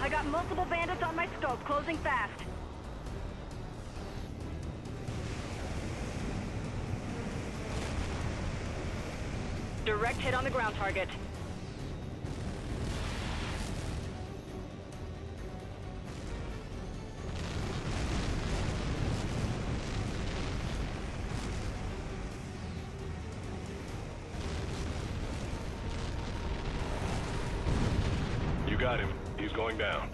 Speaker 12: I got multiple bandits on my scope, closing fast. Direct hit on the ground target.
Speaker 13: You got him. He's going down.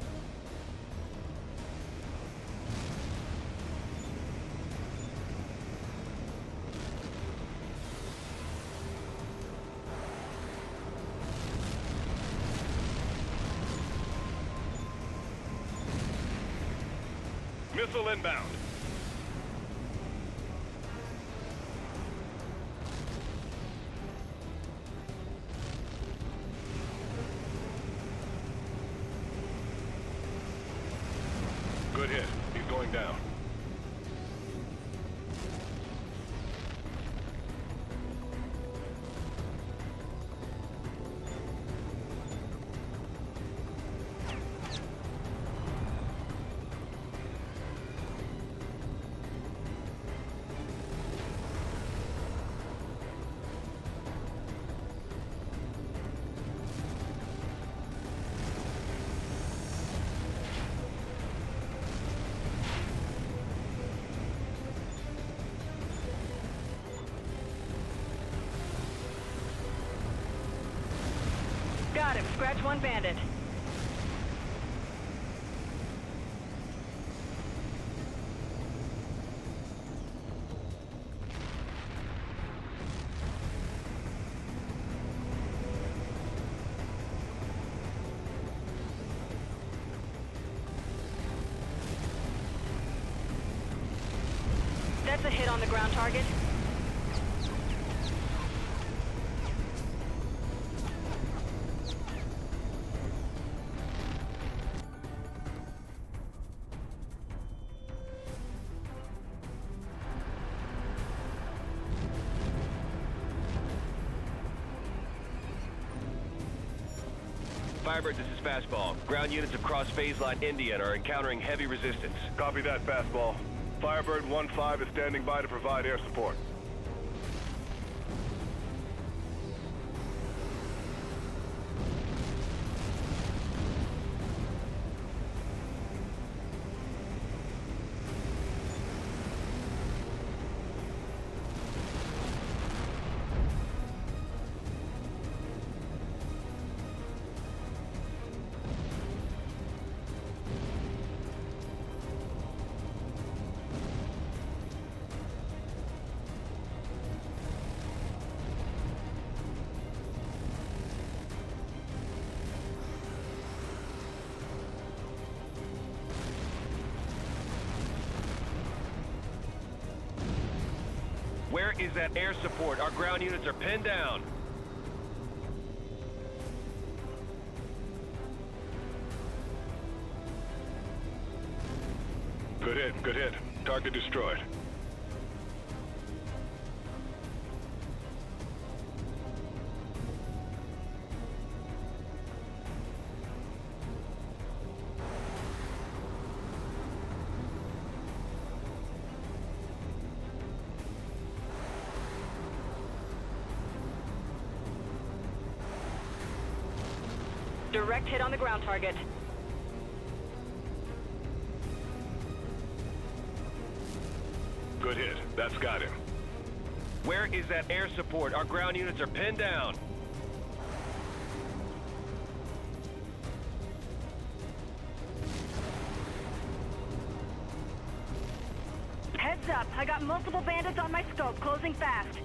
Speaker 13: Missile inbound. Good hit. He's going down.
Speaker 12: Got him. Scratch one bandit. That's a hit on the ground target.
Speaker 15: Firebird, this is Fastball. Ground units across phase line India and are encountering heavy resistance.
Speaker 13: Copy that, Fastball. Firebird 1-5 is standing by to provide air support.
Speaker 15: Where is that air support? Our ground units are pinned down.
Speaker 13: Good hit, good hit. Target destroyed.
Speaker 12: Direct hit on the ground target.
Speaker 13: Good hit. That's got him.
Speaker 15: Where is that air support? Our ground units are pinned down.
Speaker 12: Heads up, I got multiple bandits on my scope, closing fast.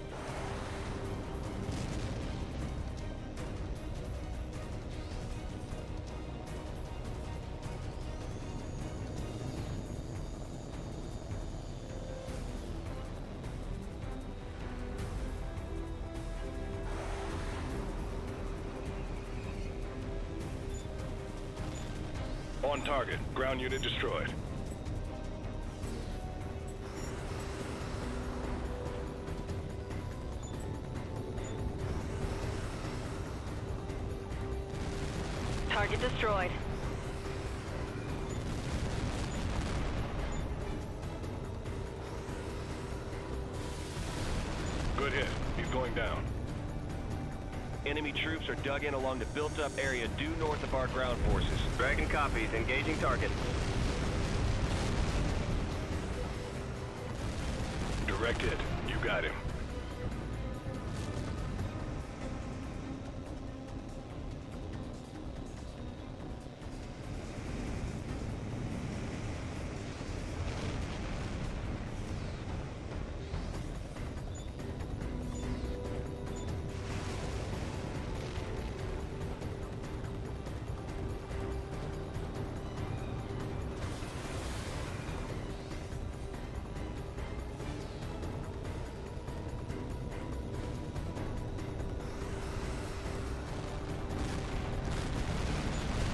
Speaker 13: On target. Ground unit destroyed.
Speaker 12: Target destroyed.
Speaker 13: Good hit. He's going down.
Speaker 15: Enemy troops are dug in along the built-up area due north of our ground forces.
Speaker 2: Dragon copies. Engaging target.
Speaker 13: Direct hit. You got him.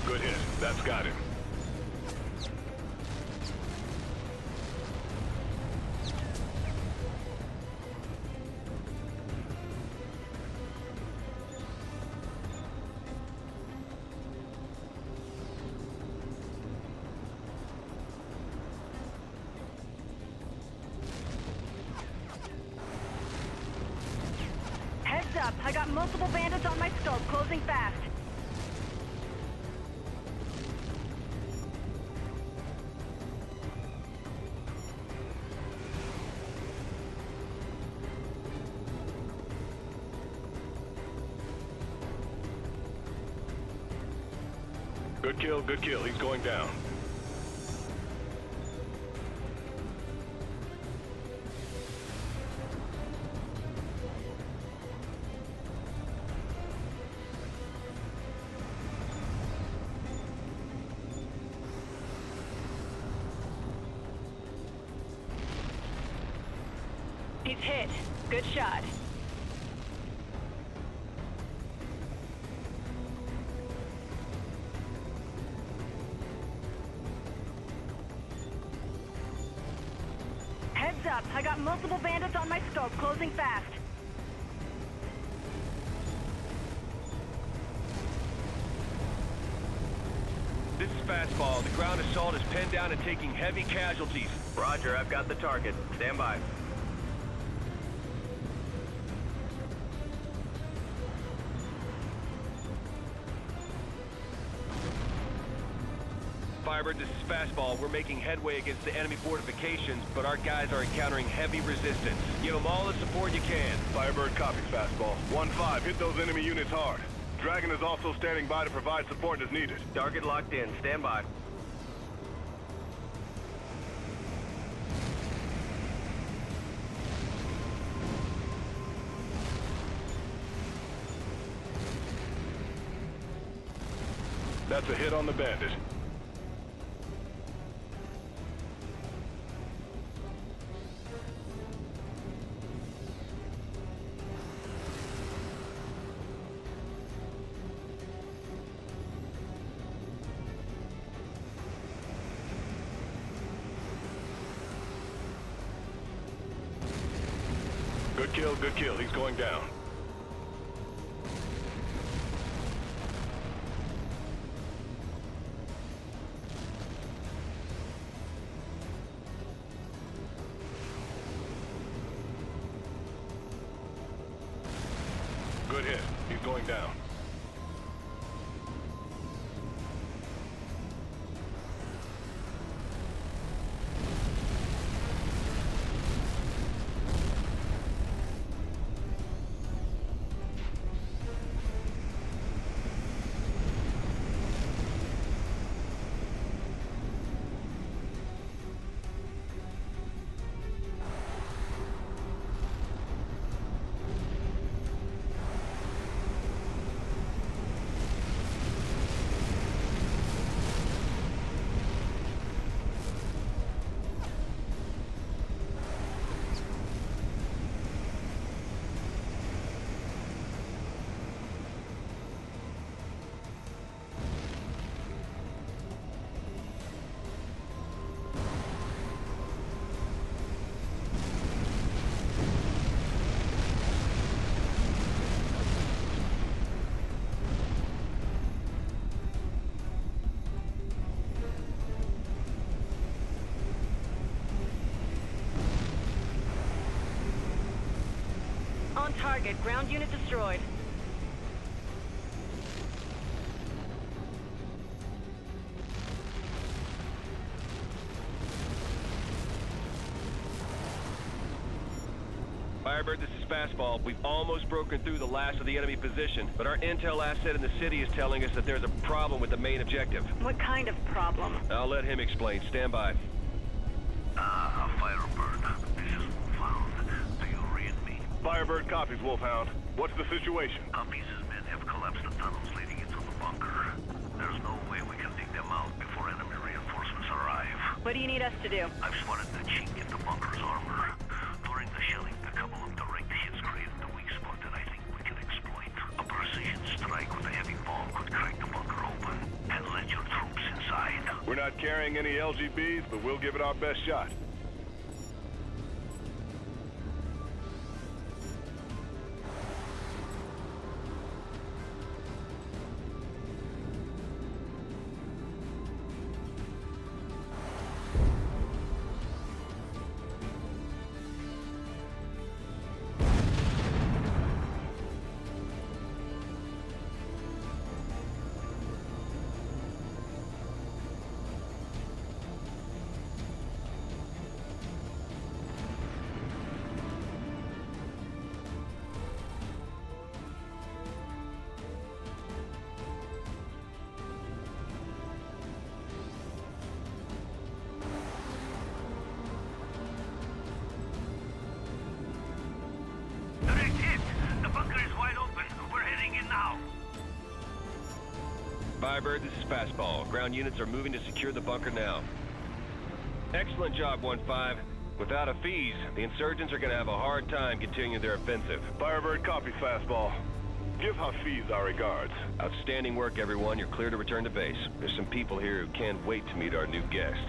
Speaker 13: Good hit. That's got him.
Speaker 12: Heads up, I got multiple bandits on my scope, closing fast.
Speaker 13: Good kill, good kill. He's going down.
Speaker 12: He's hit. Good shot. Heads up, I got multiple bandits on my scope, closing fast.
Speaker 15: This is Fastball. The ground assault is pinned down and taking heavy casualties.
Speaker 2: Roger, I've got the target. Stand by.
Speaker 15: Firebird, this is Fastball. We're making headway against the enemy fortifications, but our guys are encountering heavy resistance. Give them all the support you can.
Speaker 13: Firebird copies, Fastball. 1-5, hit those enemy units hard. Dragon is also standing by to provide support as needed.
Speaker 2: Target locked in. Stand by.
Speaker 13: That's a hit on the bandit. Good kill, good kill. He's going down. Good hit. He's going down.
Speaker 12: target. Ground unit destroyed.
Speaker 15: Firebird, this is Fastball. We've almost broken through the last of the enemy position, but our intel asset in the city is telling us that there's a problem with the main objective.
Speaker 12: What kind of problem?
Speaker 15: I'll let him explain. Stand by.
Speaker 14: Firebird. This is Wolfhound. Do you read me?
Speaker 13: Firebird copies, Wolfhound. What's the situation?
Speaker 14: Hafiz' men have collapsed the tunnels leading into the bunker. There's no way we can dig them out before enemy reinforcements arrive.
Speaker 12: What do you need us to do?
Speaker 14: I've spotted the chink in the bunker's armor. During the shelling, a couple of direct hits created the weak spot that I think we can exploit. A precision strike with a heavy bomb could crack the bunker open and let your troops inside.
Speaker 13: We're not carrying any LGBs, but we'll give it our best shot.
Speaker 15: Firebird, this is Fastball. Ground units are moving to secure the bunker now. Excellent job, 1-5. Without Hafiz, the insurgents are going to have a hard time continuing their offensive.
Speaker 13: Firebird copies, Fastball. Give Hafiz our regards.
Speaker 15: Outstanding work, everyone. You're clear to return to base. There's some people here who can't wait to meet our new guest.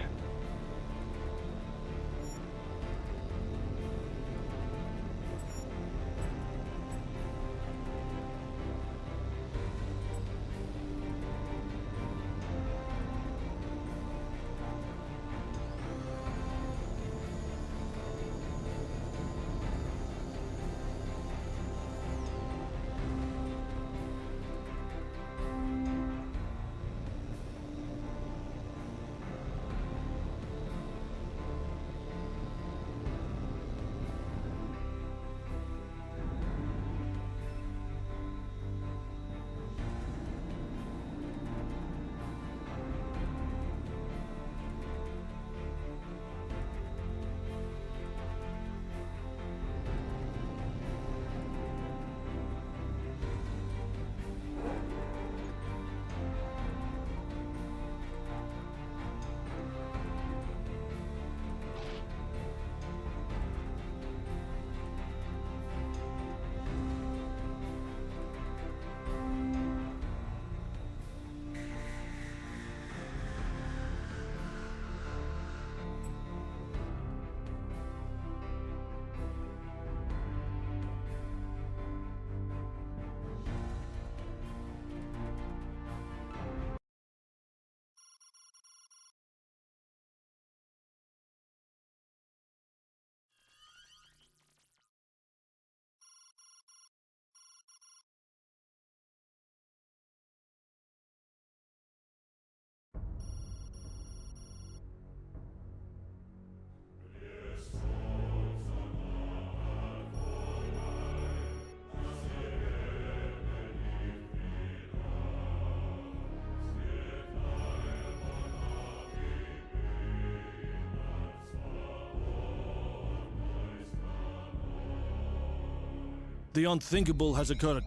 Speaker 10: The unthinkable has occurred.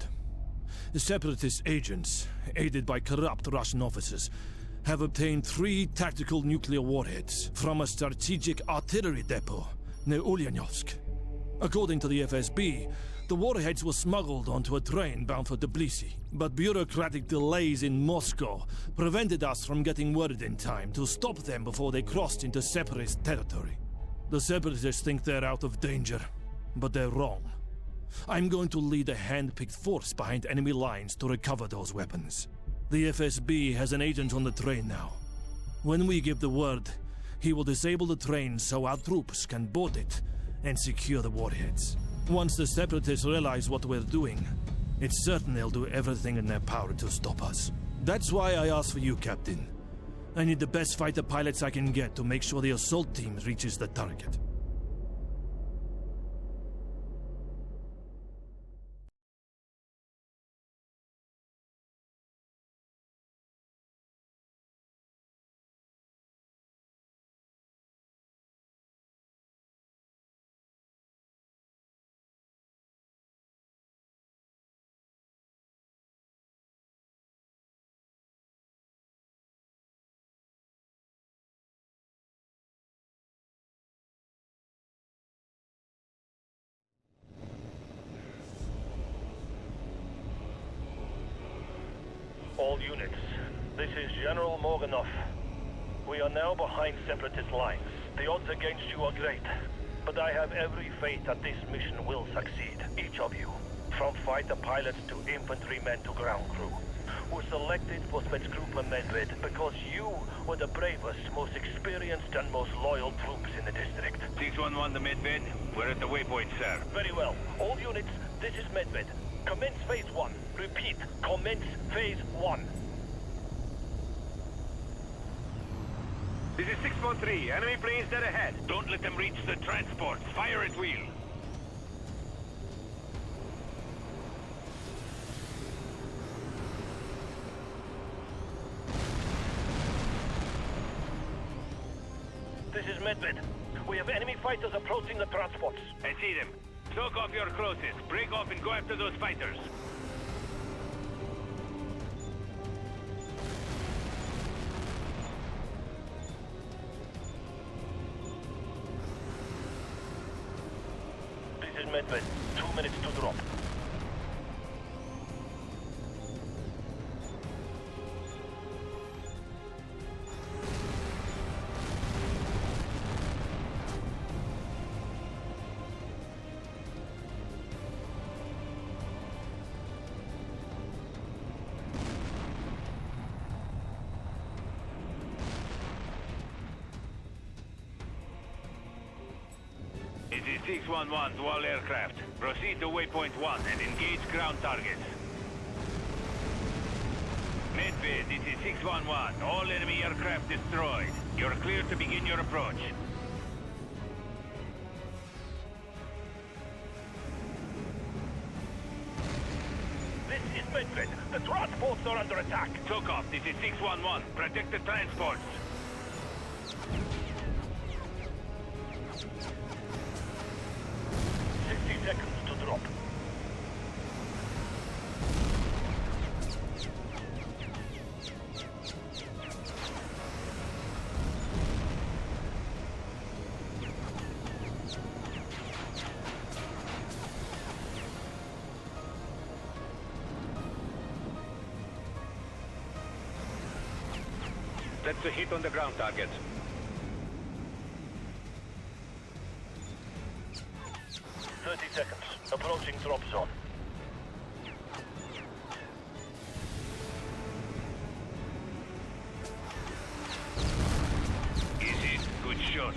Speaker 10: The separatist agents, aided by corrupt Russian officers, have obtained 3 tactical nuclear warheads from a strategic artillery depot near Ulyanovsk. According to the FSB, the warheads were smuggled onto a train bound for Tbilisi, but bureaucratic delays in Moscow prevented us from getting word in time to stop them before they crossed into separatist territory. The separatists think they're out of danger, but they're wrong. I'm going to lead a hand-picked force behind enemy lines to recover those weapons. The FSB has an agent on the train now. When we give the word, he will disable the train so our troops can board it and secure the warheads. Once the Separatists realize what we're doing, it's certain they'll do everything in their power to stop us. That's why I asked for you, Captain. I need the best fighter pilots I can get to make sure the assault team reaches the target.
Speaker 11: All units, this is General Morganov. We are now behind Separatist lines. The odds against you are great, but I have every faith that this mission will succeed. Each of you, from fighter pilots to infantrymen to ground crew, were selected for Spetsgruppe Medved because you were the bravest, most experienced and most loyal troops in the district.
Speaker 9: 611 to Medved. We're at the waypoint, sir.
Speaker 11: Very well. All units, this is Medved. Commence phase 1. Repeat, commence phase 1.
Speaker 9: This is 613. Enemy planes dead ahead. Don't let them reach the transports. Fire at will.
Speaker 11: This is Medved. We have enemy fighters approaching the transports.
Speaker 9: I see them. Soak off your closest. Break off and go after those fighters.
Speaker 11: This is Medved. 2 minutes to drop.
Speaker 9: This is 611 to all aircraft. Proceed to waypoint 1 and engage ground targets. Medved, this is 611. All enemy aircraft destroyed. You're clear to begin your approach.
Speaker 11: This is Medved. The transports are under attack.
Speaker 9: Sokov, this is 611. Protect the transports.
Speaker 11: Seconds to drop.
Speaker 9: That's a hit on the ground target.
Speaker 11: Seconds. Approaching drop zone.
Speaker 9: Easy. Good shot.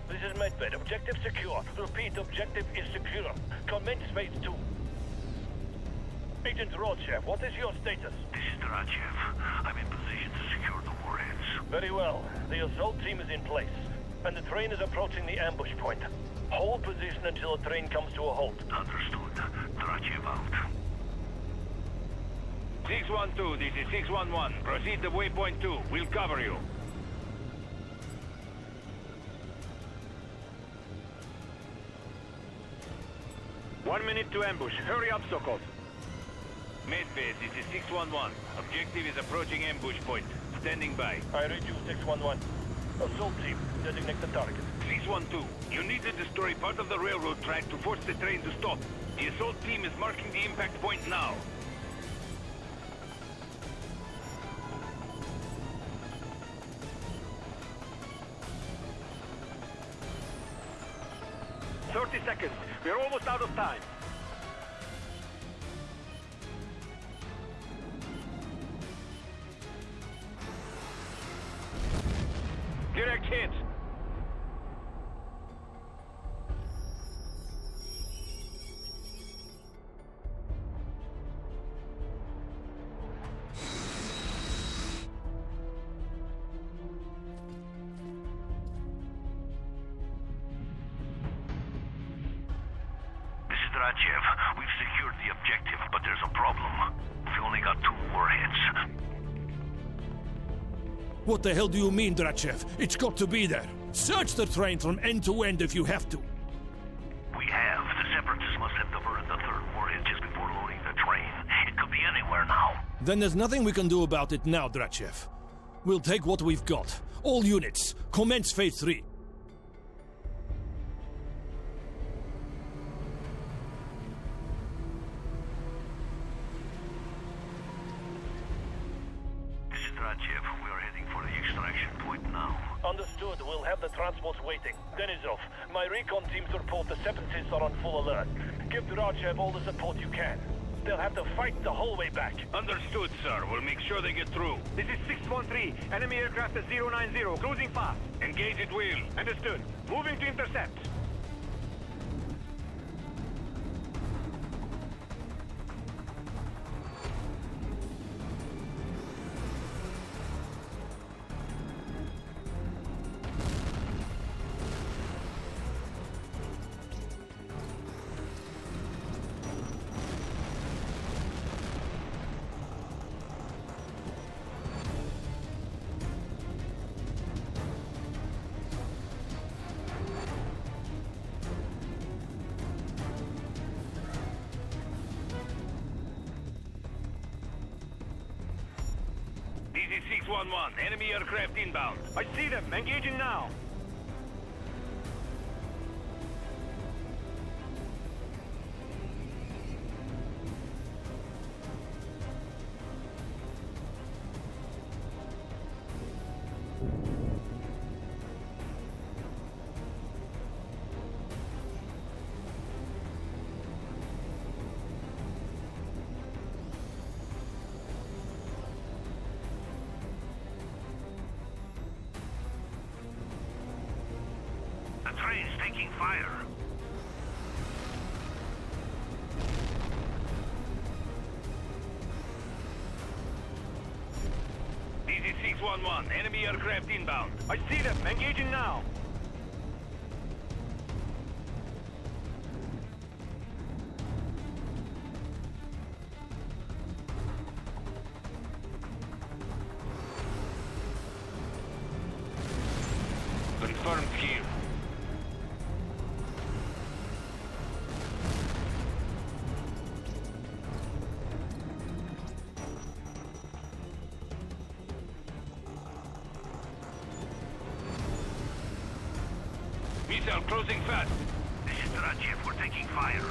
Speaker 11: This is Medved. Objective secure. Repeat, objective is secure. Commence phase 2. Agent Rodchev, what is your status?
Speaker 14: This is Drachev. I'm in position to secure the warheads.
Speaker 11: Very well. The assault team is in place, and the train is approaching the ambush point. Hold position until the train comes to a halt.
Speaker 14: Understood. Drachev out.
Speaker 9: 612, this is 611. Proceed to waypoint 2. We'll cover you. One minute to ambush. Hurry up, Sokov. Medbay, this is 611. Objective is approaching ambush point. Standing by.
Speaker 11: I read you, 611. Assault team, designate the target.
Speaker 9: 612. You need to destroy part of the railroad track to force the train to stop. The assault team is marking the impact point now.
Speaker 11: Seconds. We're almost out of time.
Speaker 9: Direct hit.
Speaker 14: H.A.W.X, we've secured the objective, but there's a problem. We've only got 2 warheads.
Speaker 10: What the hell do you mean, H.A.W.X? It's got to be there. Search the train from end to end if you have to.
Speaker 14: We have. The Separatists must have diverted the 3rd warhead just before loading the train. It could be anywhere now.
Speaker 10: Then there's nothing we can do about it now, H.A.W.X. We'll take what we've got. All units, commence Phase 3.
Speaker 14: H.A.W.X, we are heading for the extraction point now.
Speaker 11: Understood. We'll have the transports waiting. Denisov, my recon teams report the Separatists are on full alert. Give H.A.W.X all the support you can. They'll have to fight the whole way back.
Speaker 9: Understood, sir. We'll make sure they get through.
Speaker 11: This is 613. Enemy aircraft at 090. Cruising fast.
Speaker 9: Engage at will.
Speaker 11: Understood. Moving to intercept.
Speaker 9: This is 611. Enemy aircraft inbound.
Speaker 11: I see them. Engaging now.
Speaker 14: The train's taking fire.
Speaker 9: This is 611. Enemy aircraft inbound.
Speaker 11: I see them. Engaging now.
Speaker 9: Confirmed kill. Missile closing fast.
Speaker 14: This is H.A.W.X, we're taking fire.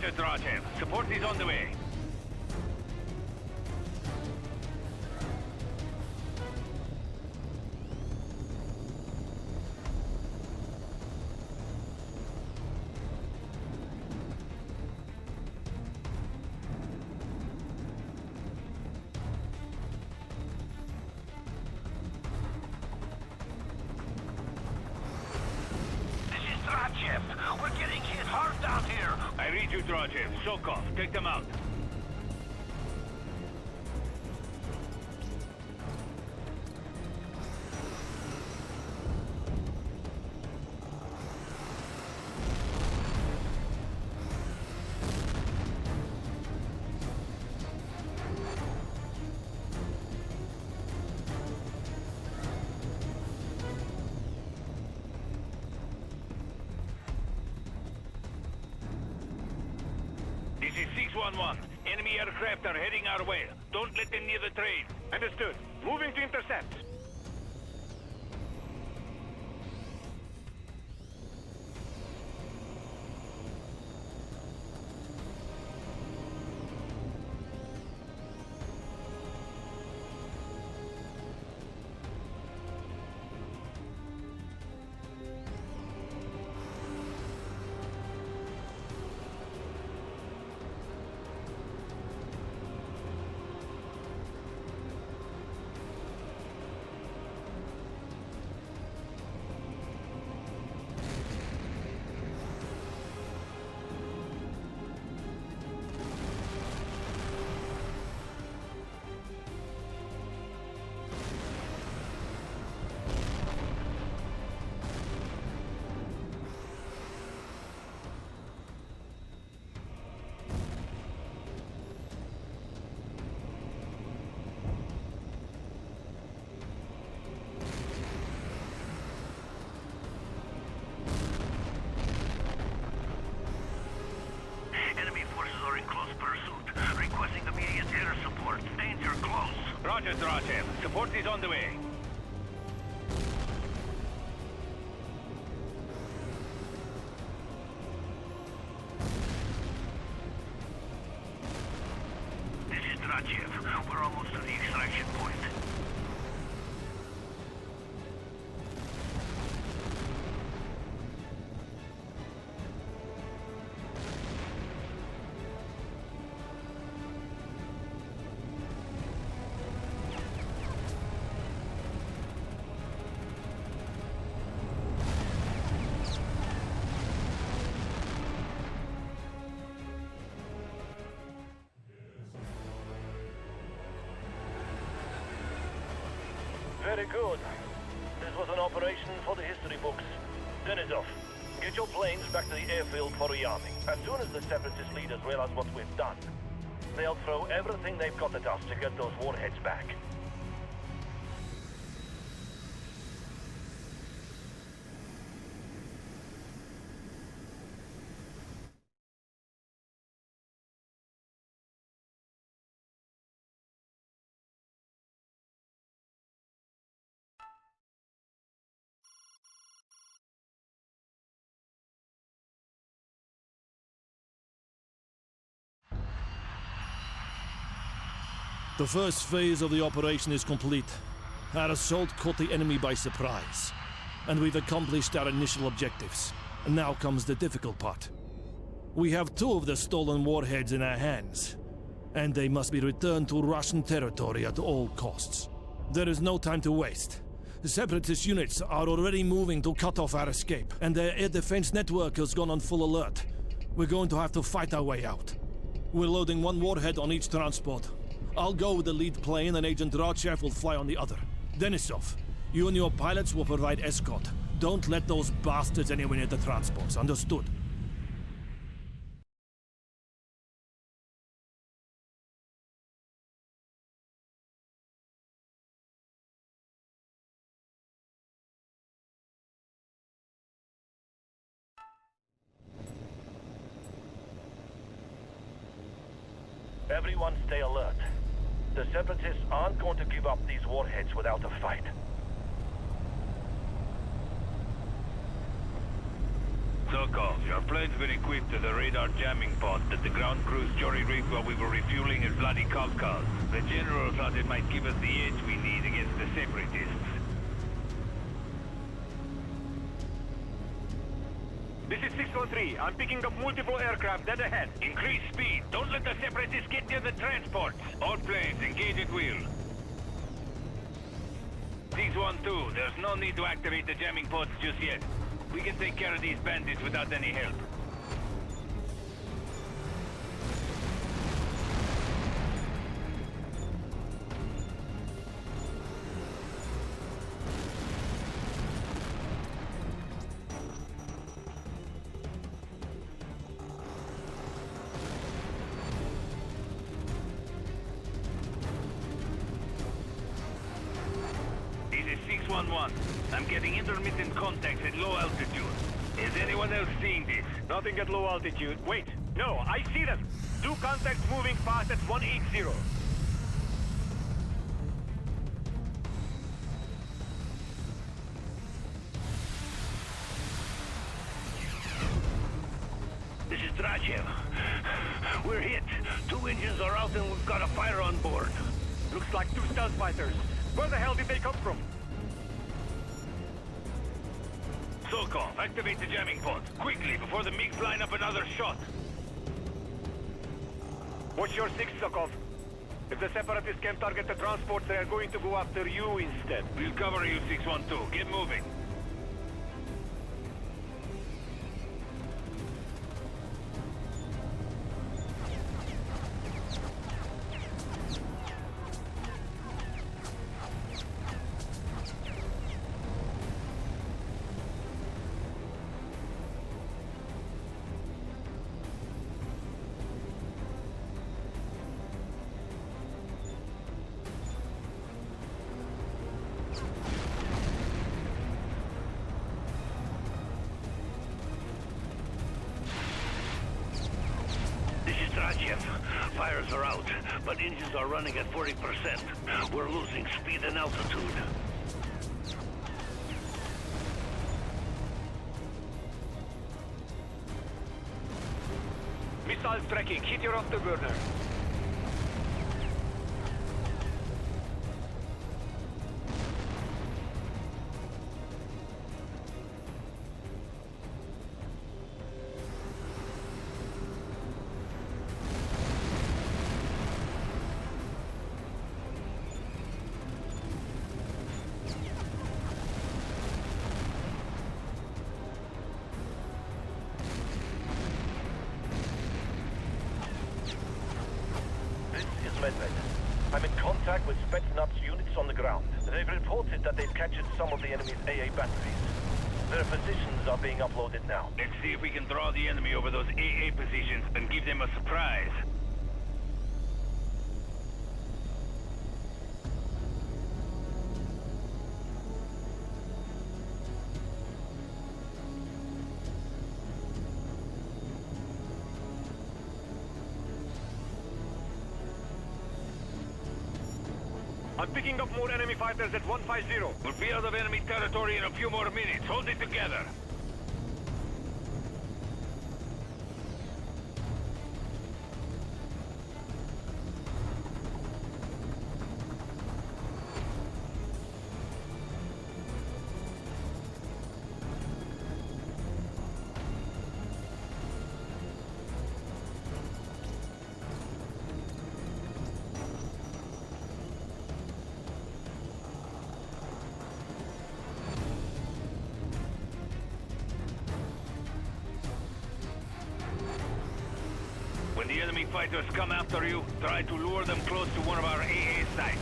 Speaker 9: Roger, Drachev. Support is on the way.
Speaker 14: We're getting hit hard down here.
Speaker 9: I read you, Drachev. Sokov, take them out. This is 611. Enemy aircraft are heading our way. Don't let them near the train.
Speaker 6: Understood. Moving to intercept.
Speaker 9: Roger, Drachev. Support is on the way.
Speaker 14: This is Drachev. We're almost to the extraction point.
Speaker 11: Very good. This was an operation for the history books. Denisov, get your planes back to the airfield for rearming. As soon as the Separatist leaders realize what we've done, they'll throw everything they've got at us to get those warheads back.
Speaker 10: The first phase of the operation is complete. Our assault caught the enemy by surprise, and we've accomplished our initial objectives. And now comes the difficult part. We have 2 of the stolen warheads in our hands, and they must be returned to Russian territory at all costs. There is no time to waste. The Separatist units are already moving to cut off our escape, and their air defense network has gone on full alert. We're going to have to fight our way out. We're loading 1 warhead on each transport. I'll go with the lead plane and Agent Drachev will fly on the other. Denisov, you and your pilots will provide escort. Don't let those bastards anywhere near the transports, understood?
Speaker 11: Everyone stay alert. The Separatists aren't going to give up these warheads without a fight.
Speaker 9: Sokov, your plane's been equipped with a radar jamming pod that the ground crews jury-rigged while we were refueling at Vladikavkaz. The General thought it might give us the edge we need against the Separatists.
Speaker 4: This is 613. I'm picking up multiple aircraft dead ahead.
Speaker 9: Increase speed. Don't let the Separatists get near the transports. All planes, engage at will. 612, there's no need to activate the jamming pods just yet. We can take care of these bandits without any help. This is 611. I'm getting intermittent contacts at low altitude. Is anyone else seeing this?
Speaker 4: Nothing at low altitude. Wait. No, I see them. 2 contacts moving fast at 180.
Speaker 14: This is Drachev. We're hit. 2 engines are out and we've got a fire on board.
Speaker 4: Looks like 2 stealth fighters. Where the hell did they come from?
Speaker 9: Sokov, activate the jamming pods. Quickly, before the MiGs line up another shot.
Speaker 4: What's your 6, Sokov? If the Separatists can target the transports, they are going to go after you instead.
Speaker 9: We'll cover you, 612. Get moving.
Speaker 14: Fires are out, but engines are running at 40%. We're losing speed and altitude.
Speaker 4: Missile tracking. Hit your afterburner.
Speaker 11: I'm in contact with Spetsnaz units on the ground. They've reported that they've captured some of the enemy's AA batteries. Their positions are being uploaded now.
Speaker 9: Let's see if we can draw the enemy over those AA positions and give them a surprise.
Speaker 4: I'm picking up more enemy fighters at 150.
Speaker 9: We'll be out of enemy territory in a few more minutes. Hold it together. When the enemy fighters come after you, try to lure them close to one of our AA sites.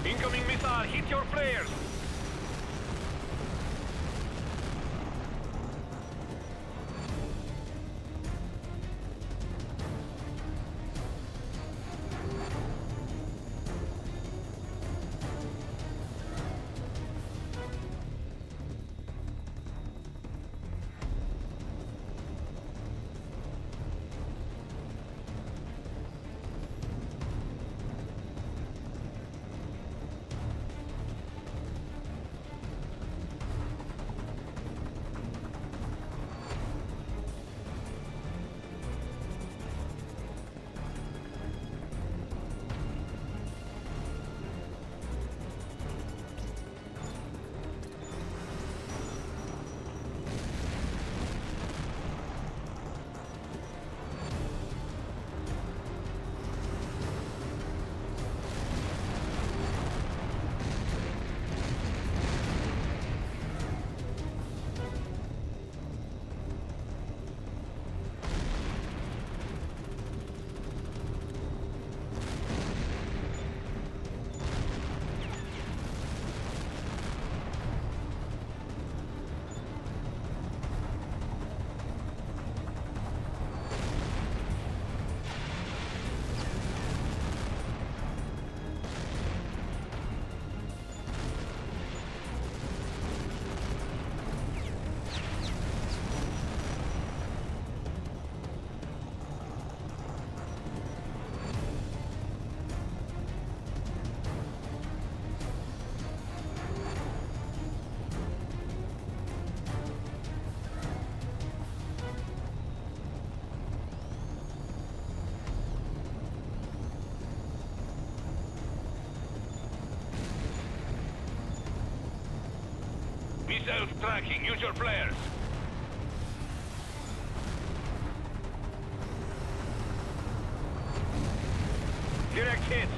Speaker 4: Incoming missile, hit your flares!
Speaker 9: Self-tracking. Use your flares. Direct hit.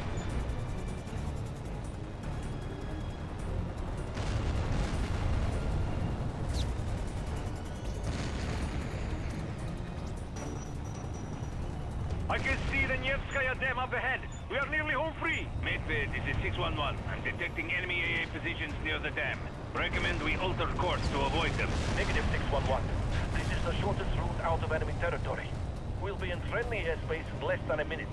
Speaker 4: I can see the Nevskaya Dam up ahead. We are nearly home free.
Speaker 9: Medved, this is 611. I'm detecting enemy AA positions near the dam. Recommend we alter course to avoid them.
Speaker 11: Negative 611. This is the shortest route out of enemy territory. We'll be in friendly airspace in less than a minute.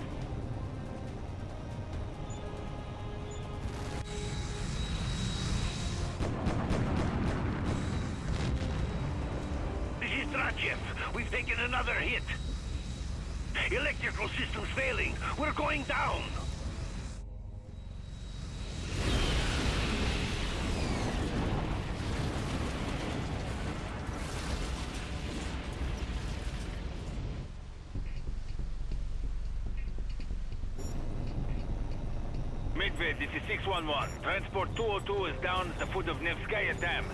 Speaker 14: This is H.A.W.X. We've taken another hit. Electrical system's failing. We're going down.
Speaker 9: Medved, this is 611. Transport 202 is down at the foot of Nevskaya Dam.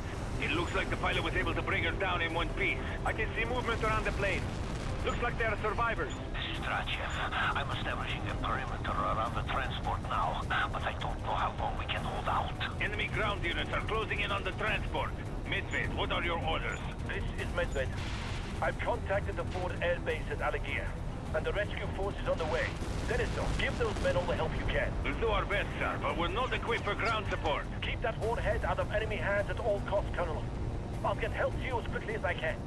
Speaker 9: It looks like the pilot was able to bring her down in one piece.
Speaker 4: I can see movement around the plane. Looks like they are survivors.
Speaker 14: This is H.A.W.X. I'm establishing a perimeter around the transport now, but I don't know how long we can hold out.
Speaker 9: Enemy ground units are closing in on the transport. Medved, what are your orders?
Speaker 11: This is Medved. I've contacted the Ford Air Base at Alagia, and the rescue force is on the way. Denisov, give those men all the help you can.
Speaker 9: We'll do our best, sir, but we're not equipped for ground support.
Speaker 11: Keep that warhead out of enemy hands at all costs, Colonel. I'll get help to you as quickly as I can.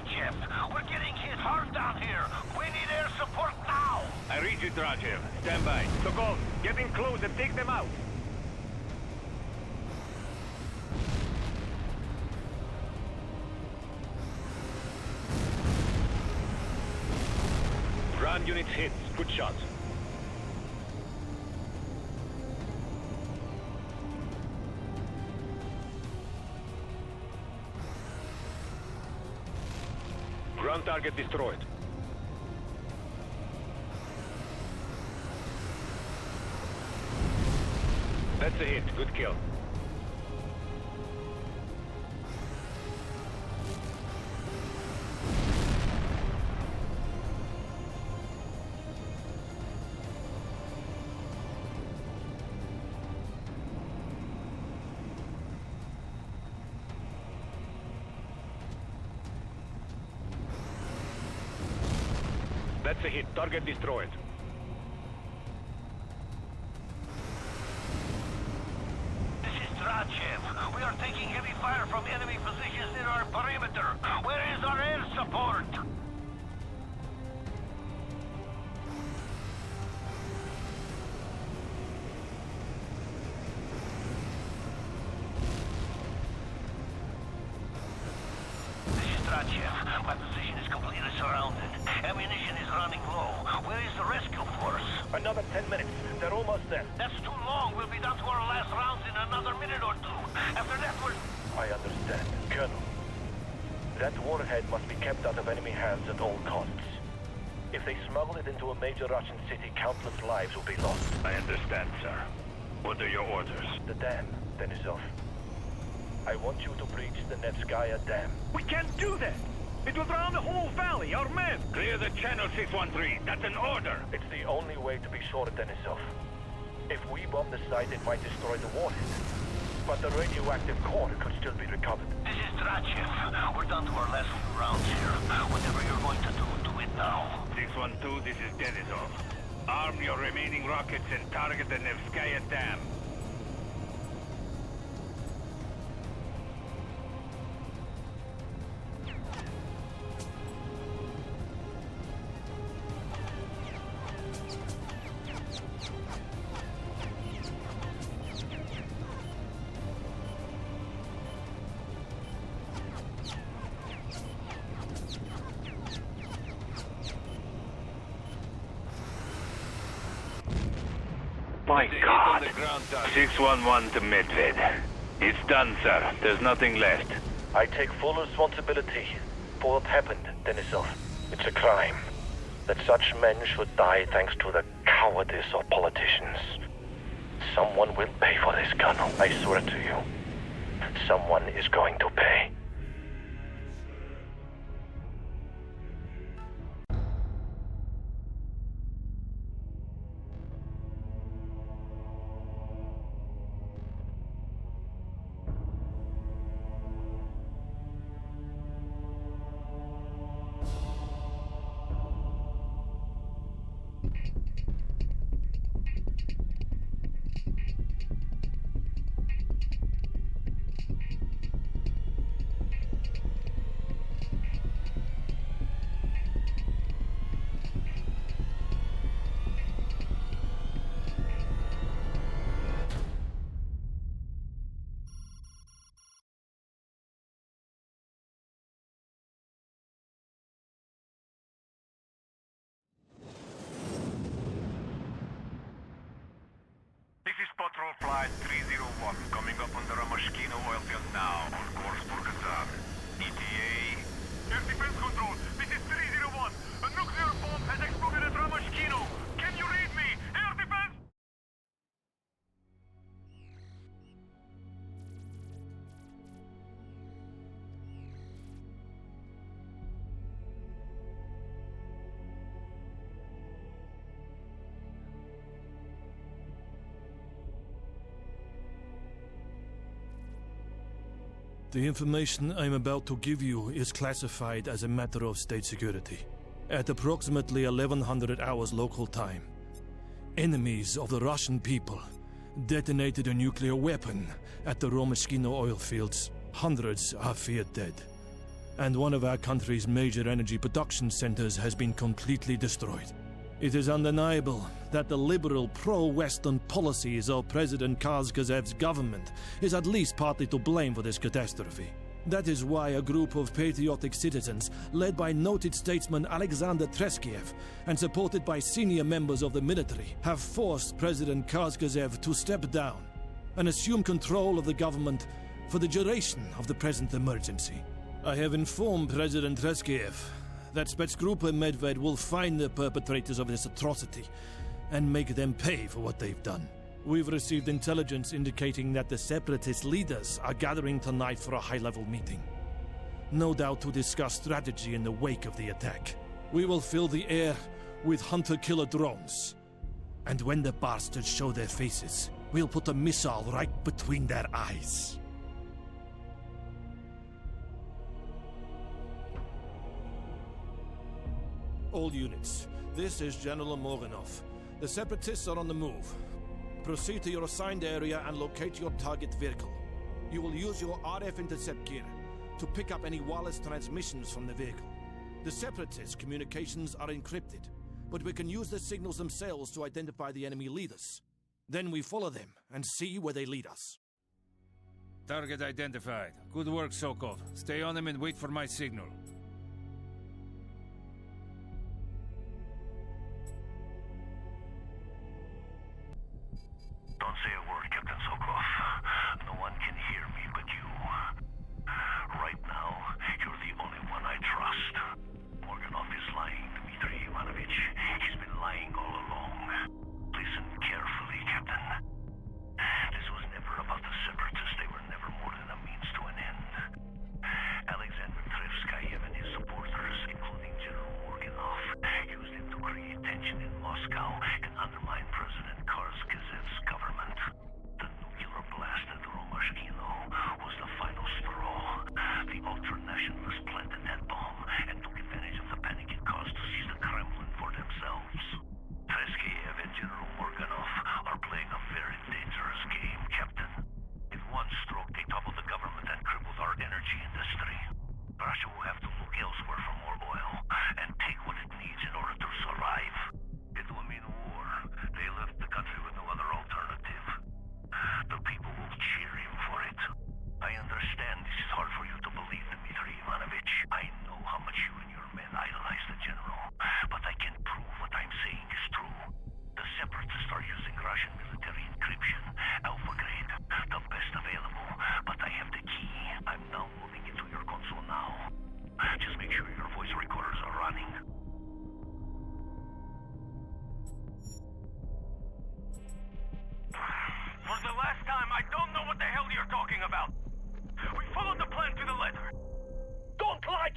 Speaker 14: H.A.W.X. We're getting hit hard down here. We need air support now.
Speaker 9: I read you, H.A.W.X. Stand by.
Speaker 4: Sokol, get in close and take them out.
Speaker 9: Ground units hit. Good shot. Ground target destroyed. That's a hit. Good kill. That's a hit. Target destroyed.
Speaker 14: This is H.A.W.X. We are taking heavy fire from enemy positions in our perimeter. Where is our air support? This is H.A.W.X. My position is completely surrounded. Ammunition is running low. Where is the rescue force?
Speaker 11: Another 10 minutes. They're almost there.
Speaker 14: That's too long. We'll be down to our last rounds in another minute or two. After that, we're...
Speaker 11: I understand, Colonel. That warhead must be kept out of enemy hands at all costs. If they smuggle it into a major Russian city, countless lives will be lost.
Speaker 9: I understand, sir. What are your orders?
Speaker 11: The dam, Denisov. I want you to breach the Nevskaya Dam.
Speaker 4: We can't do that! It will drown the whole valley, our men!
Speaker 9: Clear the channel, 613. That's an order.
Speaker 11: It's the only way to be sure, Denisov. If we bomb the site, it might destroy the warhead. But the radioactive core could still be recovered.
Speaker 14: This is H.A.W.X. We're down to our last few rounds here. Whatever you're going to do, do it now.
Speaker 9: 612, this is Denisov. Arm your remaining rockets and target the Nevskaya Dam.
Speaker 7: My God. 611 to Medved. It's done, sir. There's nothing left.
Speaker 11: I take full responsibility for what happened, Denisov. It's a crime that such men should die thanks to the cowardice of politicians. Someone will pay for this, Colonel. I swear to you. Someone is going to pay.
Speaker 14: Patrol Flight 301, coming up on the Ramashkino oil field now, on course for Kazan. ETA... Air Defense Control, this is 301. A nuclear bomb has exploded at Ramashkino. Can you read me? Air Defense...
Speaker 10: The information I'm about to give you is classified as a matter of state security. At approximately 1100 hours local time, enemies of the Russian people detonated a nuclear weapon at the Ramashkino oil fields. Hundreds are feared dead. And one of our country's major energy production centers has been completely destroyed. It is undeniable that the liberal pro-Western policies of President Kazgazev's government is at least partly to blame for this catastrophe. That is why a group of patriotic citizens, led by noted statesman Alexander Treskiev and supported by senior members of the military, have forced President Kazgazev to step down and assume control of the government for the duration of the present emergency. I have informed President Treskiev that Spetsgruppe Medved will find the perpetrators of this atrocity and make them pay for what they've done. We've received intelligence indicating that the separatist leaders are gathering tonight for a high-level meeting. No doubt to discuss strategy in the wake of the attack. We will fill the air with hunter-killer drones. And when the bastards show their faces, we'll put a missile right between their eyes. All units, this is General Morganov. The Separatists are on the move. Proceed to your assigned area and locate your target vehicle. You will use your RF intercept gear to pick up any wireless transmissions from the vehicle. The Separatists' communications are encrypted, but we can use the signals themselves to identify the enemy leaders. Then we follow them and see where they lead us.
Speaker 16: Target identified. Good work, Sokov. Stay on them and wait for my signal.
Speaker 14: Don't say a word, Captain Sokov. No one can hear me but you. Right now, you're the only one I trust. Morganov is lying, Dmitry Ivanovich. He's been lying all along. Listen carefully, Captain. This was never about the Separatists. They were never more than a means to an end. Alexander Trevskayev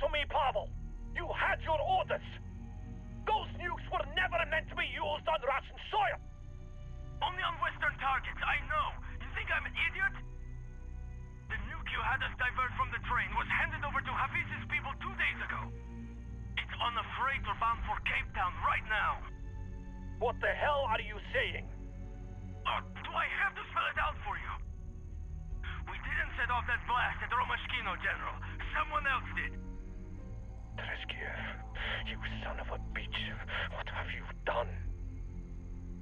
Speaker 11: to me, Pavel. You had your orders. Those nukes were never meant to be used on Russian soil.
Speaker 14: Only on Western targets, I know. You think I'm an idiot? The nuke you had us divert from the train was handed over to Hafiz's people 2 days ago. It's on a freighter bound for Cape Town right now.
Speaker 11: What the hell are you saying?
Speaker 14: Do I have to spell it out for you? We didn't set off that blast at Romashkino, General. Someone else did.
Speaker 11: Treskiev, you son of a bitch. What have you done?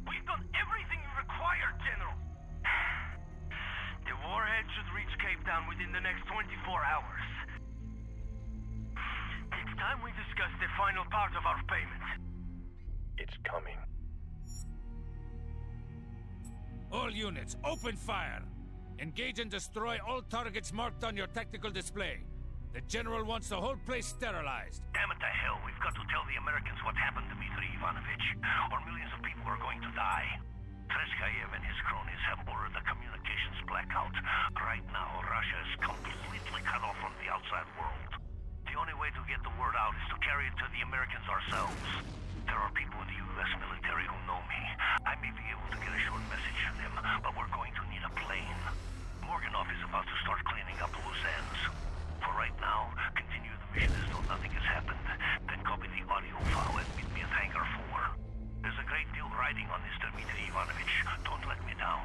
Speaker 14: We've done everything you required, General. The warhead should reach Cape Town within the next 24 hours. It's time we discuss the final part of our payment.
Speaker 11: It's coming.
Speaker 16: All units, open fire! Engage and destroy all targets marked on your tactical display. The General wants the whole place sterilized.
Speaker 14: Damn it to hell, we've got to tell the Americans what happened to Dmitri Ivanovich, or millions of people are going to die. Treskayev and his cronies have ordered the communications blackout. Right now, Russia is completely cut off from the outside world. The only way to get the word out is to carry it to the Americans ourselves. There are people in the U.S. military who know me. I may be able to get a short message to them, but we're going to need a plane. Morganov is about to start cleaning up loose ends. For right now, continue the mission as though nothing has happened. Then copy the audio file and meet me at Hangar 4. There's a great deal riding on this, Dmitri Ivanovich. Don't let me down.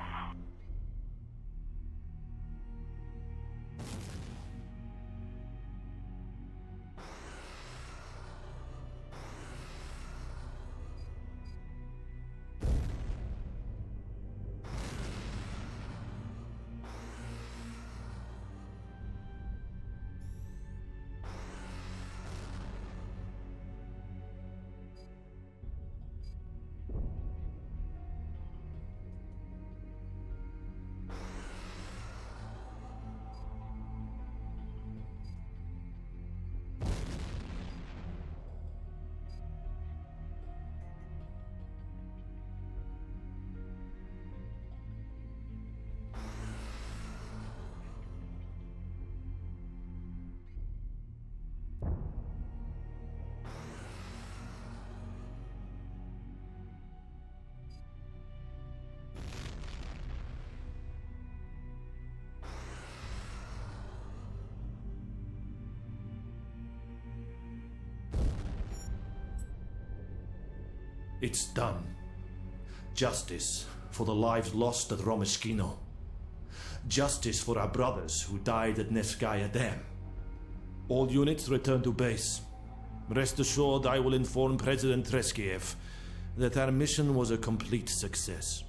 Speaker 10: It's done. Justice for the lives lost at Romashkino. Justice for our brothers who died at Nevskaya Dam. All units return to base. Rest assured, I will inform President Treskiev that our mission was a complete success.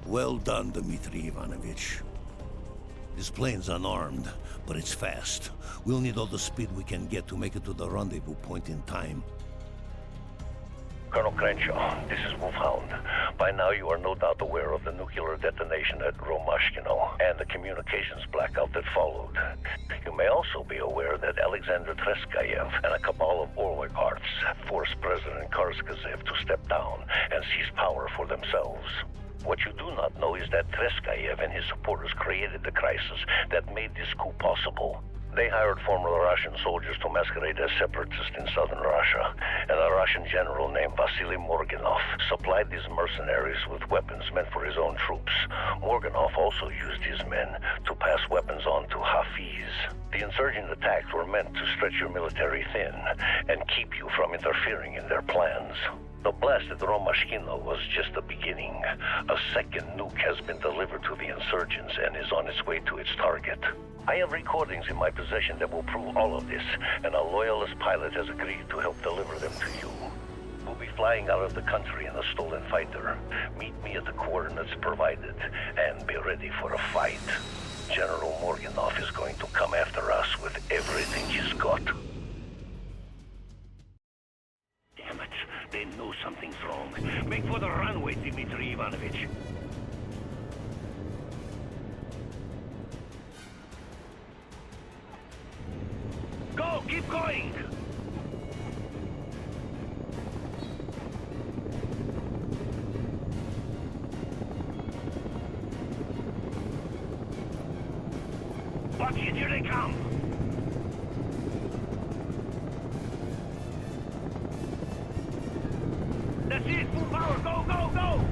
Speaker 14: Well done, Dmitri Ivanovich. This plane's unarmed, but it's fast. We'll need all the speed we can get to make it to the rendezvous point in time.
Speaker 17: Colonel Crenshaw, this is Wolfhound. By now you are no doubt aware of the nuclear detonation at Romashkino and the communications blackout that followed. You may also be aware that Alexander Treskayev and a cabal of oligarchs have forced President Karskazev to step down and seize power for themselves. What you do not know is that Treskayev and his supporters created the crisis that made this coup possible. They hired former Russian soldiers to masquerade as separatists in southern Russia, and a Russian general named Vasily Morganov supplied these mercenaries with weapons meant for his own troops. Morganov also used his men to pass weapons on to Hafiz. The insurgent attacks were meant to stretch your military thin and keep you from interfering in their plans. The blast at Romashkino was just the beginning. A second nuke has been delivered to the insurgents and is on its way to its target. I have recordings in my possession that will prove all of this, and a loyalist pilot has agreed to help deliver them to you. We'll be flying out of the country in a stolen fighter. Meet me at the coordinates provided, and be ready for a fight. General Morganov is going to come after us with everything he's got.
Speaker 14: Damn it, they know something's wrong. Make for the runway, Dmitri Ivanovich. Go, keep going! Watch it, here they come! That's it! Full power! Go, go, go!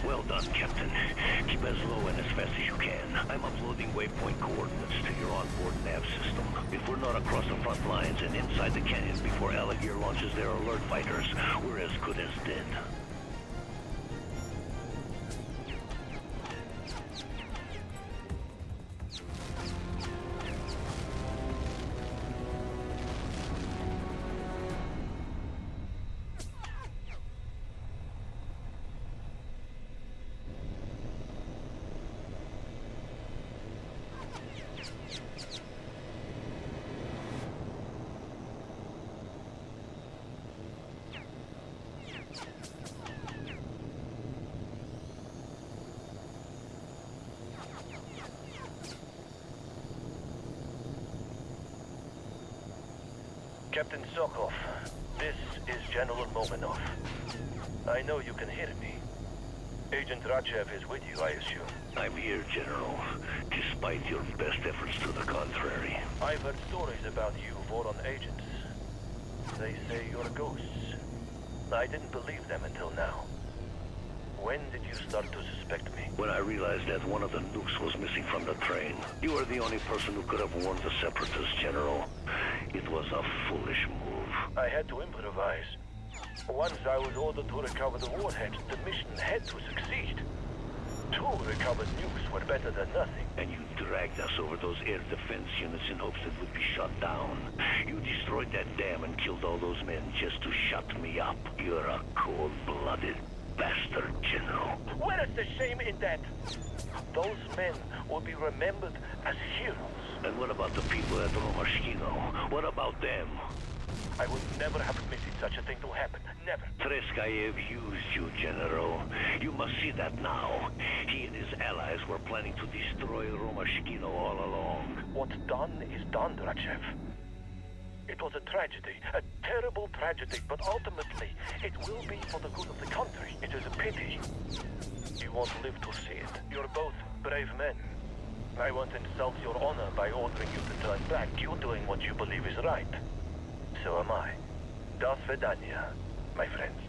Speaker 14: Well done, Captain. Keep as low and as fast as you can. I'm uploading waypoint coordinates to your onboard nav system. If we're not across the front lines and inside the canyon before Alligator launches their alert fighters, we're as good as dead.
Speaker 11: Captain Sokov, this is General Moganov. I know you can hear me. Agent H.A.W.X is with you, I assume.
Speaker 14: I'm here, General, despite your best efforts to the contrary.
Speaker 11: I've heard stories about you, Voron agents. They say you're ghosts. I didn't believe them until now. When did you start to suspect me?
Speaker 14: When I realized that one of the nukes was missing from the train. You are the only person who could have warned the Separatists, General. It was a foolish move.
Speaker 11: I had to improvise. Once I was ordered to recover the warheads, the mission had to succeed. 2 recovered nukes were better than nothing.
Speaker 14: And you dragged us over those air defense units in hopes it would be shut down. You destroyed that dam and killed all those men just to shut me up. You're a cold-blooded bastard, General.
Speaker 11: Where is the shame in that? Those men will be remembered as heroes.
Speaker 14: And what about the people at Romashkino? What about them?
Speaker 11: I would never have permitted such a thing to happen. Never.
Speaker 14: Treskayev used you, General. You must see that now. He and his allies were planning to destroy Romashkino all along.
Speaker 11: What's done is done, H.A.W.X. It was a tragedy, a terrible tragedy, but ultimately, it will be for the good of the country. It is a pity. You won't live to see it. You're both brave men. I won't insult your honor by ordering you to turn back. You're doing what you believe is right. So am I. Do svidaniya, my friends.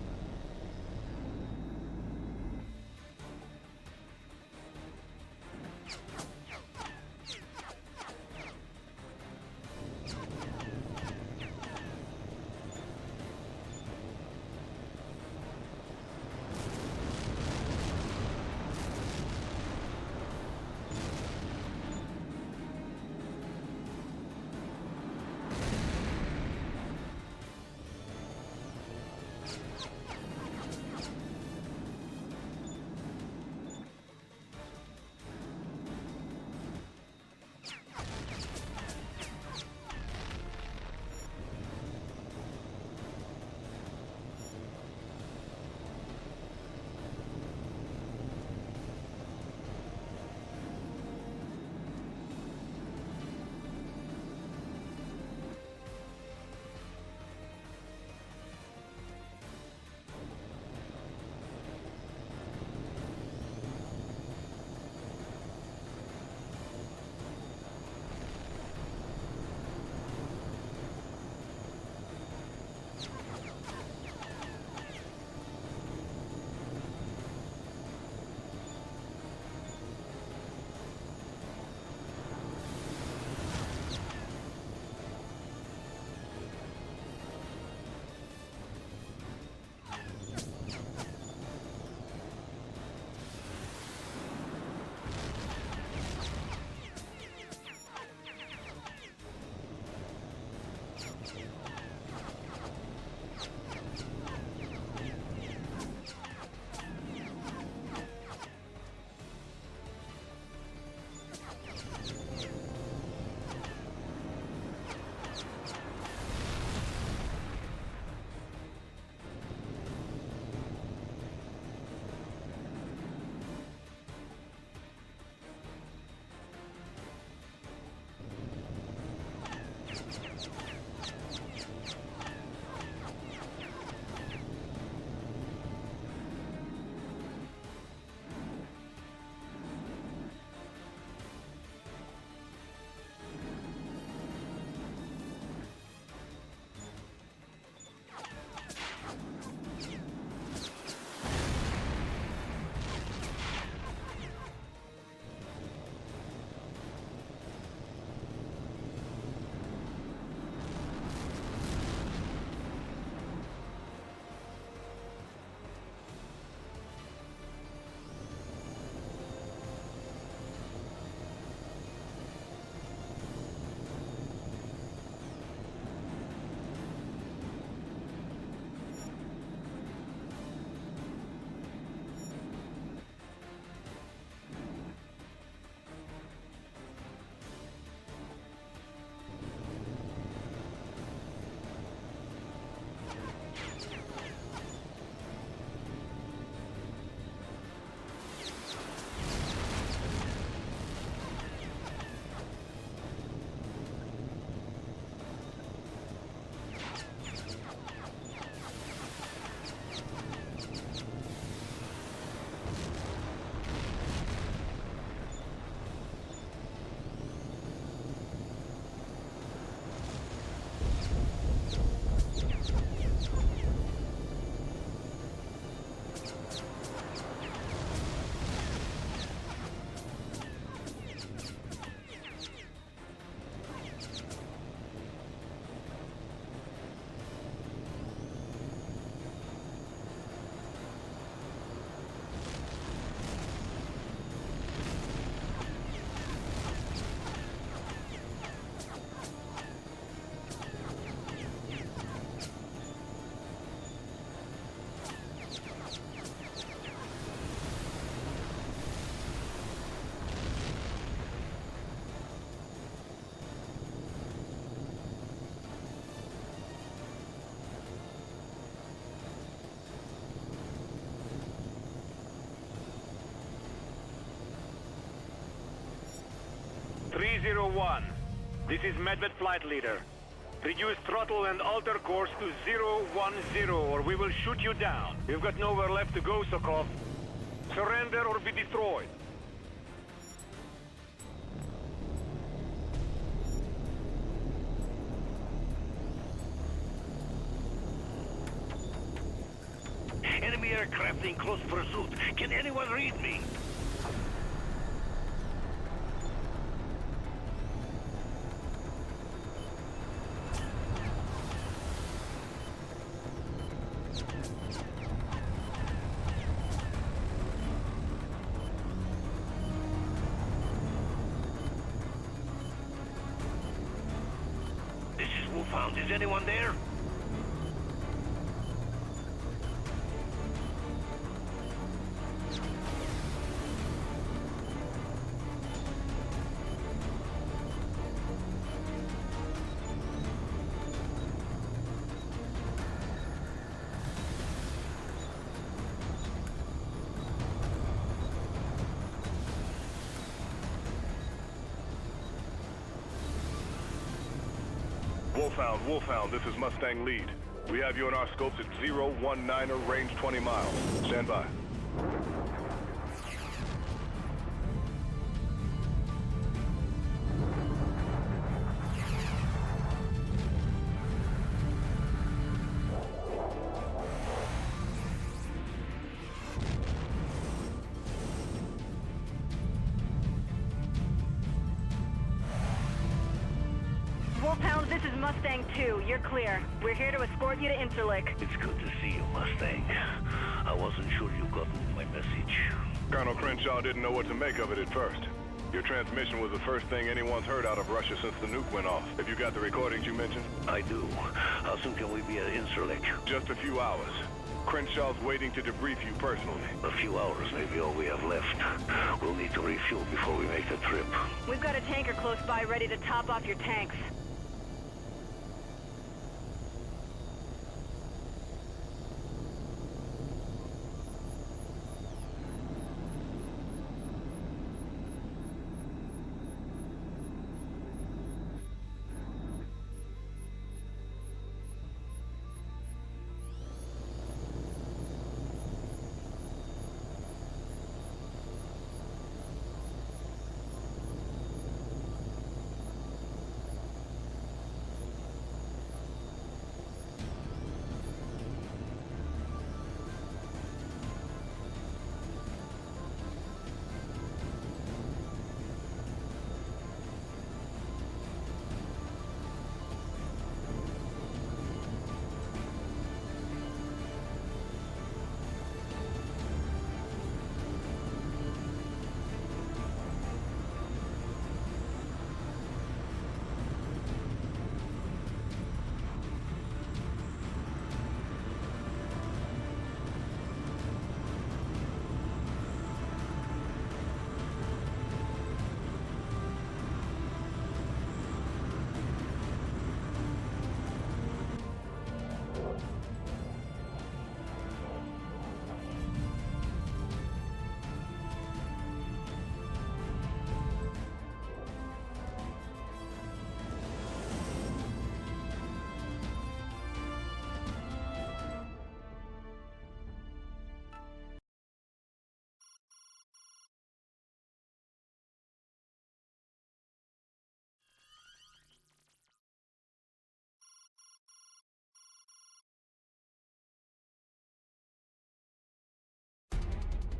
Speaker 7: 201. This is Medved Flight Leader. Reduce throttle and alter course to 010, or we will shoot you down. You've got nowhere left to go, Sokov. Surrender or be destroyed.
Speaker 14: Enemy aircraft in close pursuit. Can anyone read me? This is Wolfhound. Is anyone there?
Speaker 13: Wolfhound, this is Mustang Lead. We have you in our scopes at 019er, range 20 miles. Stand by.
Speaker 12: Wolfhound, this is Mustang 2. You're clear. We're here to escort you to Interlick.
Speaker 14: It's good to see you, Mustang. I wasn't sure you got my message.
Speaker 13: Colonel Crenshaw didn't know what to make of it at first. Your transmission was the first thing anyone's heard out of Russia since the nuke went off. Have you got the recordings you mentioned?
Speaker 14: I do. How soon can we be at Interlick?
Speaker 13: Just a few hours. Crenshaw's waiting to debrief you personally.
Speaker 14: A few hours may be all we have left. We'll need to refuel before we make the trip.
Speaker 12: We've got a tanker close by ready to top off your tanks.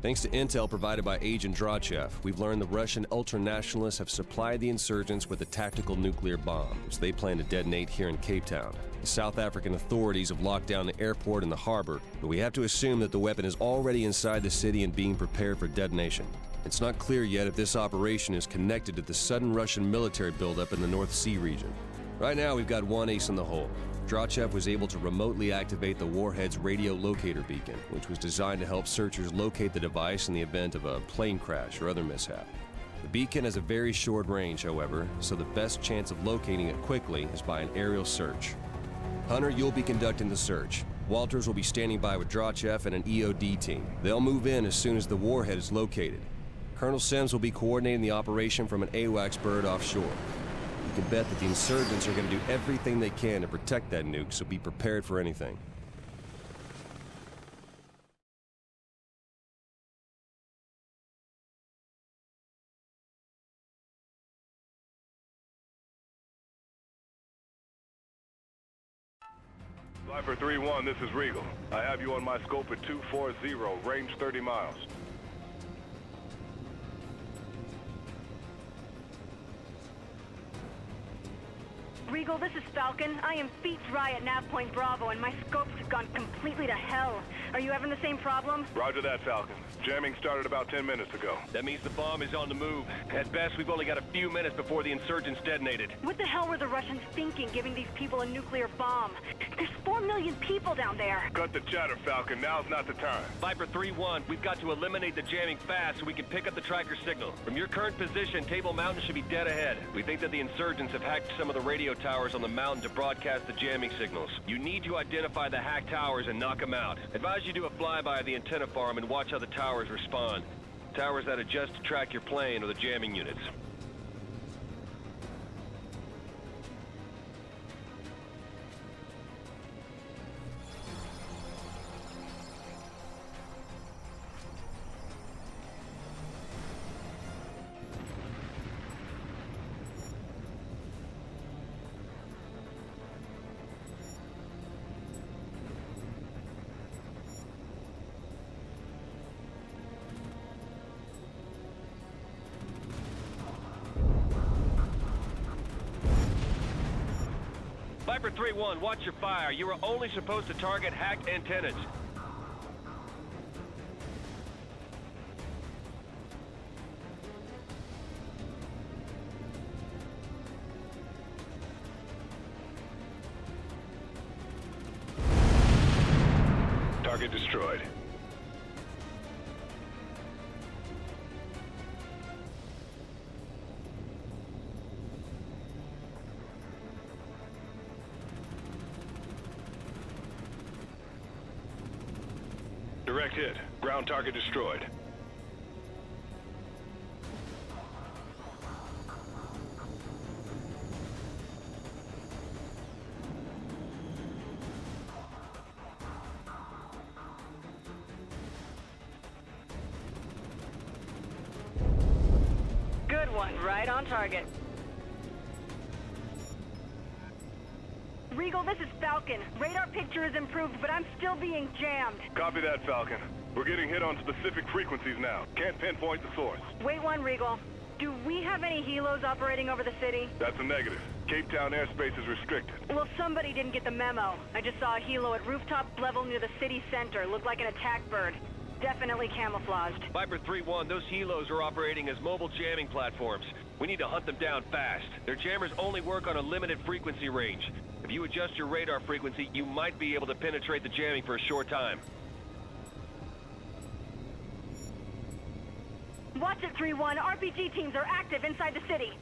Speaker 3: Thanks to intel provided by Agent H.A.W.X, we've learned the Russian ultranationalists have supplied the insurgents with a tactical nuclear bomb, which they plan to detonate here in Cape Town. The South African authorities have locked down the airport and the harbor, but we have to assume that the weapon is already inside the city and being prepared for detonation. It's not clear yet if this operation is connected to the sudden Russian military buildup in the North Sea region. Right now, we've got one ace in the hole. H.A.W.X was able to remotely activate the warhead's radio locator beacon, which was designed to help searchers locate the device in the event of a plane crash or other mishap. The beacon has a very short range, however, so the best chance of locating it quickly is by an aerial search. Hunter, you'll be conducting the search. Walters will be standing by with H.A.W.X and an EOD team. They'll move in as soon as the warhead is located. Colonel Sims will be coordinating the operation from an HAWX bird offshore. You can bet that the insurgents are going to do everything they can to protect that nuke, so be prepared for anything.
Speaker 13: Viper 3-1, this is Regal. I have you on my scope at 240, range 30 miles.
Speaker 12: Regal, this is Falcon. I am feet dry at Nav Point Bravo, and my scopes have gone completely to hell. Are you having the same problem?
Speaker 13: Roger that, Falcon. Jamming started about 10 minutes ago.
Speaker 15: That means the bomb is on the move. At best, we've only got a few minutes before the insurgents detonated.
Speaker 12: What the hell were the Russians thinking, giving these people a nuclear bomb? There's 4 million people down there.
Speaker 13: Cut the chatter, Falcon. Now's not the time.
Speaker 15: Viper 3-1, we've got to eliminate the jamming fast so we can pick up the tracker signal. From your current position, Table Mountain should be dead ahead. We think that the insurgents have hacked some of the radio towers on the mountain to broadcast the jamming signals. You need to identify the hacked towers and knock them out. Advise you do a flyby of the antenna farm and watch how the towers respond. Towers that adjust to track your plane or the jamming units. Viper 3-1, watch your fire. You are only supposed to target hacked antennas.
Speaker 13: Target destroyed. Direct hit. Ground target destroyed.
Speaker 12: Good one, right on target. Regal, this is Falcon. Radar picture is improved, but I'm still being jammed.
Speaker 13: Copy that, Falcon. We're getting hit on specific frequencies now. Can't pinpoint the source.
Speaker 12: Wait one, Regal. Do we have any helos operating over the city?
Speaker 13: That's a negative. Cape Town airspace is restricted.
Speaker 12: Well, somebody didn't get the memo. I just saw a helo at rooftop level near the city center. Looked like an attack bird. Definitely camouflaged.
Speaker 15: Viper 3-1, those helos are operating as mobile jamming platforms. We need to hunt them down fast. Their jammers only work on a limited frequency range. If you adjust your radar frequency, you might be able to penetrate the jamming for a short time.
Speaker 12: Watch it, 3-1. RPG teams are active inside the city.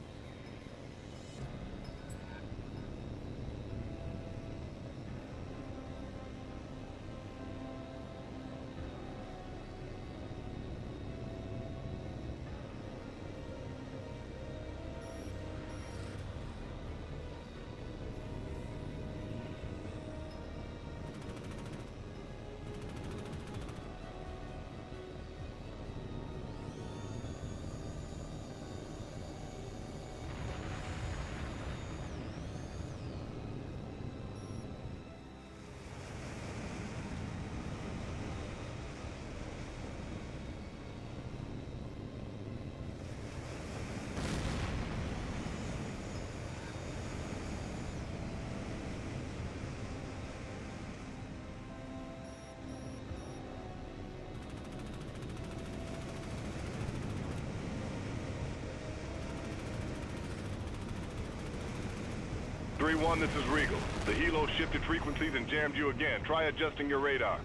Speaker 13: Three-1, this is Regal. The helo shifted frequencies and jammed you again. Try adjusting your radar.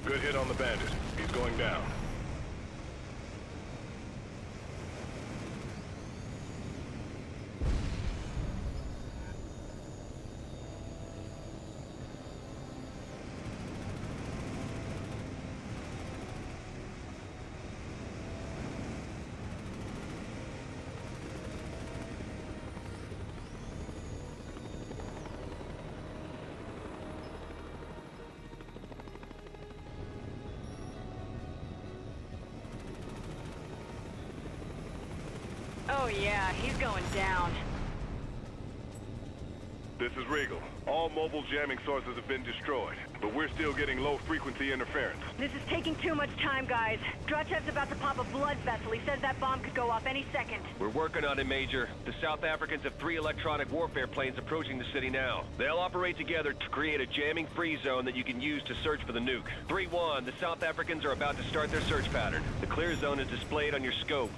Speaker 13: Good hit on the bandit. He's going down.
Speaker 12: Yeah, he's going down.
Speaker 13: This is Regal. All mobile jamming sources have been destroyed, but we're still getting low-frequency interference.
Speaker 12: This is taking too much time, guys. H.A.W.X about to pop a blood vessel. He says that bomb could go off any second.
Speaker 15: We're working on it, Major. The South Africans have 3 electronic warfare planes approaching the city now. They'll operate together to create a jamming-free zone that you can use to search for the nuke. 3-1, the South Africans are about to start their search pattern. The clear zone is displayed on your scope.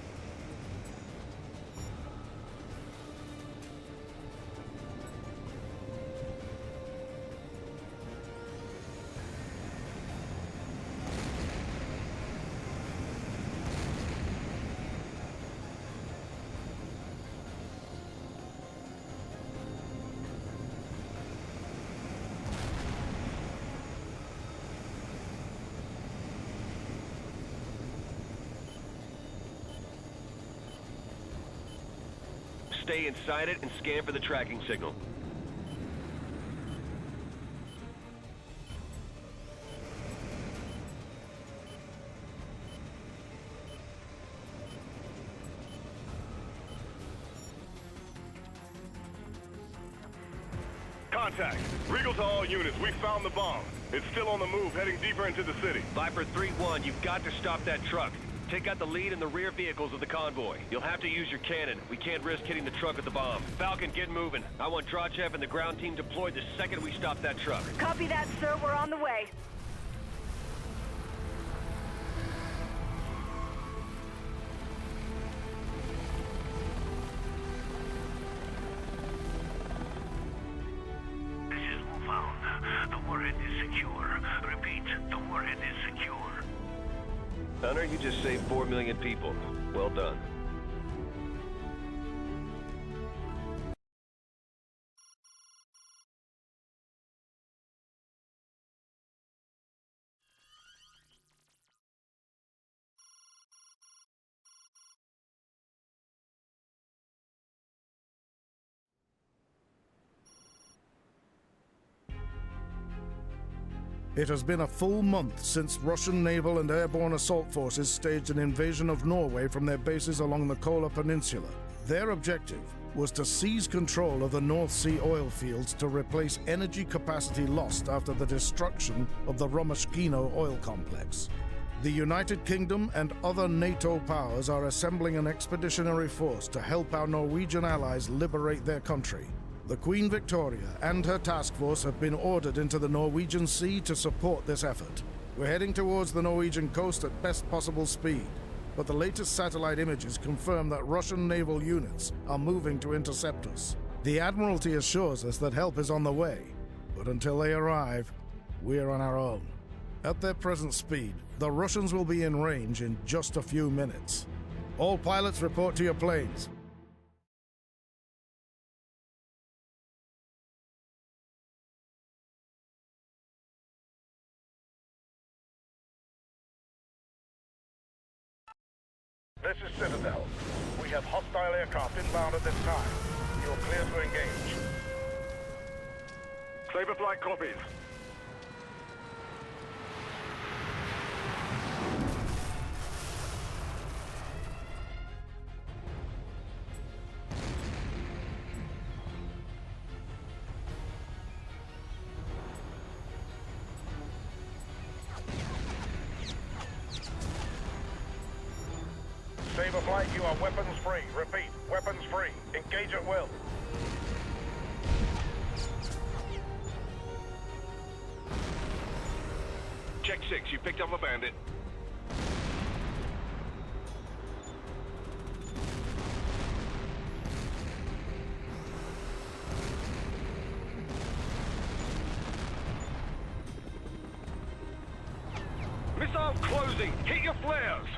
Speaker 15: Stay inside it and scan for the tracking signal.
Speaker 13: Contact! Regal to all units, we found the bomb. It's still on the move, heading deeper into the city.
Speaker 15: Viper 3-1, you've got to stop that truck. Take out the lead and the rear vehicles of the convoy. You'll have to use your cannon. We can't risk hitting the truck with the bomb. Falcon, get moving. I want H.A.W.X and the ground team deployed the second we stop that truck.
Speaker 12: Copy that, sir. We're on the way.
Speaker 14: This is Wolfhound. The warhead is secure. Repeat, the warhead is secure.
Speaker 15: Hunter, you just saved 4 million people. Well done.
Speaker 5: It has been a full month since Russian naval and airborne assault forces staged an invasion of Norway from their bases along the Kola Peninsula. Their objective was to seize control of the North Sea oil fields to replace energy capacity lost after the destruction of the Romashkino oil complex. The United Kingdom and other NATO powers are assembling an expeditionary force to help our Norwegian allies liberate their country. The Queen Victoria and her task force have been ordered into the Norwegian Sea to support this effort. We're heading towards the Norwegian coast at best possible speed, but the latest satellite images confirm that Russian naval units are moving to intercept us. The Admiralty assures us that help is on the way, but until they arrive, we're on our own. At their present speed, the Russians will be in range in just a few minutes. All pilots report to your planes.
Speaker 6: This is Citadel. We have hostile aircraft inbound at this time. You're clear to engage.
Speaker 13: Saber flight copies.
Speaker 6: Saber flight, you are weapons free. Repeat, weapons free. Engage at will.
Speaker 13: Check 6, you picked up a bandit.
Speaker 7: Missile closing! Hit your flares!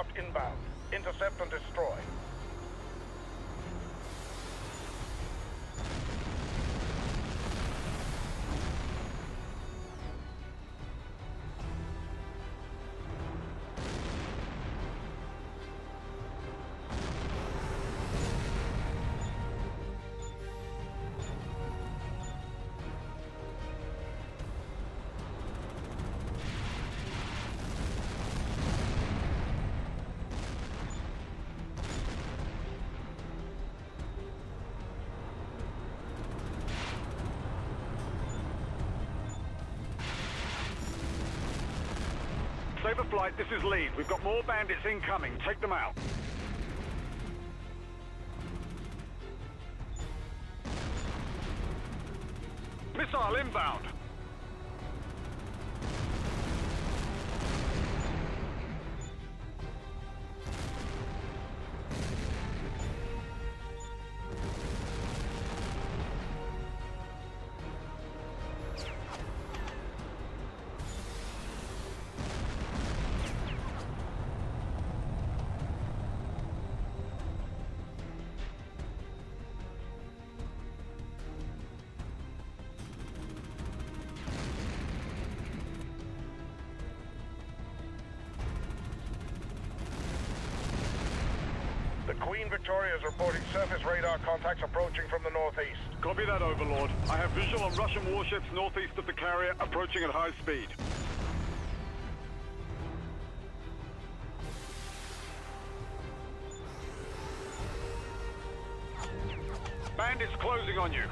Speaker 6: aircraft inbound. Intercept and destroy.
Speaker 7: Saber Flight, this is Lead. We've got more bandits incoming. Take them out. Missile inbound.
Speaker 6: The Queen Victoria is reporting surface radar contacts approaching from the northeast.
Speaker 7: Copy that, Overlord. I have visual on Russian warships northeast of the carrier, approaching at high speed. Bandits closing on you.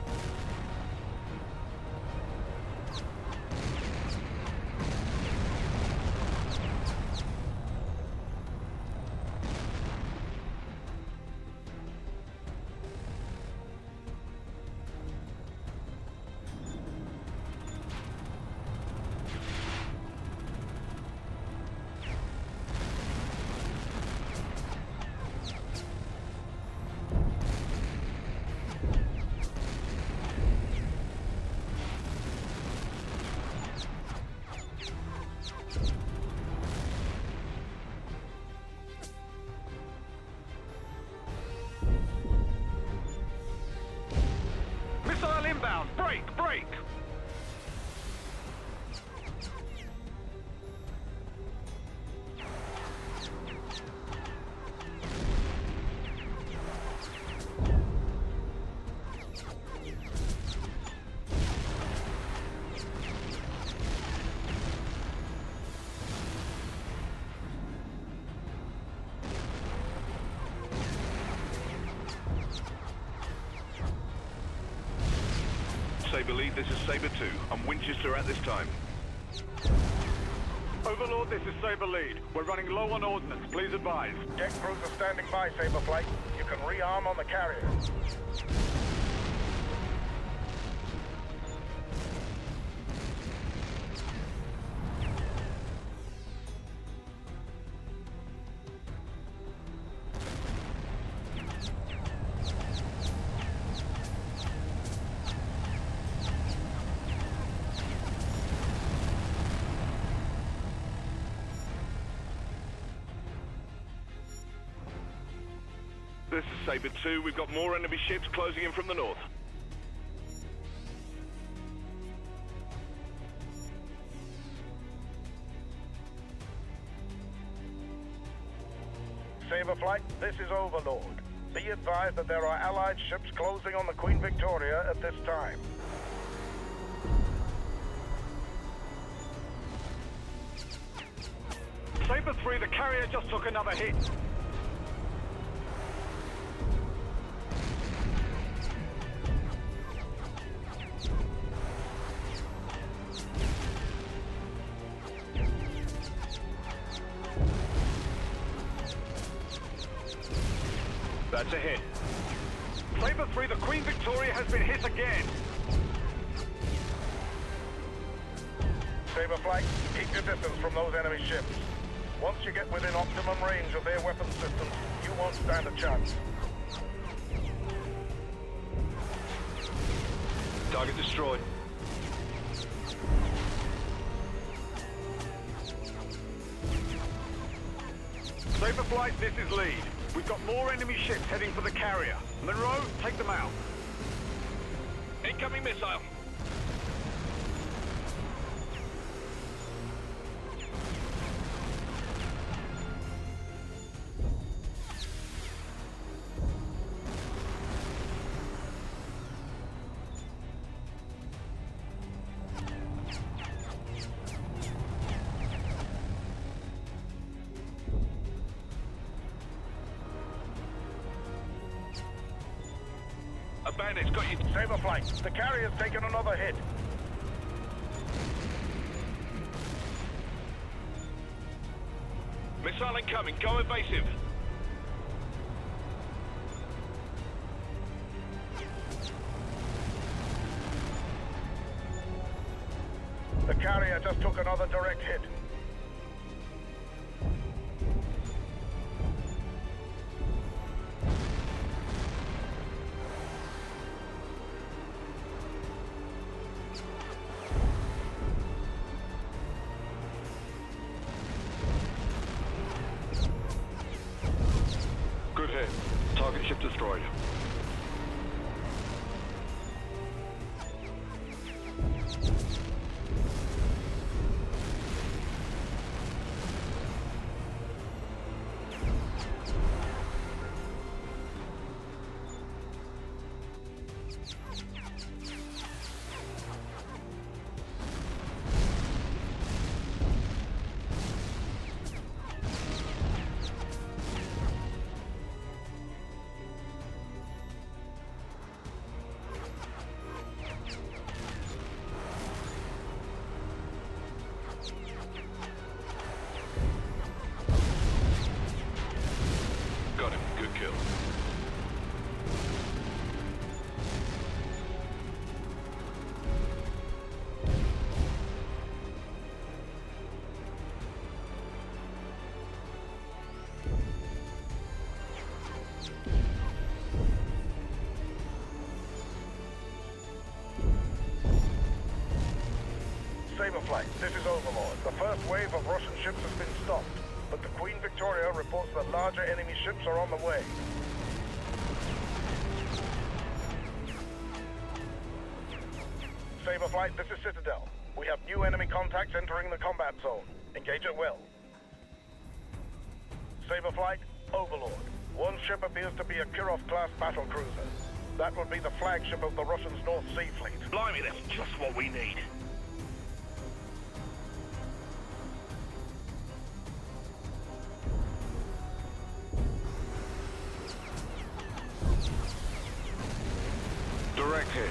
Speaker 7: Missile inbound! Break! Break!
Speaker 13: Saber Lead, this is Saber 2. I'm Winchester at this time.
Speaker 7: Overlord, this is Saber Lead. We're running low on ordnance. Please advise.
Speaker 6: Jet crews are standing by, Saber Flight. You can rearm on the carrier.
Speaker 13: This is Saber 2. We've got more enemy ships closing in from the north.
Speaker 6: Saber Flight, this is Overlord. Be advised that there are Allied ships closing on the Queen Victoria at this time.
Speaker 7: Saber 3, the carrier just took another hit.
Speaker 13: That's a hit.
Speaker 7: Saber 3, the Queen Victoria has been hit again.
Speaker 6: Saber Flight, keep your distance from those enemy ships. Once you get within optimum range of their weapon systems, you won't stand a chance.
Speaker 13: Target destroyed.
Speaker 7: Saber Flight, this is Lead. We've got more enemy ships heading for the carrier. Monroe, take them out.
Speaker 15: Incoming missile. Bandit's got you.
Speaker 6: Saber Flight, the carrier's taken another hit.
Speaker 15: Missile incoming. Go evasive.
Speaker 6: The carrier just took another direct hit.
Speaker 7: Good hit. Target ship destroyed.
Speaker 15: Got him. Good kill.
Speaker 6: Saber Flight, this is Overlord. The first wave of Russian ships has been stopped, but the Queen Victoria reports that larger enemy ships are on the way. Saber Flight, this is Citadel. We have new enemy contacts entering the combat zone. Engage at will. Saber Flight, Overlord. One ship appears to be a Kirov-class battlecruiser. That would be the flagship of the Russians' North Sea Fleet.
Speaker 15: Blimey, that's just what we need.
Speaker 7: Direct hit.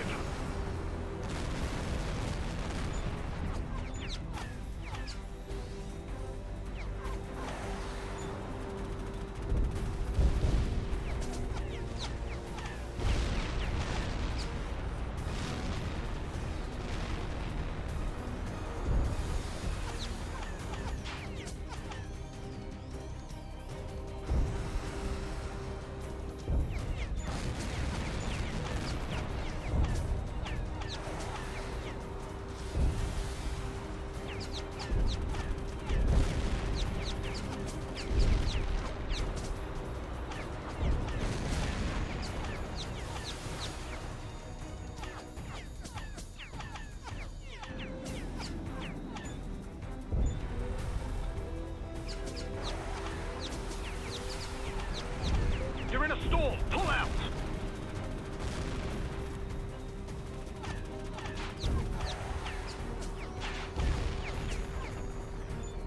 Speaker 7: You're in a storm. Pull out.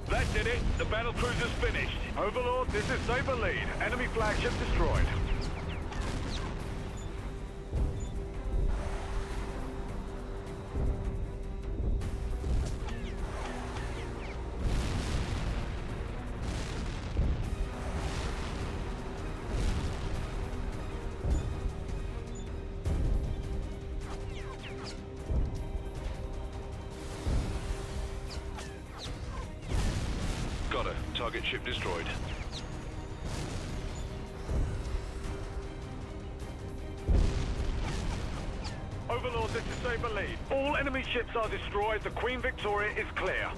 Speaker 15: That did it. The battle cruiser's finished.
Speaker 7: Overlord, this is Saber Lead. Enemy flagship destroyed.
Speaker 15: Got her. Target ship destroyed.
Speaker 7: Overlord, this is Saber Lead. All enemy ships are destroyed. The Queen Victoria is clear.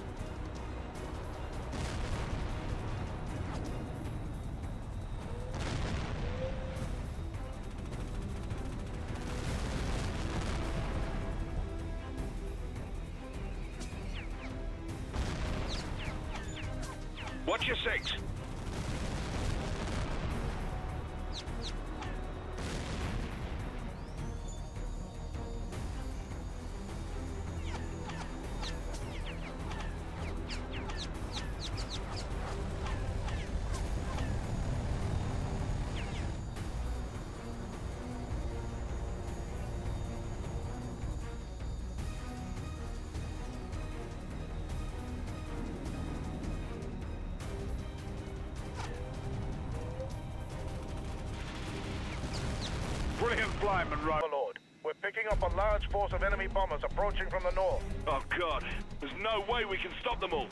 Speaker 13: Watch your six.
Speaker 6: Brilliant flyman, Lord. We're picking up a large force of enemy bombers approaching from the north.
Speaker 13: Oh, God. There's no way we can stop them all.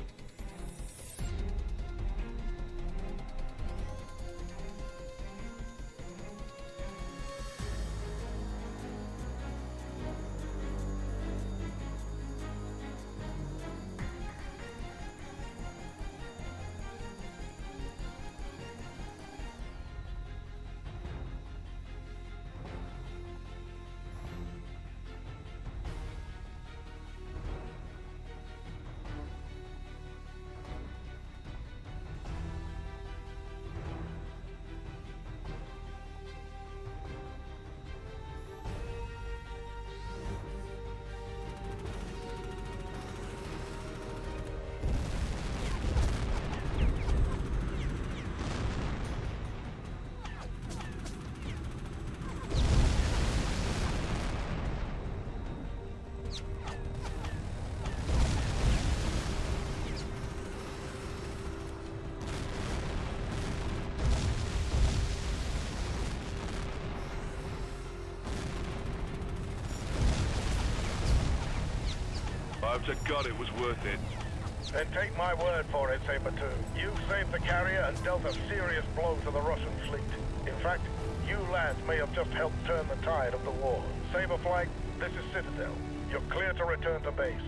Speaker 13: I hope to God it was worth it.
Speaker 6: Then take my word for it, Saber 2. You saved the carrier and dealt a serious blow to the Russian fleet. In fact, you lads may have just helped turn the tide of the war. Saber Flight, this is Citadel. You're clear to return to base.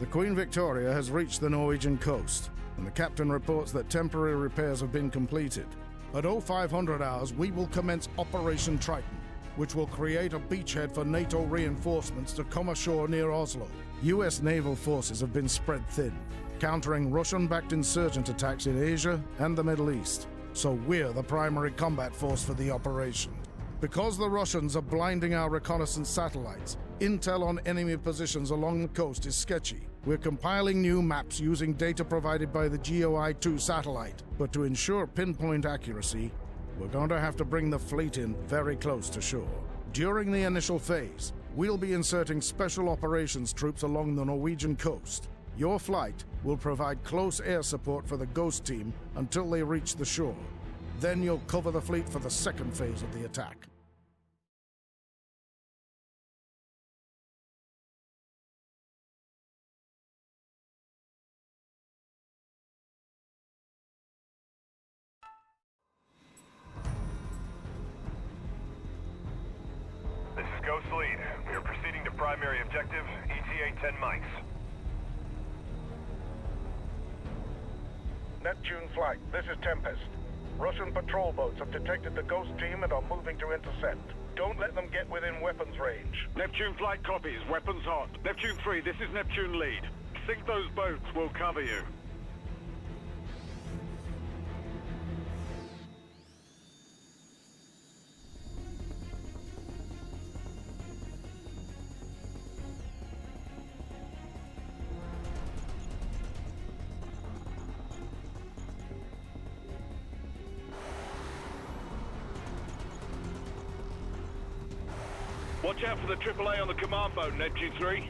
Speaker 5: The Queen Victoria has reached the Norwegian coast, and the captain reports that temporary repairs have been completed. At 0500 hours, we will commence Operation Triton, which will create a beachhead for NATO reinforcements to come ashore near Oslo. US naval forces have been spread thin, countering Russian-backed insurgent attacks in Asia and the Middle East, so we're the primary combat force for the operation. Because the Russians are blinding our reconnaissance satellites, intel on enemy positions along the coast is sketchy. We're compiling new maps using data provided by the GOI-2 satellite, but to ensure pinpoint accuracy, we're going to have to bring the fleet in very close to shore. During the initial phase, we'll be inserting special operations troops along the Norwegian coast. Your flight will provide close air support for the Ghost team until they reach the shore. Then you'll cover the fleet for the second phase of the attack.
Speaker 1: This is Ghost Lead. We are proceeding to primary objective, ETA 10 mics.
Speaker 6: Neptune Flight, this is Tempest. Russian patrol boats have detected the Ghost team and are moving to intercept. Don't let them get within weapons range.
Speaker 7: Neptune flight copies. Weapons hot. Neptune 3, this is Neptune lead. Sink those boats. We'll cover you. Watch out for the AAA on the command boat, Neptune 3.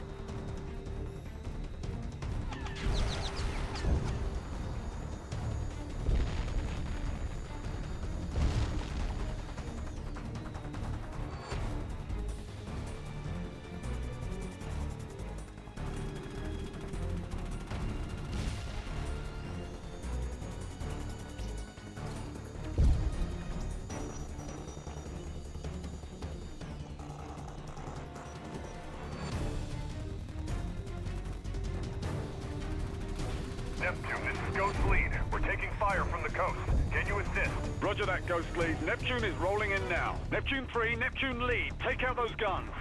Speaker 9: Neptune, this is Ghost Lead. We're taking fire from the coast. Can you assist?
Speaker 7: Roger that, Ghost Lead. Neptune is rolling in now. Neptune 3, Neptune lead. Take out those guns.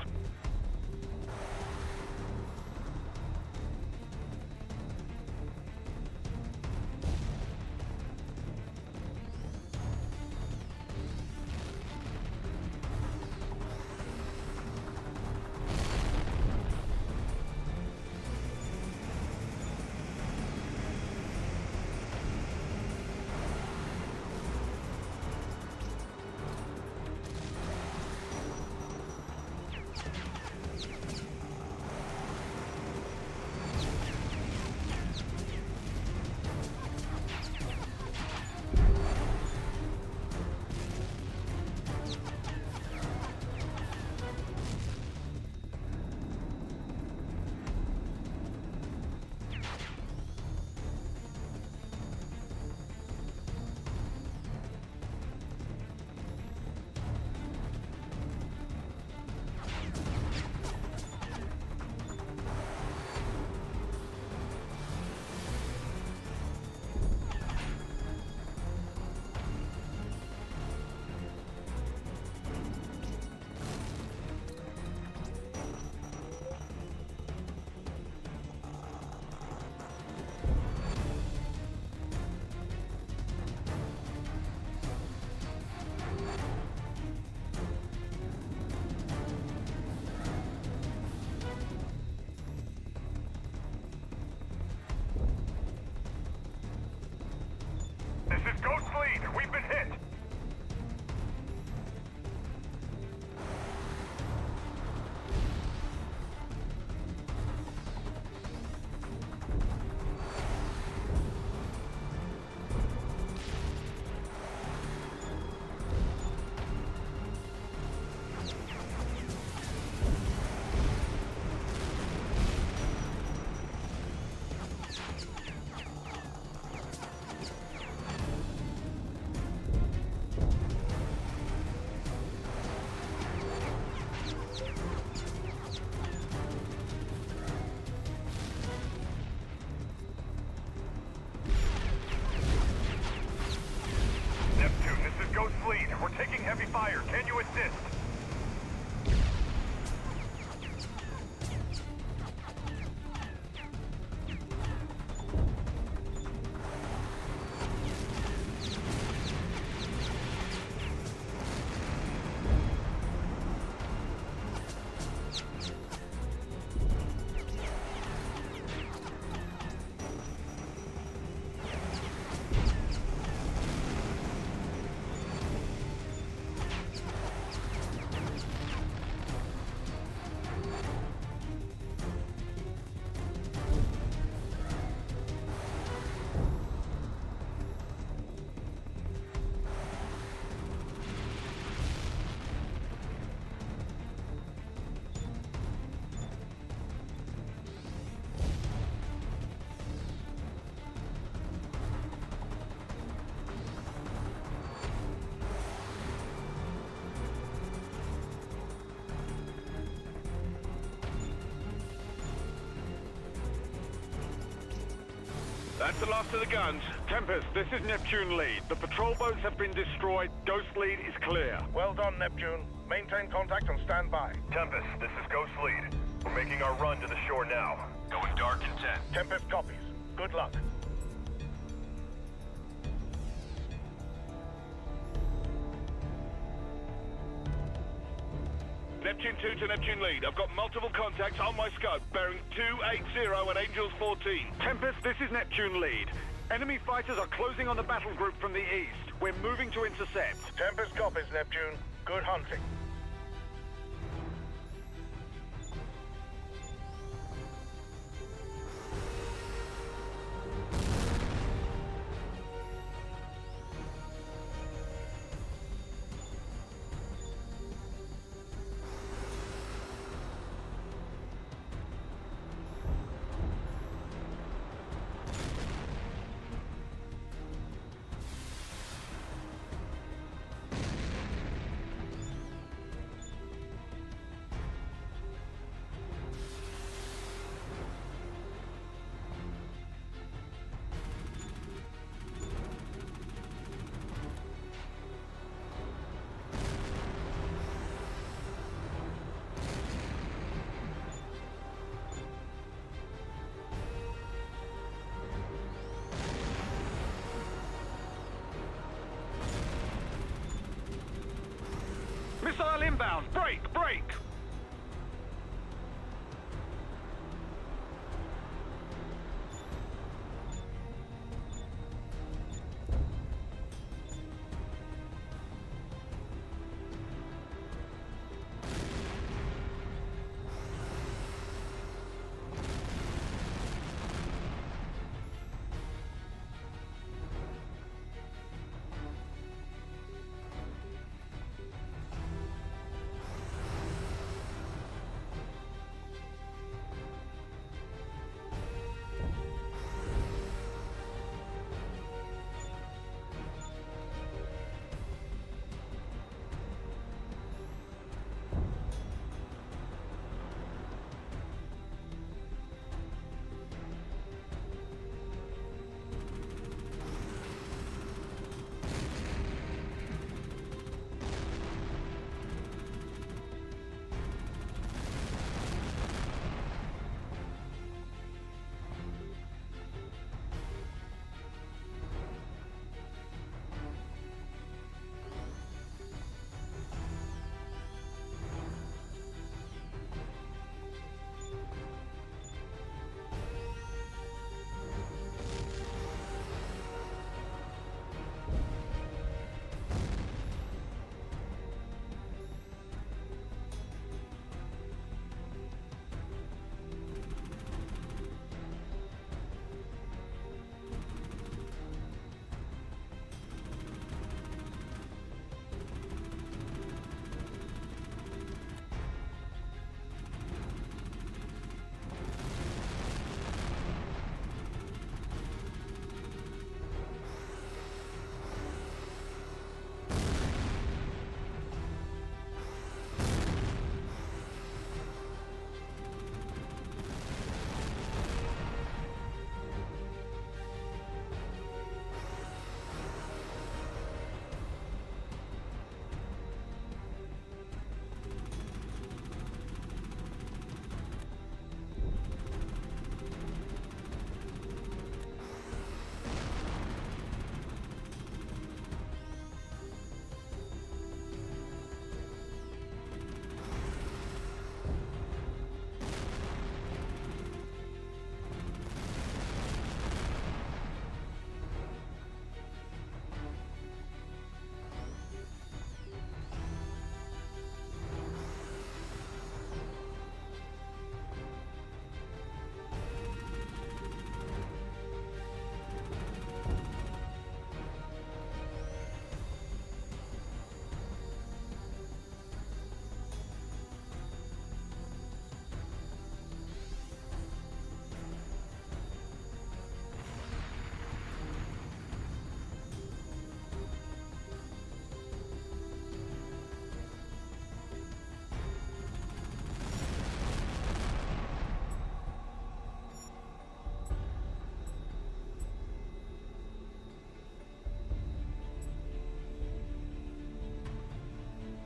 Speaker 9: This is Ghost Lead. We've been hit. We're taking heavy fire. Can you assist?
Speaker 7: That's the last of the guns. Tempest, this is Neptune Lead. The patrol boats have been destroyed. Ghost Lead is clear.
Speaker 6: Well done, Neptune. Maintain contact and stand by.
Speaker 1: Tempest, this is Ghost Lead. We're making our run to the shore now. Going dark in 10.
Speaker 6: Tempest copies. Good luck.
Speaker 7: Neptune 2 to Neptune Lead. I've got multiple contacts on my scope, bearing 280 and Angels 14. Tempest, this is Neptune Lead. Enemy fighters are closing on the battle group from the east. We're moving to intercept.
Speaker 6: Tempest copies, Neptune. Good hunting.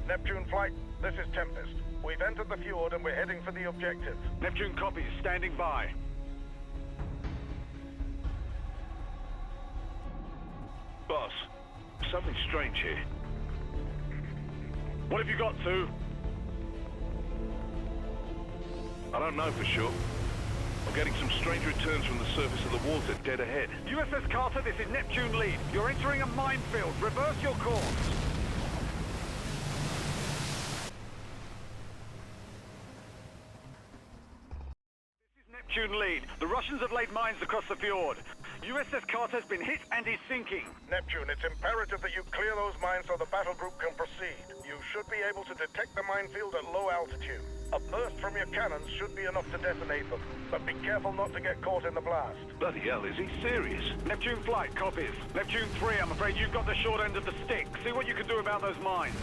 Speaker 6: Neptune Flight, this is Tempest. We've entered the fjord and we're heading for the objective.
Speaker 7: Neptune copies, standing by.
Speaker 13: Boss, something strange here.
Speaker 7: What have you got, Sue?
Speaker 13: I don't know for sure. I'm getting some strange returns from the surface of the water dead ahead.
Speaker 7: USS Carter, this is Neptune Lead. You're entering a minefield. Reverse your course. This is Neptune Lead. The Russians have laid mines across the fjord. USS Carter's been hit and is sinking.
Speaker 6: Neptune, it's imperative that you clear those mines so the battle group can proceed. You should be able to detect the minefield at low altitude. A burst from your cannons should be enough to detonate them, but be careful not to get caught in the blast.
Speaker 13: Bloody hell, is he serious?
Speaker 7: Neptune Flight, copies. Neptune 3, I'm afraid you've got the short end of the stick. See what you can do about those mines.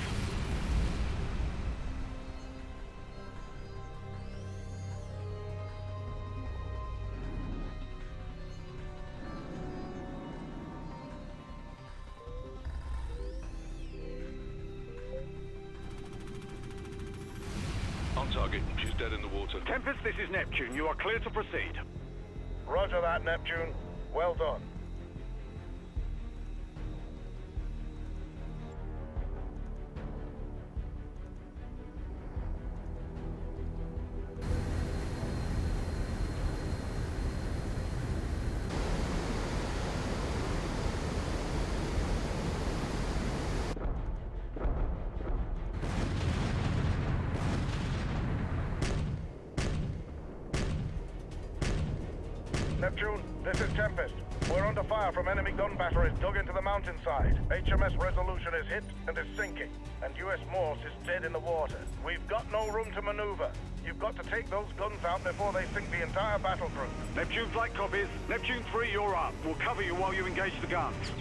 Speaker 13: On target. She's dead in the water.
Speaker 7: Tempest, this is Neptune. You are clear to proceed.
Speaker 6: Roger that, Neptune. Well done. Neptune, this is Tempest. We're under fire from enemy gun batteries dug into the mountainside. HMS Resolution is hit and is sinking, and US Morse is dead in the water. We've got no room to maneuver. You've got to take those guns out before they sink the entire battle group.
Speaker 7: Neptune Flight copies. Neptune 3, you're up. We'll cover you while you engage the guns.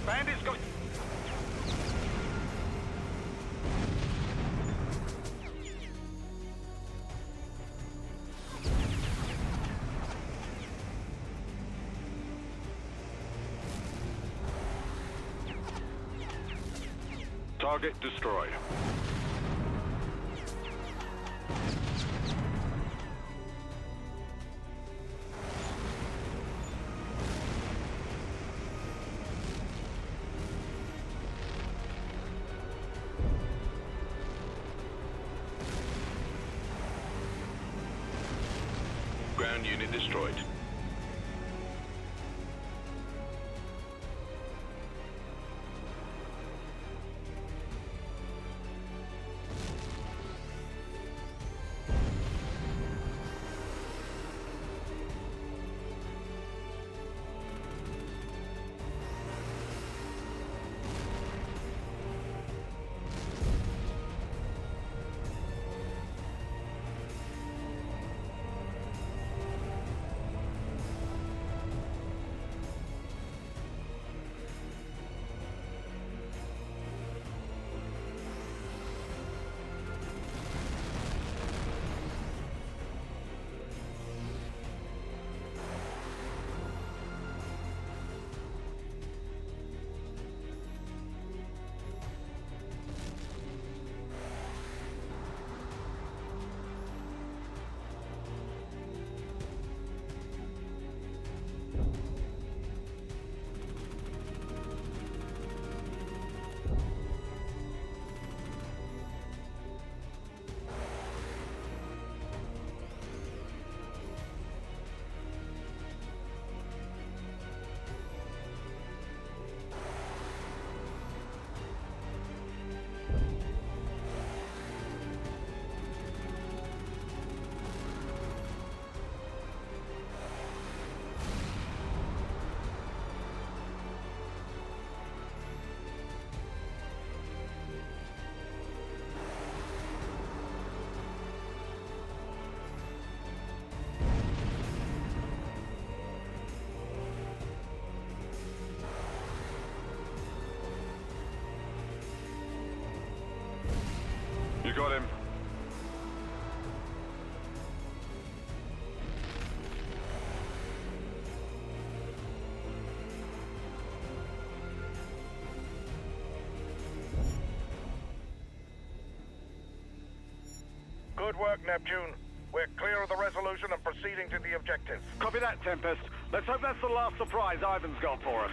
Speaker 7: Bandits going...
Speaker 13: Target destroyed. Ground unit destroyed.
Speaker 6: Good work, Neptune. We're clear of the resolution and proceeding to the objective.
Speaker 7: Copy that, Tempest. Let's hope that's the last surprise Ivan's got for us.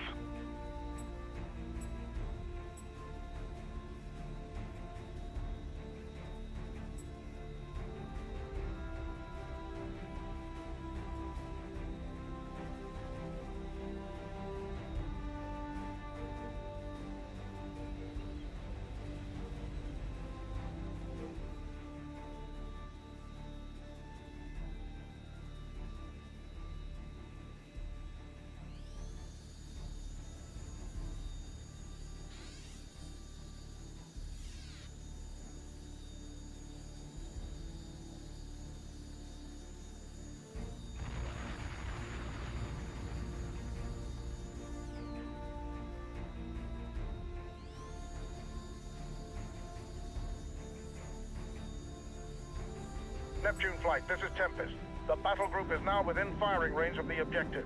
Speaker 6: Neptune Flight, this is Tempest. The battle group is now within firing range of the objective.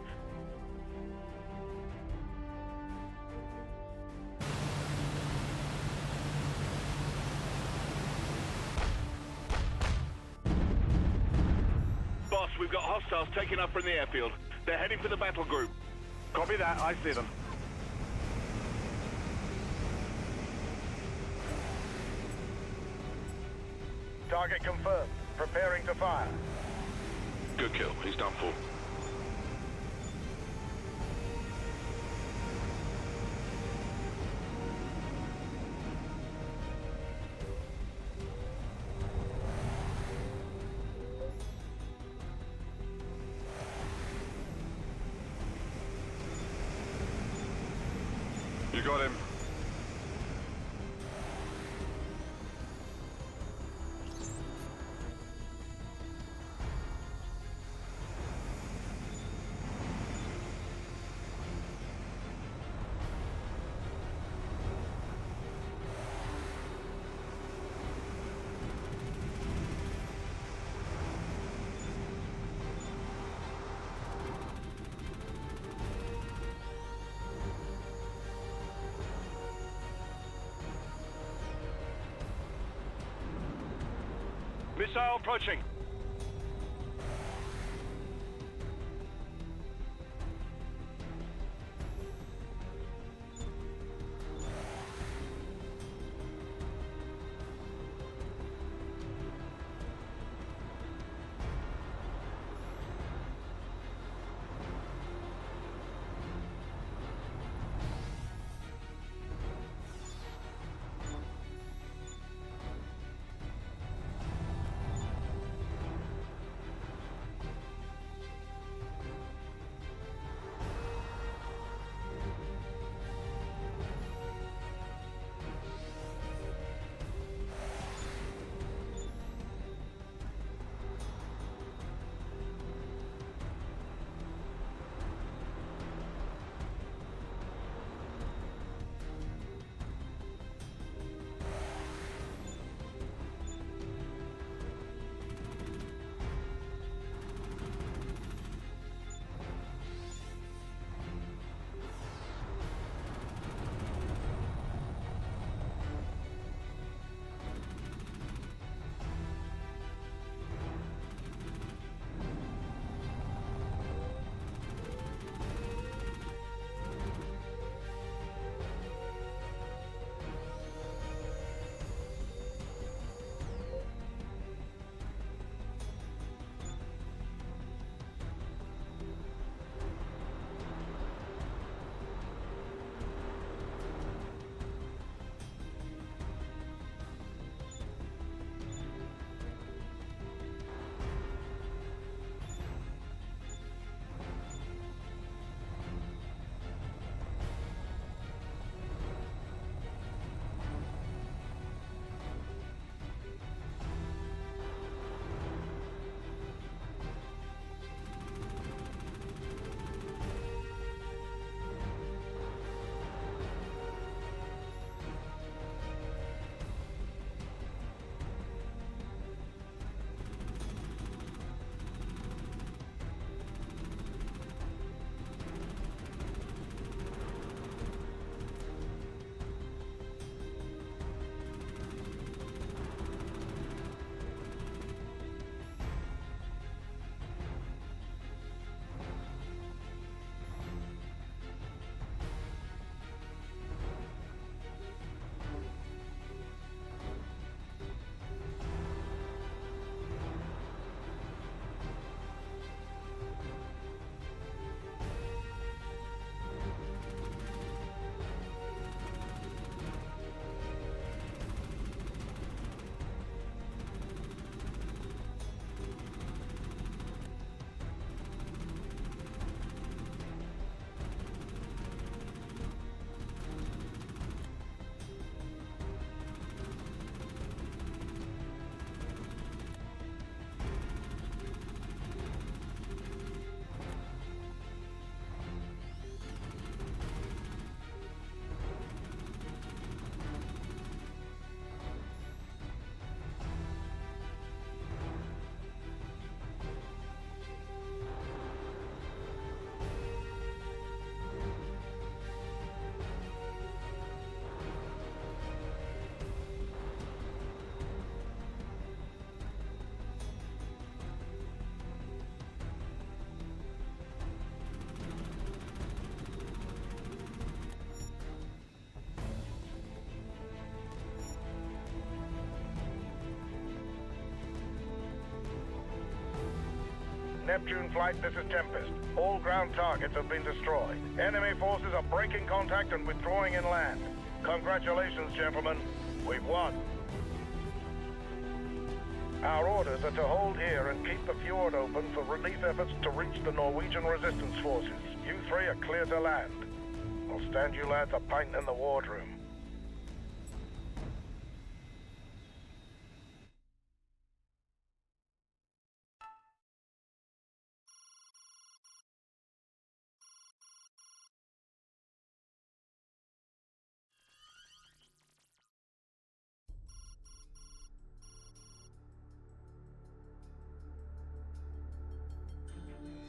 Speaker 7: Boss, we've got hostiles taking up from the airfield. They're heading for the battle group. Copy that, I see them.
Speaker 6: Target confirmed. Preparing to fire.
Speaker 13: Good kill. He's done for. You got him.
Speaker 7: Missile approaching.
Speaker 6: Neptune Flight, this is Tempest. All ground targets have been destroyed. Enemy forces are breaking contact and withdrawing inland. Congratulations, gentlemen. We've won. Our orders are to hold here and keep the fjord open for relief efforts to reach the Norwegian resistance forces. You three are clear to land. I'll stand you lads a pint in the wardroom.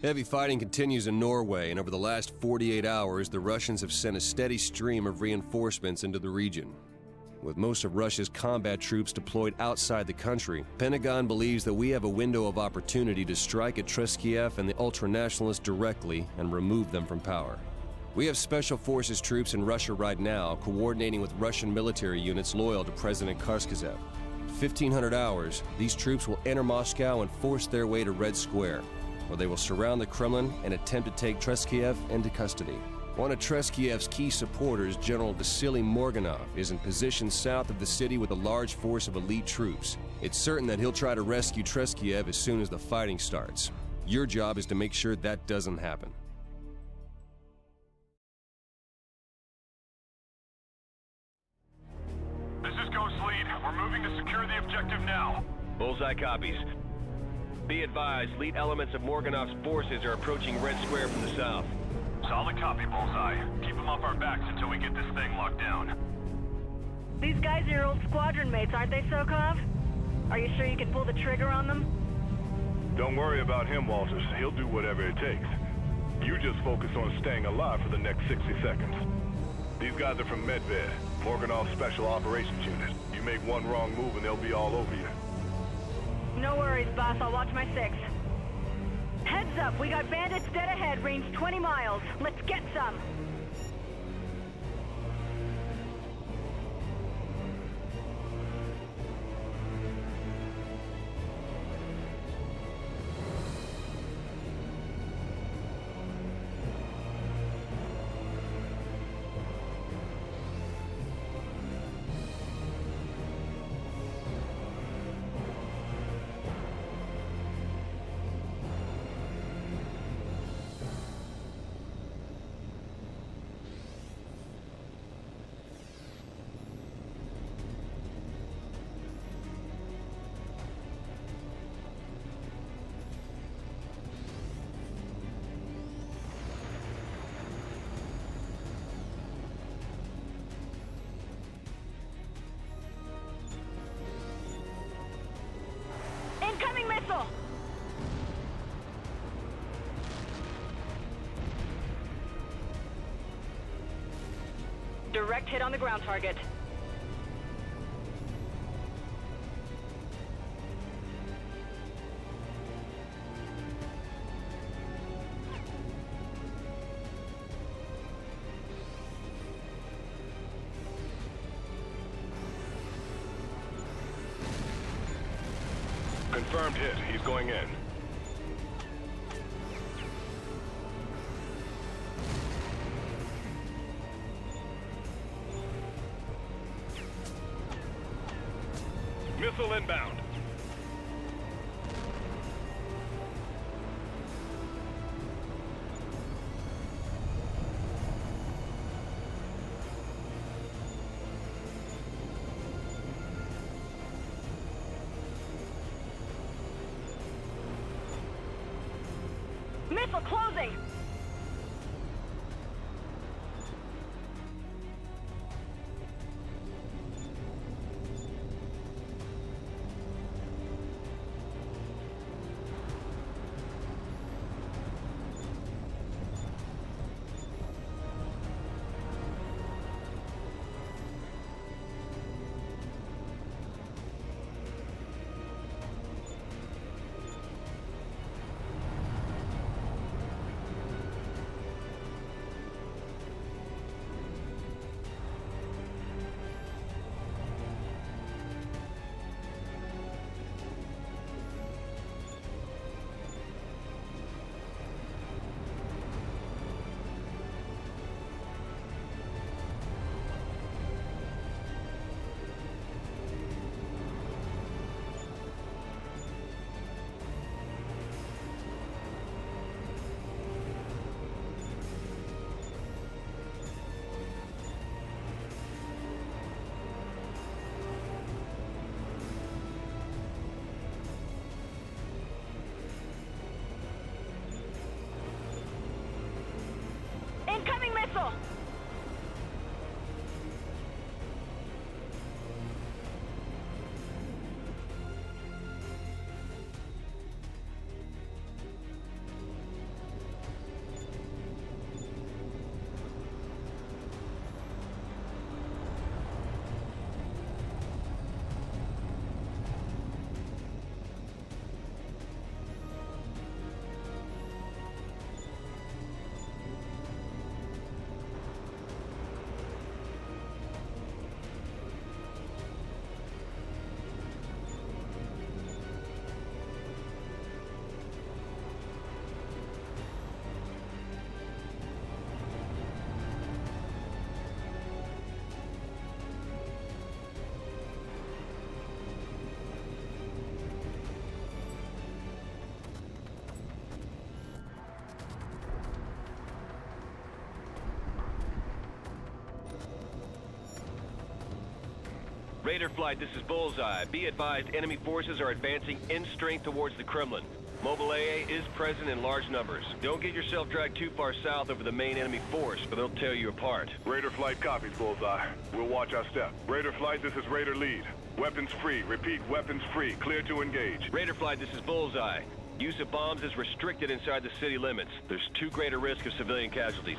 Speaker 3: Heavy fighting continues in Norway, and over the last 48 hours, the Russians have sent a steady stream of reinforcements into the region. With most of Russia's combat troops deployed outside the country, Pentagon believes that we have a window of opportunity to strike at Treskiev and the ultranationalists directly and remove them from power. We have Special Forces troops in Russia right now, coordinating with Russian military units loyal to President Karskyzev. In 1,500 hours, these troops will enter Moscow and force their way to Red Square, where they will surround the Kremlin and attempt to take Treskiev into custody. One of Treskiev's key supporters, General Vasily Morganov, is in position south of the city with a large force of elite troops. It's certain that he'll try to rescue Treskiev as soon as the fighting starts. Your job is to make sure that doesn't happen.
Speaker 9: This is Ghost Lead. We're moving to secure the objective now.
Speaker 15: Bullseye copies. Be advised, lead elements of Morganov's forces are approaching Red Square from the south.
Speaker 9: Solid copy, Bullseye. Keep them off our backs until we get this thing locked down.
Speaker 12: These guys are your old squadron mates, aren't they, Sokov? Are you sure you can pull the trigger on them?
Speaker 13: Don't worry about him, Walters. He'll do whatever it takes. You just focus on staying alive for the next 60 seconds. These guys are from Medved, Morganov's Special Operations Unit. You make one wrong move and they'll be all over you.
Speaker 12: No worries, boss. I'll watch my six. Heads up, we got bandits dead ahead, range 20 miles. Let's get some. Incoming missile! Direct hit on the ground target.
Speaker 13: Confirmed hit. He's going in. Missile inbound.
Speaker 12: Missile closing!
Speaker 15: Raider Flight, this is Bullseye. Be advised, enemy forces are advancing in strength towards the Kremlin. Mobile AA is present in large numbers. Don't get yourself dragged too far south over the main enemy force, or they'll tear you apart.
Speaker 13: Raider Flight copies, Bullseye. We'll watch our step. Raider Flight, this is Raider Lead. Weapons free. Repeat, weapons free. Clear to engage.
Speaker 15: Raider Flight, this is Bullseye. Use of bombs is restricted inside the city limits. There's too great a risk of civilian casualties.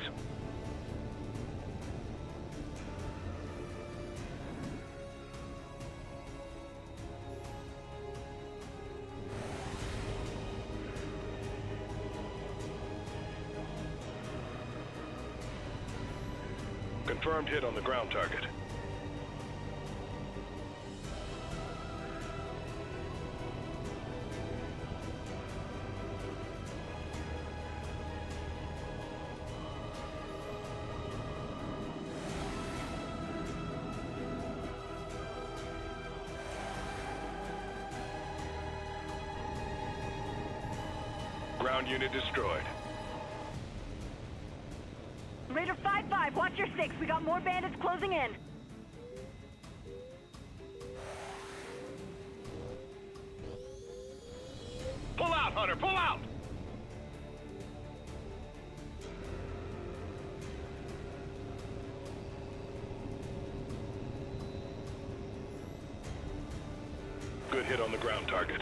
Speaker 13: Confirmed hit on the ground target. Ground unit destroyed.
Speaker 12: Raider 5-5, watch your 6. We got more bandits closing in.
Speaker 15: Pull out, Hunter, pull out!
Speaker 13: Good hit on the ground target.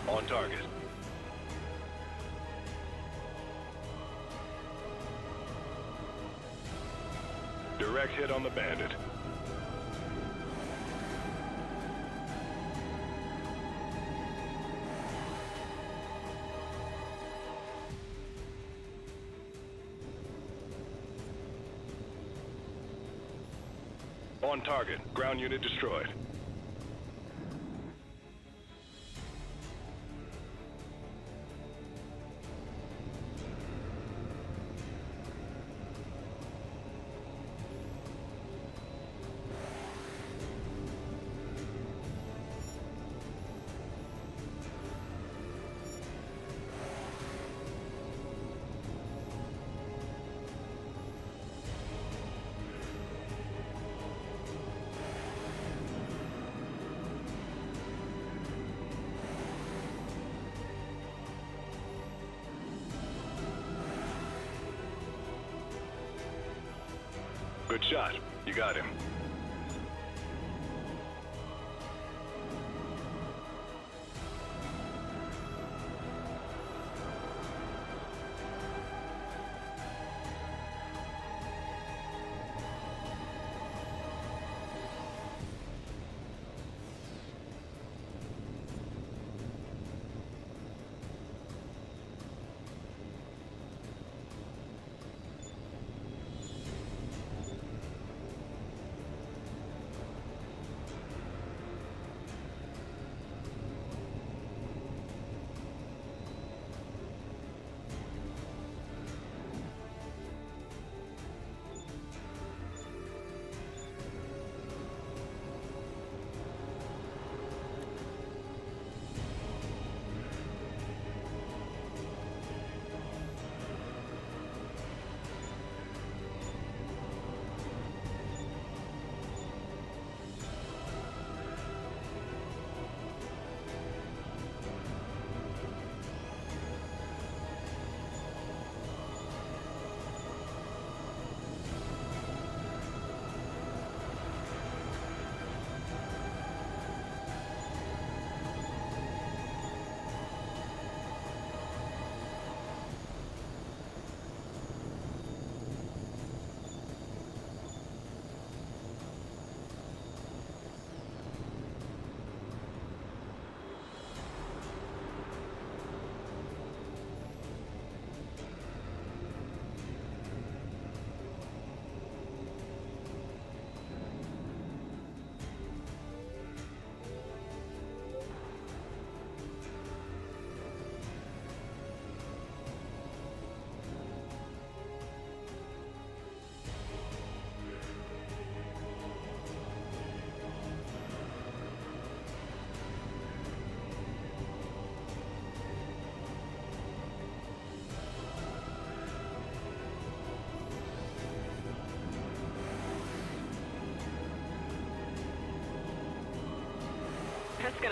Speaker 13: On target. Direct hit on the bandit. On target. Ground unit destroyed. Good shot. You got him.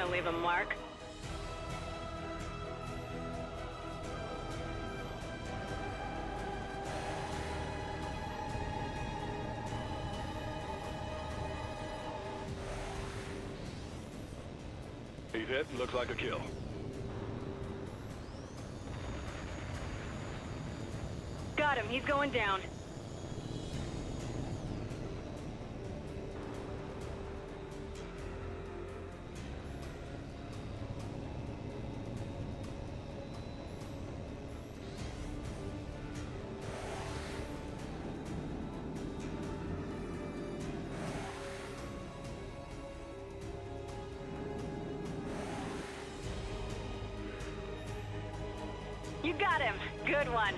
Speaker 12: gonna leave a mark.
Speaker 13: He's hit. Looks like a kill.
Speaker 12: Got him. He's going down. You got him. Good one.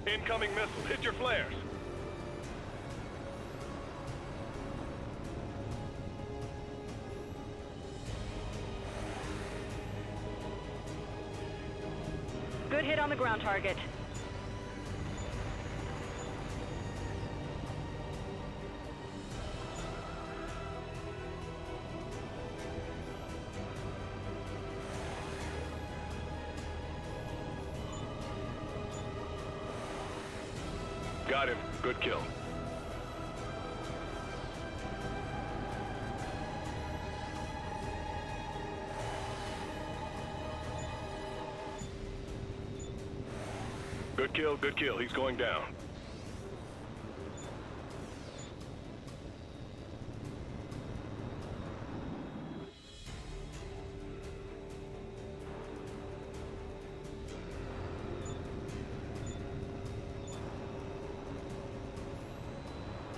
Speaker 13: Incoming missile. Hit your flares.
Speaker 12: Good hit on the ground target.
Speaker 13: Got him. Good kill. Good kill, good kill. He's going down.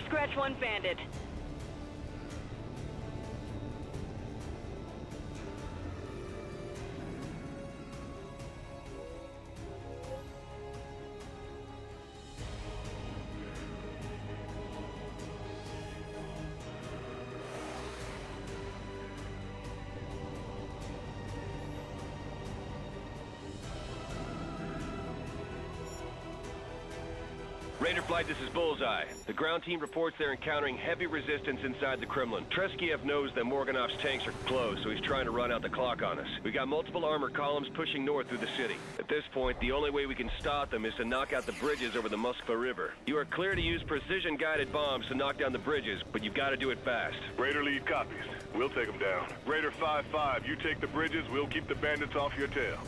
Speaker 12: Scratch one bandit.
Speaker 15: Raider Flight, this is Bullseye. The ground team reports they're encountering heavy resistance inside the Kremlin. Treskiev knows that Morganov's tanks are close, so he's trying to run out the clock on us. We got multiple armor columns pushing north through the city. At this point, the only way we can stop them is to knock out the bridges over the Moskva River. You are clear to use precision-guided bombs to knock down the bridges, but you've got to do it fast.
Speaker 13: Raider lead copies. We'll take them down. Raider 5-5, you take the bridges, we'll keep the bandits off your tail.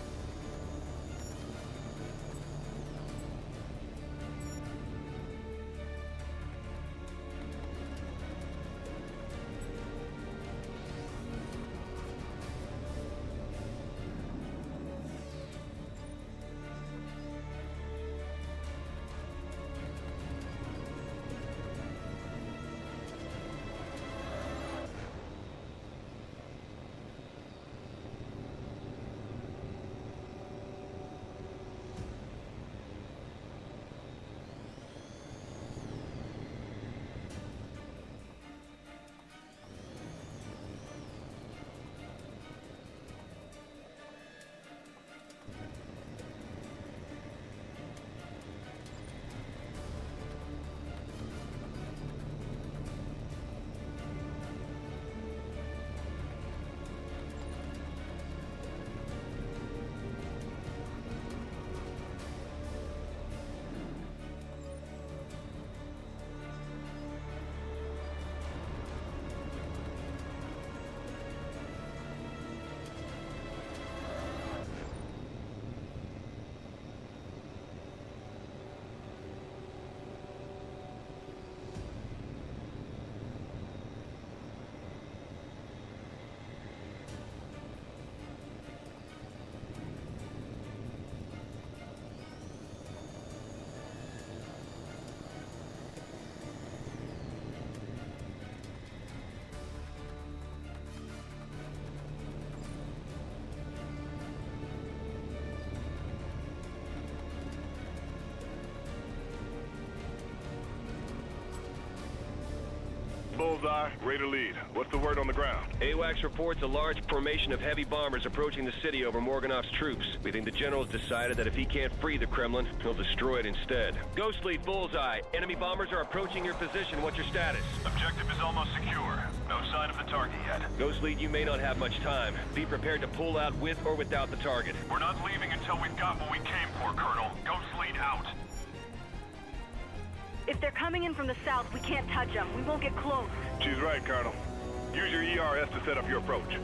Speaker 13: Bullseye, Raider lead. What's the word on the ground?
Speaker 15: HAWX reports a large formation of heavy bombers approaching the city over Morganov's troops. We think the general's decided that if he can't free the Kremlin, he'll destroy it instead. Ghost Lead, Bullseye. Enemy bombers are approaching your position. What's your status?
Speaker 9: Objective is almost secure. No sign of the target yet.
Speaker 15: Ghost Lead, you may not have much time. Be prepared to pull out with or without the target.
Speaker 9: We're not leaving until we've got what we came for, Colonel. Ghost Lead out.
Speaker 12: If they're coming in from the south, we can't touch them. We won't get close.
Speaker 13: She's right, Colonel. Use your ERS to set up your approach.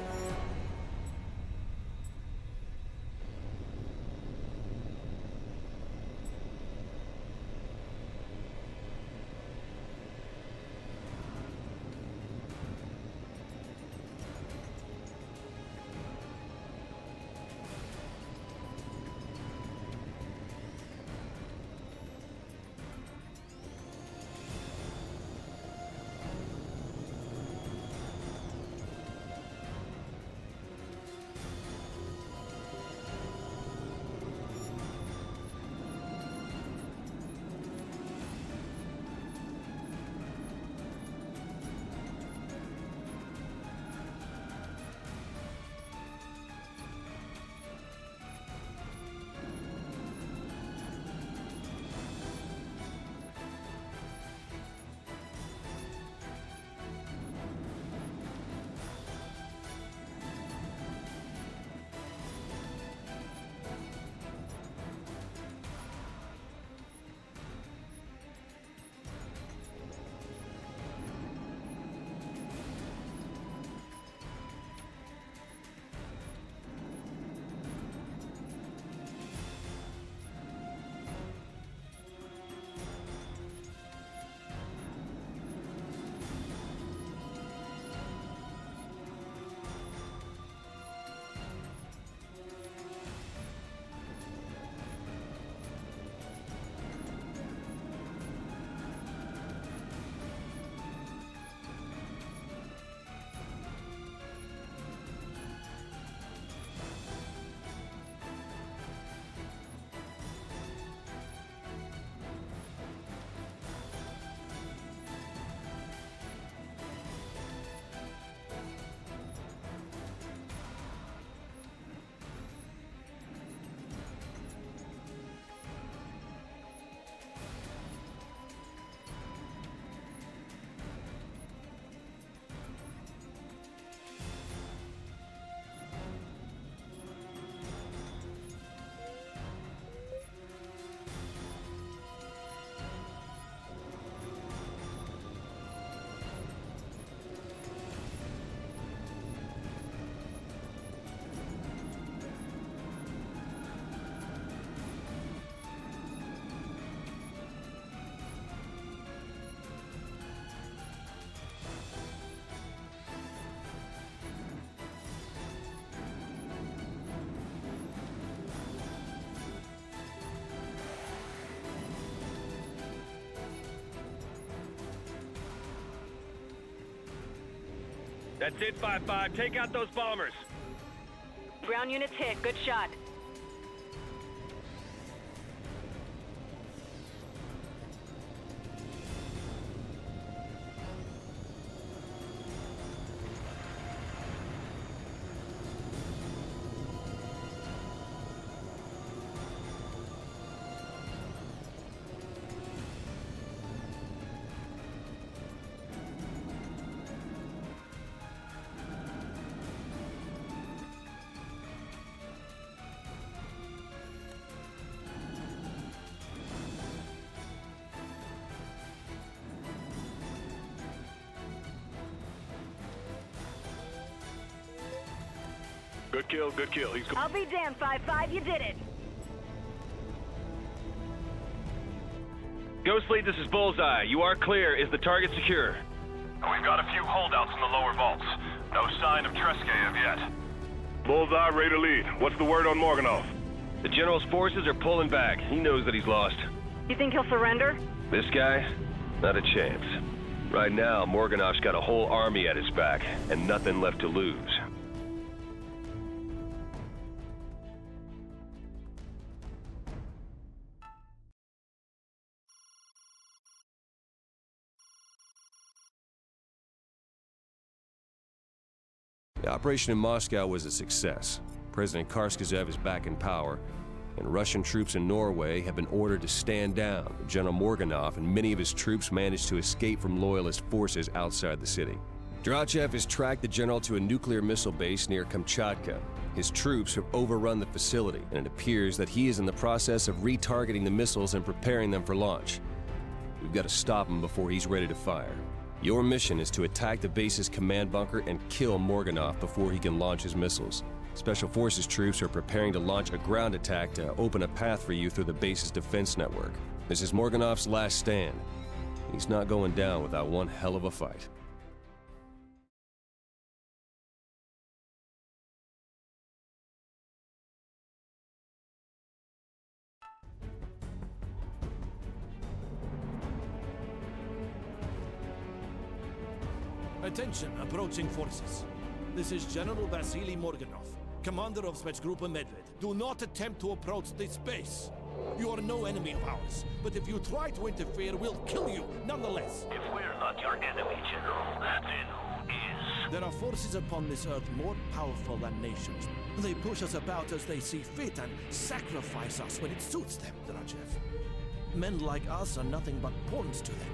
Speaker 15: That's it, 5-5. Take out those bombers.
Speaker 12: Ground units hit. Good shot.
Speaker 13: Good kill, good kill. He's
Speaker 12: I'll be damned, 5-5. You did it.
Speaker 15: Ghost Lead, this is Bullseye. You are clear. Is the target secure?
Speaker 9: We've got a few holdouts in the lower vaults. No sign of Treske of yet.
Speaker 13: Bullseye, Raider lead. What's the word on Morganov?
Speaker 15: The general's forces are pulling back. He knows that he's lost.
Speaker 12: You think he'll surrender?
Speaker 15: This guy? Not a chance. Right now, Morganov's got a whole army at his back, and nothing left to lose.
Speaker 3: operation in Moscow was a success. President Karskazev is back in power, and Russian troops in Norway have been ordered to stand down. General Morganov and many of his troops managed to escape from loyalist forces outside the city. Drachev has tracked the general to a nuclear missile base near Kamchatka. His troops have overrun the facility, and it appears that he is in the process of retargeting the missiles and preparing them for launch. We've got to stop him before he's ready to fire. Your mission is to attack the base's command bunker and kill Morganov before he can launch his missiles. Special Forces troops are preparing to launch a ground attack to open a path for you through the base's defense network. This is Morganov's last stand. He's not going down without one hell of a fight.
Speaker 10: Attention, approaching forces. This is General Vasily Morganov, commander of Spetsgruppe Medved. Do not attempt to approach this base. You are no enemy of ours, but if you try to interfere, we'll kill you nonetheless.
Speaker 14: If we're not your enemy, General, then who is?
Speaker 10: There are forces upon this earth more powerful than nations. They push us about as they see fit and sacrifice us when it suits them, Drachev. Men like us are nothing but pawns to them.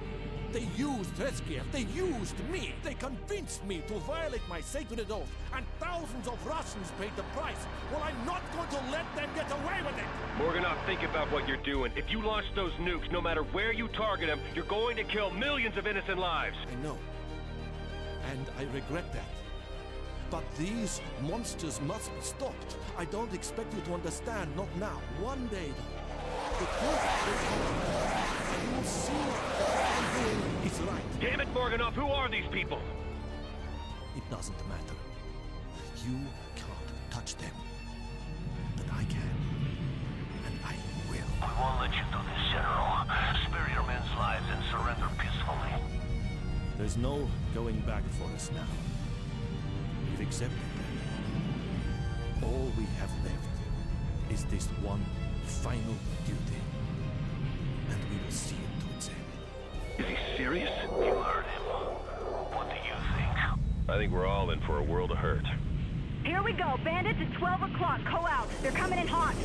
Speaker 10: They used Treskiev, they used me, they convinced me to violate my sacred oath, and thousands of Russians paid the price. Well, I'm not going to let them get away with it!
Speaker 15: Morganov, think about what you're doing. If you launch those nukes, no matter where you target them, you're going to kill millions of innocent lives.
Speaker 10: I know. And I regret that. But these monsters must be stopped. I don't expect you to understand, not now. One day, though. The truth will come. And you will see that what I'm doing is right.
Speaker 15: Damn it, Morganov, who are these people?
Speaker 10: It doesn't matter. You can't touch them. But I can. And I will.
Speaker 14: We won't let you do this, General. Spare your men's lives and surrender peacefully.
Speaker 10: There's no going back for us now. We've accepted that. All we have left is this one final duty. And we will see it to its end.
Speaker 15: Is he serious?
Speaker 14: You heard him. What do you think?
Speaker 15: I think we're all in for a world of hurt.
Speaker 12: Here we go. Bandits at 12 o'clock. Co out. They're coming in hot.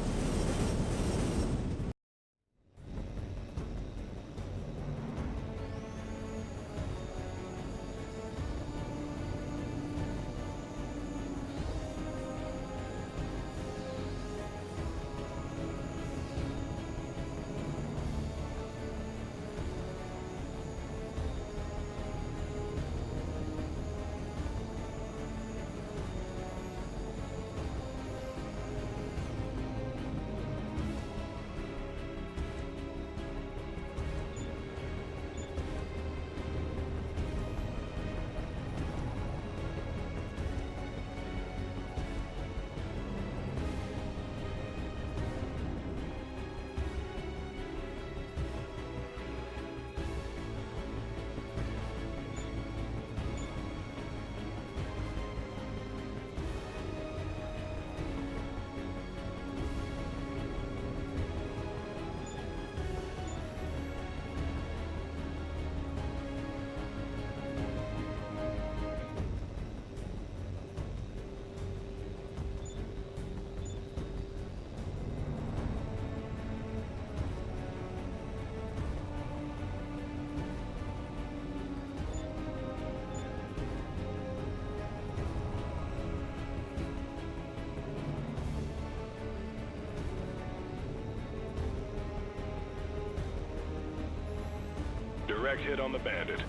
Speaker 13: Direct hit on the bandit.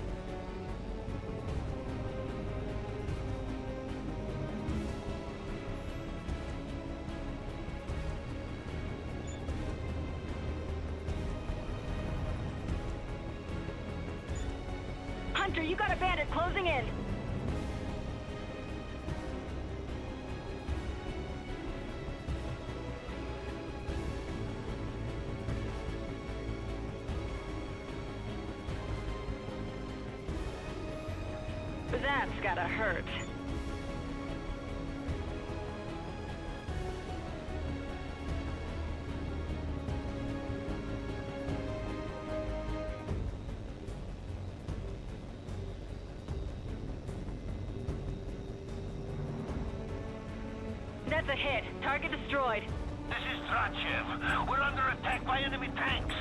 Speaker 12: Hunter, you got a bandit closing in. That's gotta hurt. That's a hit. Target destroyed.
Speaker 14: This is H.A.W.X. We're under attack by enemy tanks.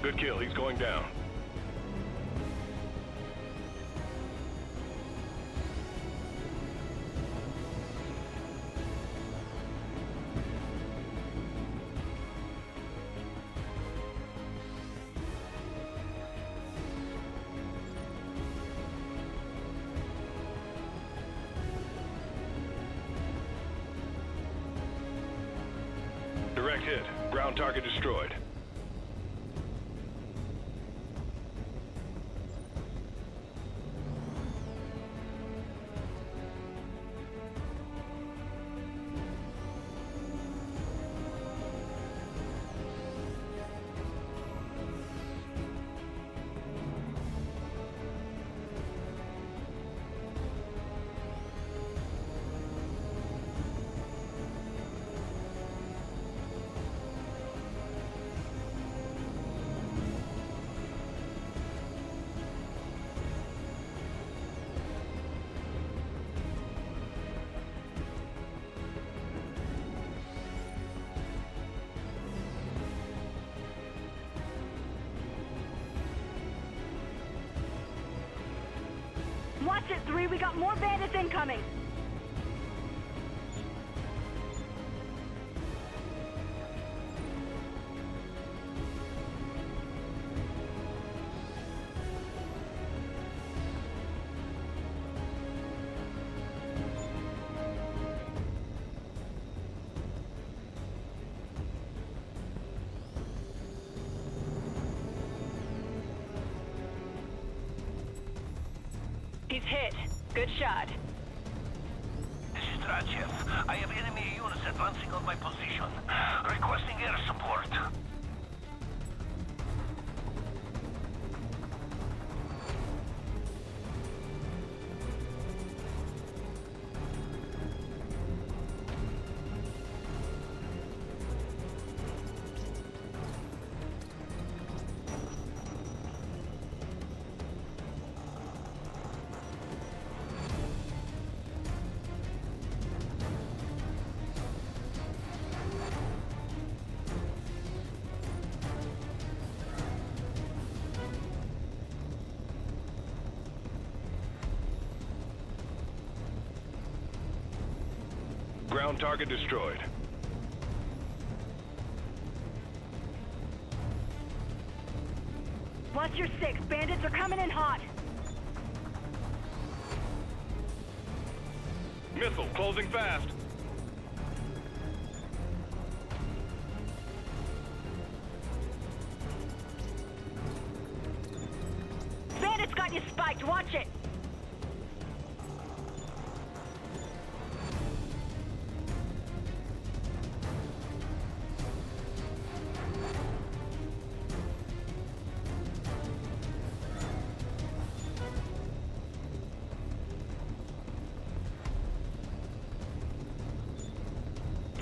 Speaker 13: Good kill. He's going down. Direct hit. Ground target destroyed.
Speaker 12: Watch it, 3. We got more bandits incoming. He's hit. Good shot.
Speaker 14: This is H.A.W.X. I have enemy units advancing on my position. Requesting air support.
Speaker 13: Ground target destroyed.
Speaker 12: Watch your 6. Bandits are coming in hot.
Speaker 13: Missile closing fast.
Speaker 12: Bandits got you spiked. Watch it.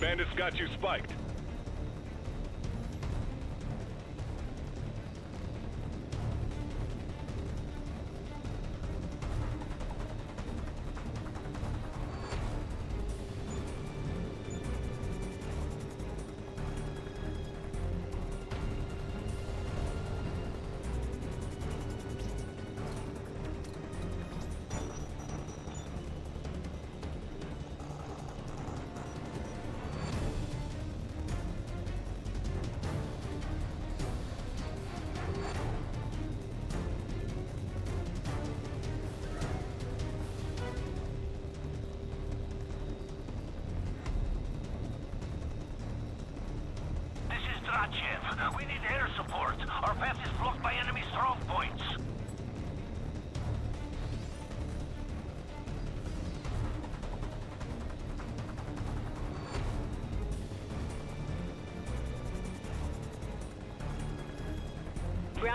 Speaker 13: Bandits got you spiked.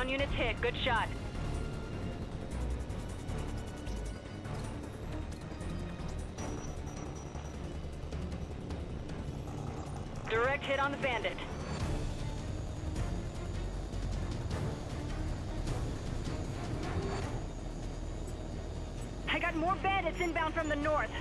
Speaker 12: Ground units hit. Good shot. Direct hit on the bandit. I got more bandits inbound from the north.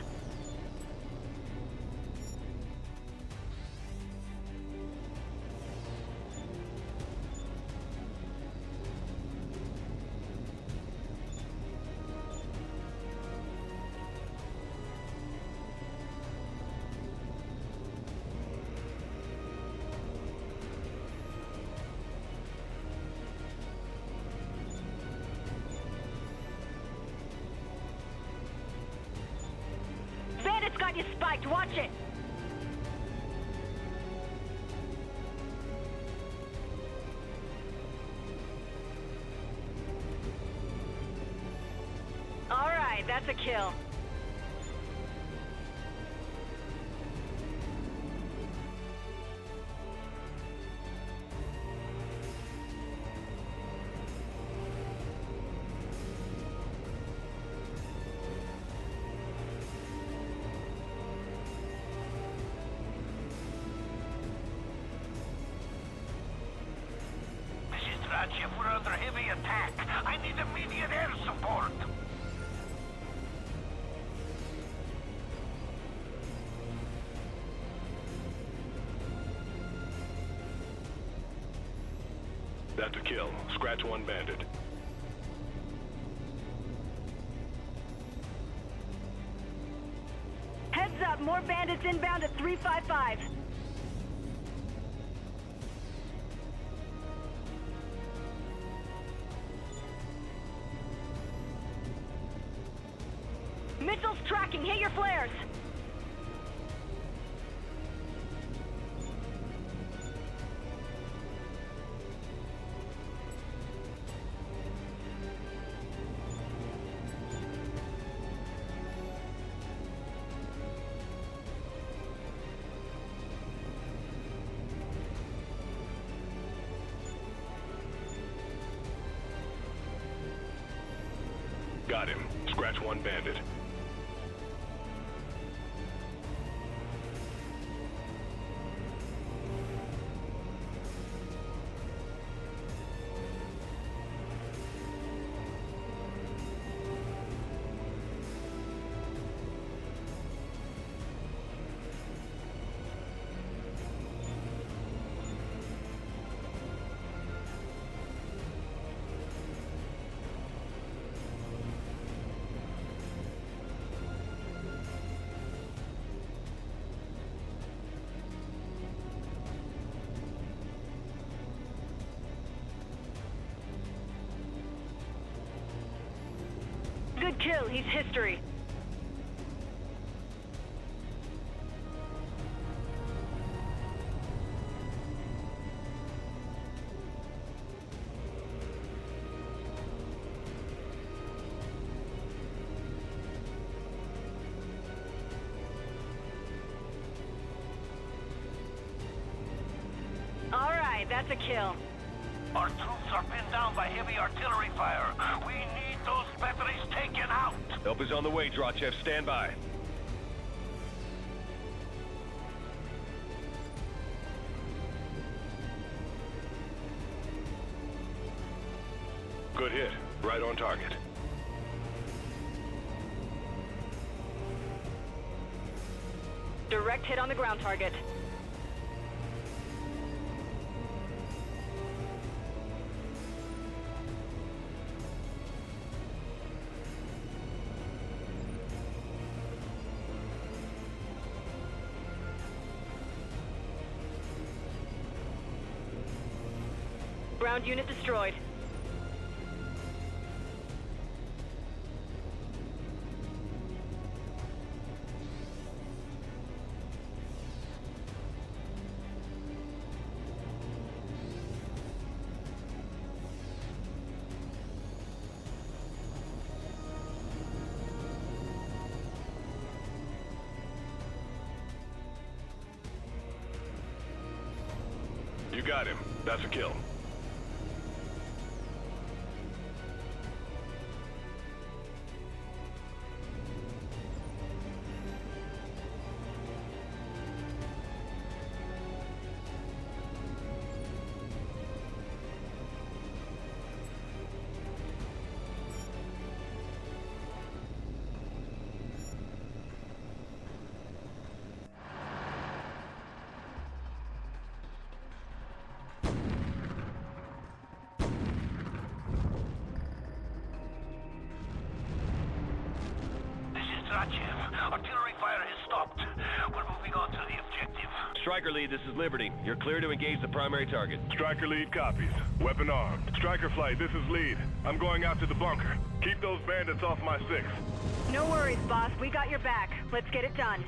Speaker 12: Bandit's got you spiked. Watch it. All right, that's a kill.
Speaker 14: We're under heavy attack. I need immediate air support.
Speaker 13: That's a kill. Scratch one bandit.
Speaker 12: Heads up, more bandits inbound at 355. Missiles tracking, hit your flares!
Speaker 13: Got him. Scratch one bandit.
Speaker 12: Good kill, he's history. All right, that's a kill.
Speaker 14: Our troops are pinned down by heavy artillery fire. We need those batteries taken out.
Speaker 15: Help is on the way, H.A.W.X. Stand by.
Speaker 13: Good hit. Right on target.
Speaker 12: Direct hit on the ground target. Ground unit destroyed.
Speaker 13: You got him. That's a kill.
Speaker 14: Gotcha. Artillery fire has stopped. We're moving on to the objective.
Speaker 15: Striker Lead, this is Liberty. You're clear to engage the primary target.
Speaker 13: Striker Lead copies. Weapon armed. Striker Flight, this is Lead. I'm going out to the bunker. Keep those bandits off my 6.
Speaker 12: No worries, boss. We got your back. Let's get it done.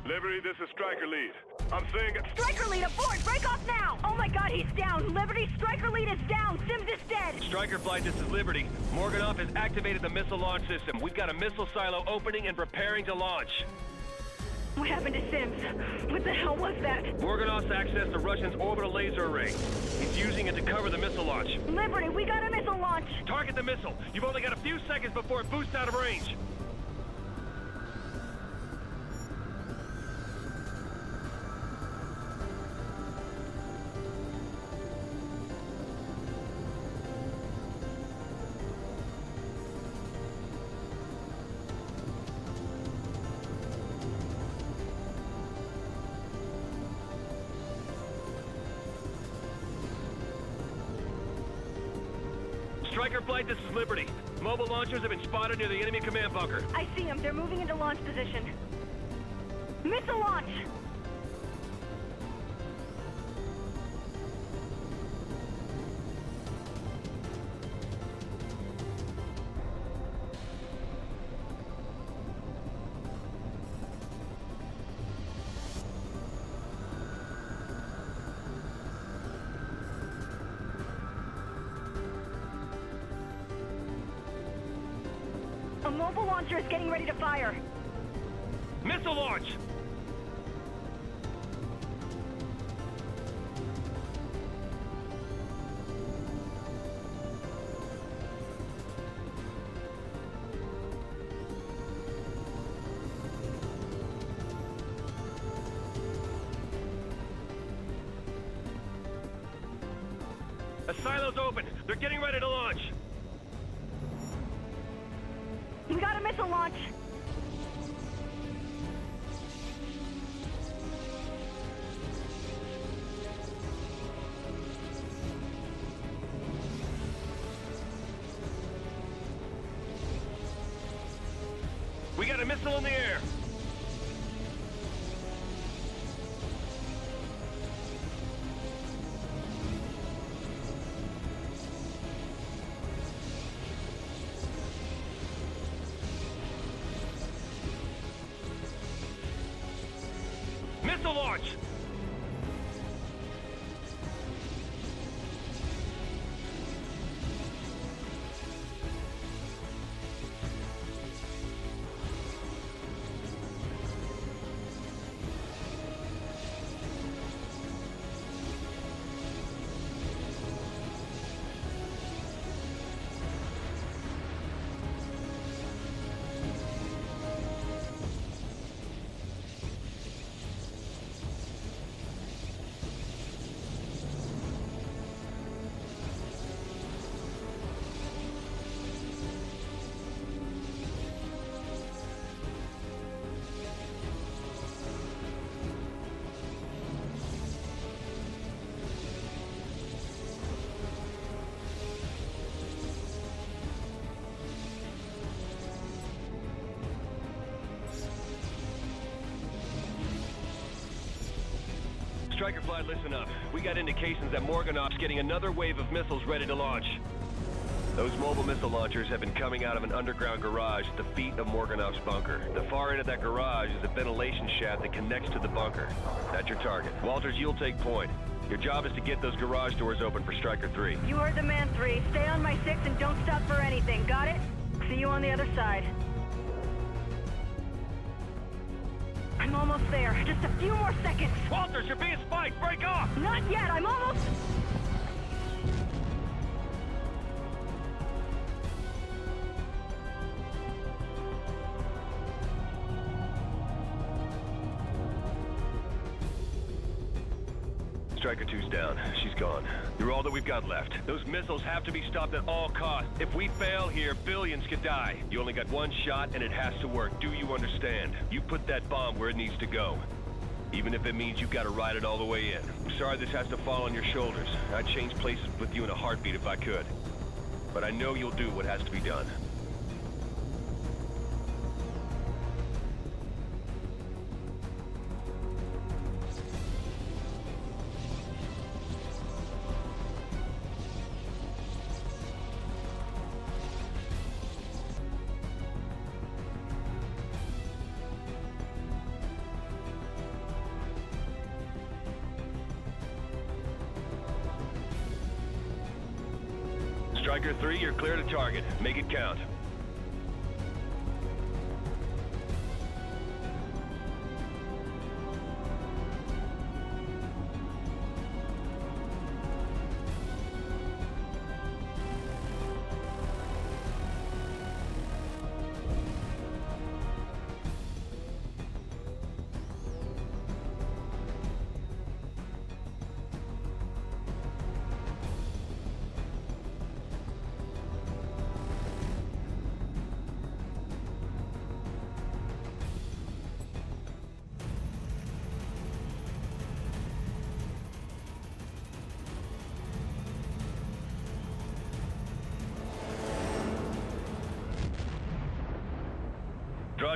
Speaker 13: Liberty, this is Striker Lead. I'm seeing it.
Speaker 12: Striker Lead, aboard! Break off now! Oh my god, he's down! Liberty, Striker Lead is down! Sims is dead!
Speaker 15: Striker Flight, this is Liberty. Morganoff has activated the missile launch system. We've got a missile silo opening and preparing to launch.
Speaker 12: What happened to Sims? What the hell was that?
Speaker 15: Morganoff's accessed the Russians' orbital laser array. He's using it to cover the missile launch.
Speaker 12: Liberty, we got a missile launch!
Speaker 15: Target the missile. You've only got a few seconds before it boosts out of range. Striker Flight, this is Liberty. Mobile launchers have been spotted near the enemy command bunker.
Speaker 12: I see them. They're moving into launch position. Missile launch! A mobile launcher is getting ready to fire.
Speaker 15: Missile launch! The silo's open. They're getting ready to launch.
Speaker 12: We got a missile launch.
Speaker 15: We got a missile in the air. Missile launch! Striker Flight, listen up. We got indications that Morganoff's getting another wave of missiles ready to launch. Those mobile missile launchers have been coming out of an underground garage at the feet of Morganoff's bunker. The far end of that garage is a ventilation shaft that connects to the bunker. That's your target. Walters, you'll take point. Your job is to get those garage doors open for Striker 3.
Speaker 12: You heard the man, 3. Stay on my 6 and don't stop for anything. Got it? See you on the other side. I'm almost there. Just a few more seconds.
Speaker 15: Walters, you're being spiked. Break off!
Speaker 12: Not yet. I'm almost...
Speaker 15: Striker 2's down. She's gone. You're all that we've got left. Those missiles have to be stopped at all costs. If we fail here, billions could die. You only got one shot, and it has to work. Do you understand? You put that bomb where it needs to go. Even if it means you've got to ride it all the way in. I'm sorry this has to fall on your shoulders. I'd change places with you in a heartbeat if I could. But I know you'll do what has to be done. Striker 3, you're clear to target. Make it count.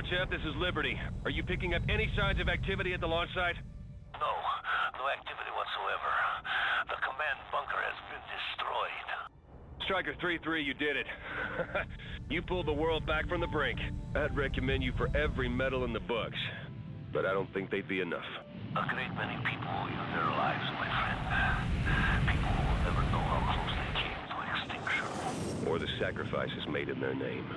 Speaker 15: Chef, this is Liberty. Are you picking up any signs of activity at the launch site?
Speaker 14: No activity whatsoever. The command bunker has been destroyed.
Speaker 15: Striker 3-3, you did it. You pulled the world back from the brink. I'd recommend you for every medal in the books, but I don't think they'd be enough.
Speaker 14: A great many people owe you their lives, my friend. People who will never know how close they came to extinction.
Speaker 15: Or the sacrifices made in their name.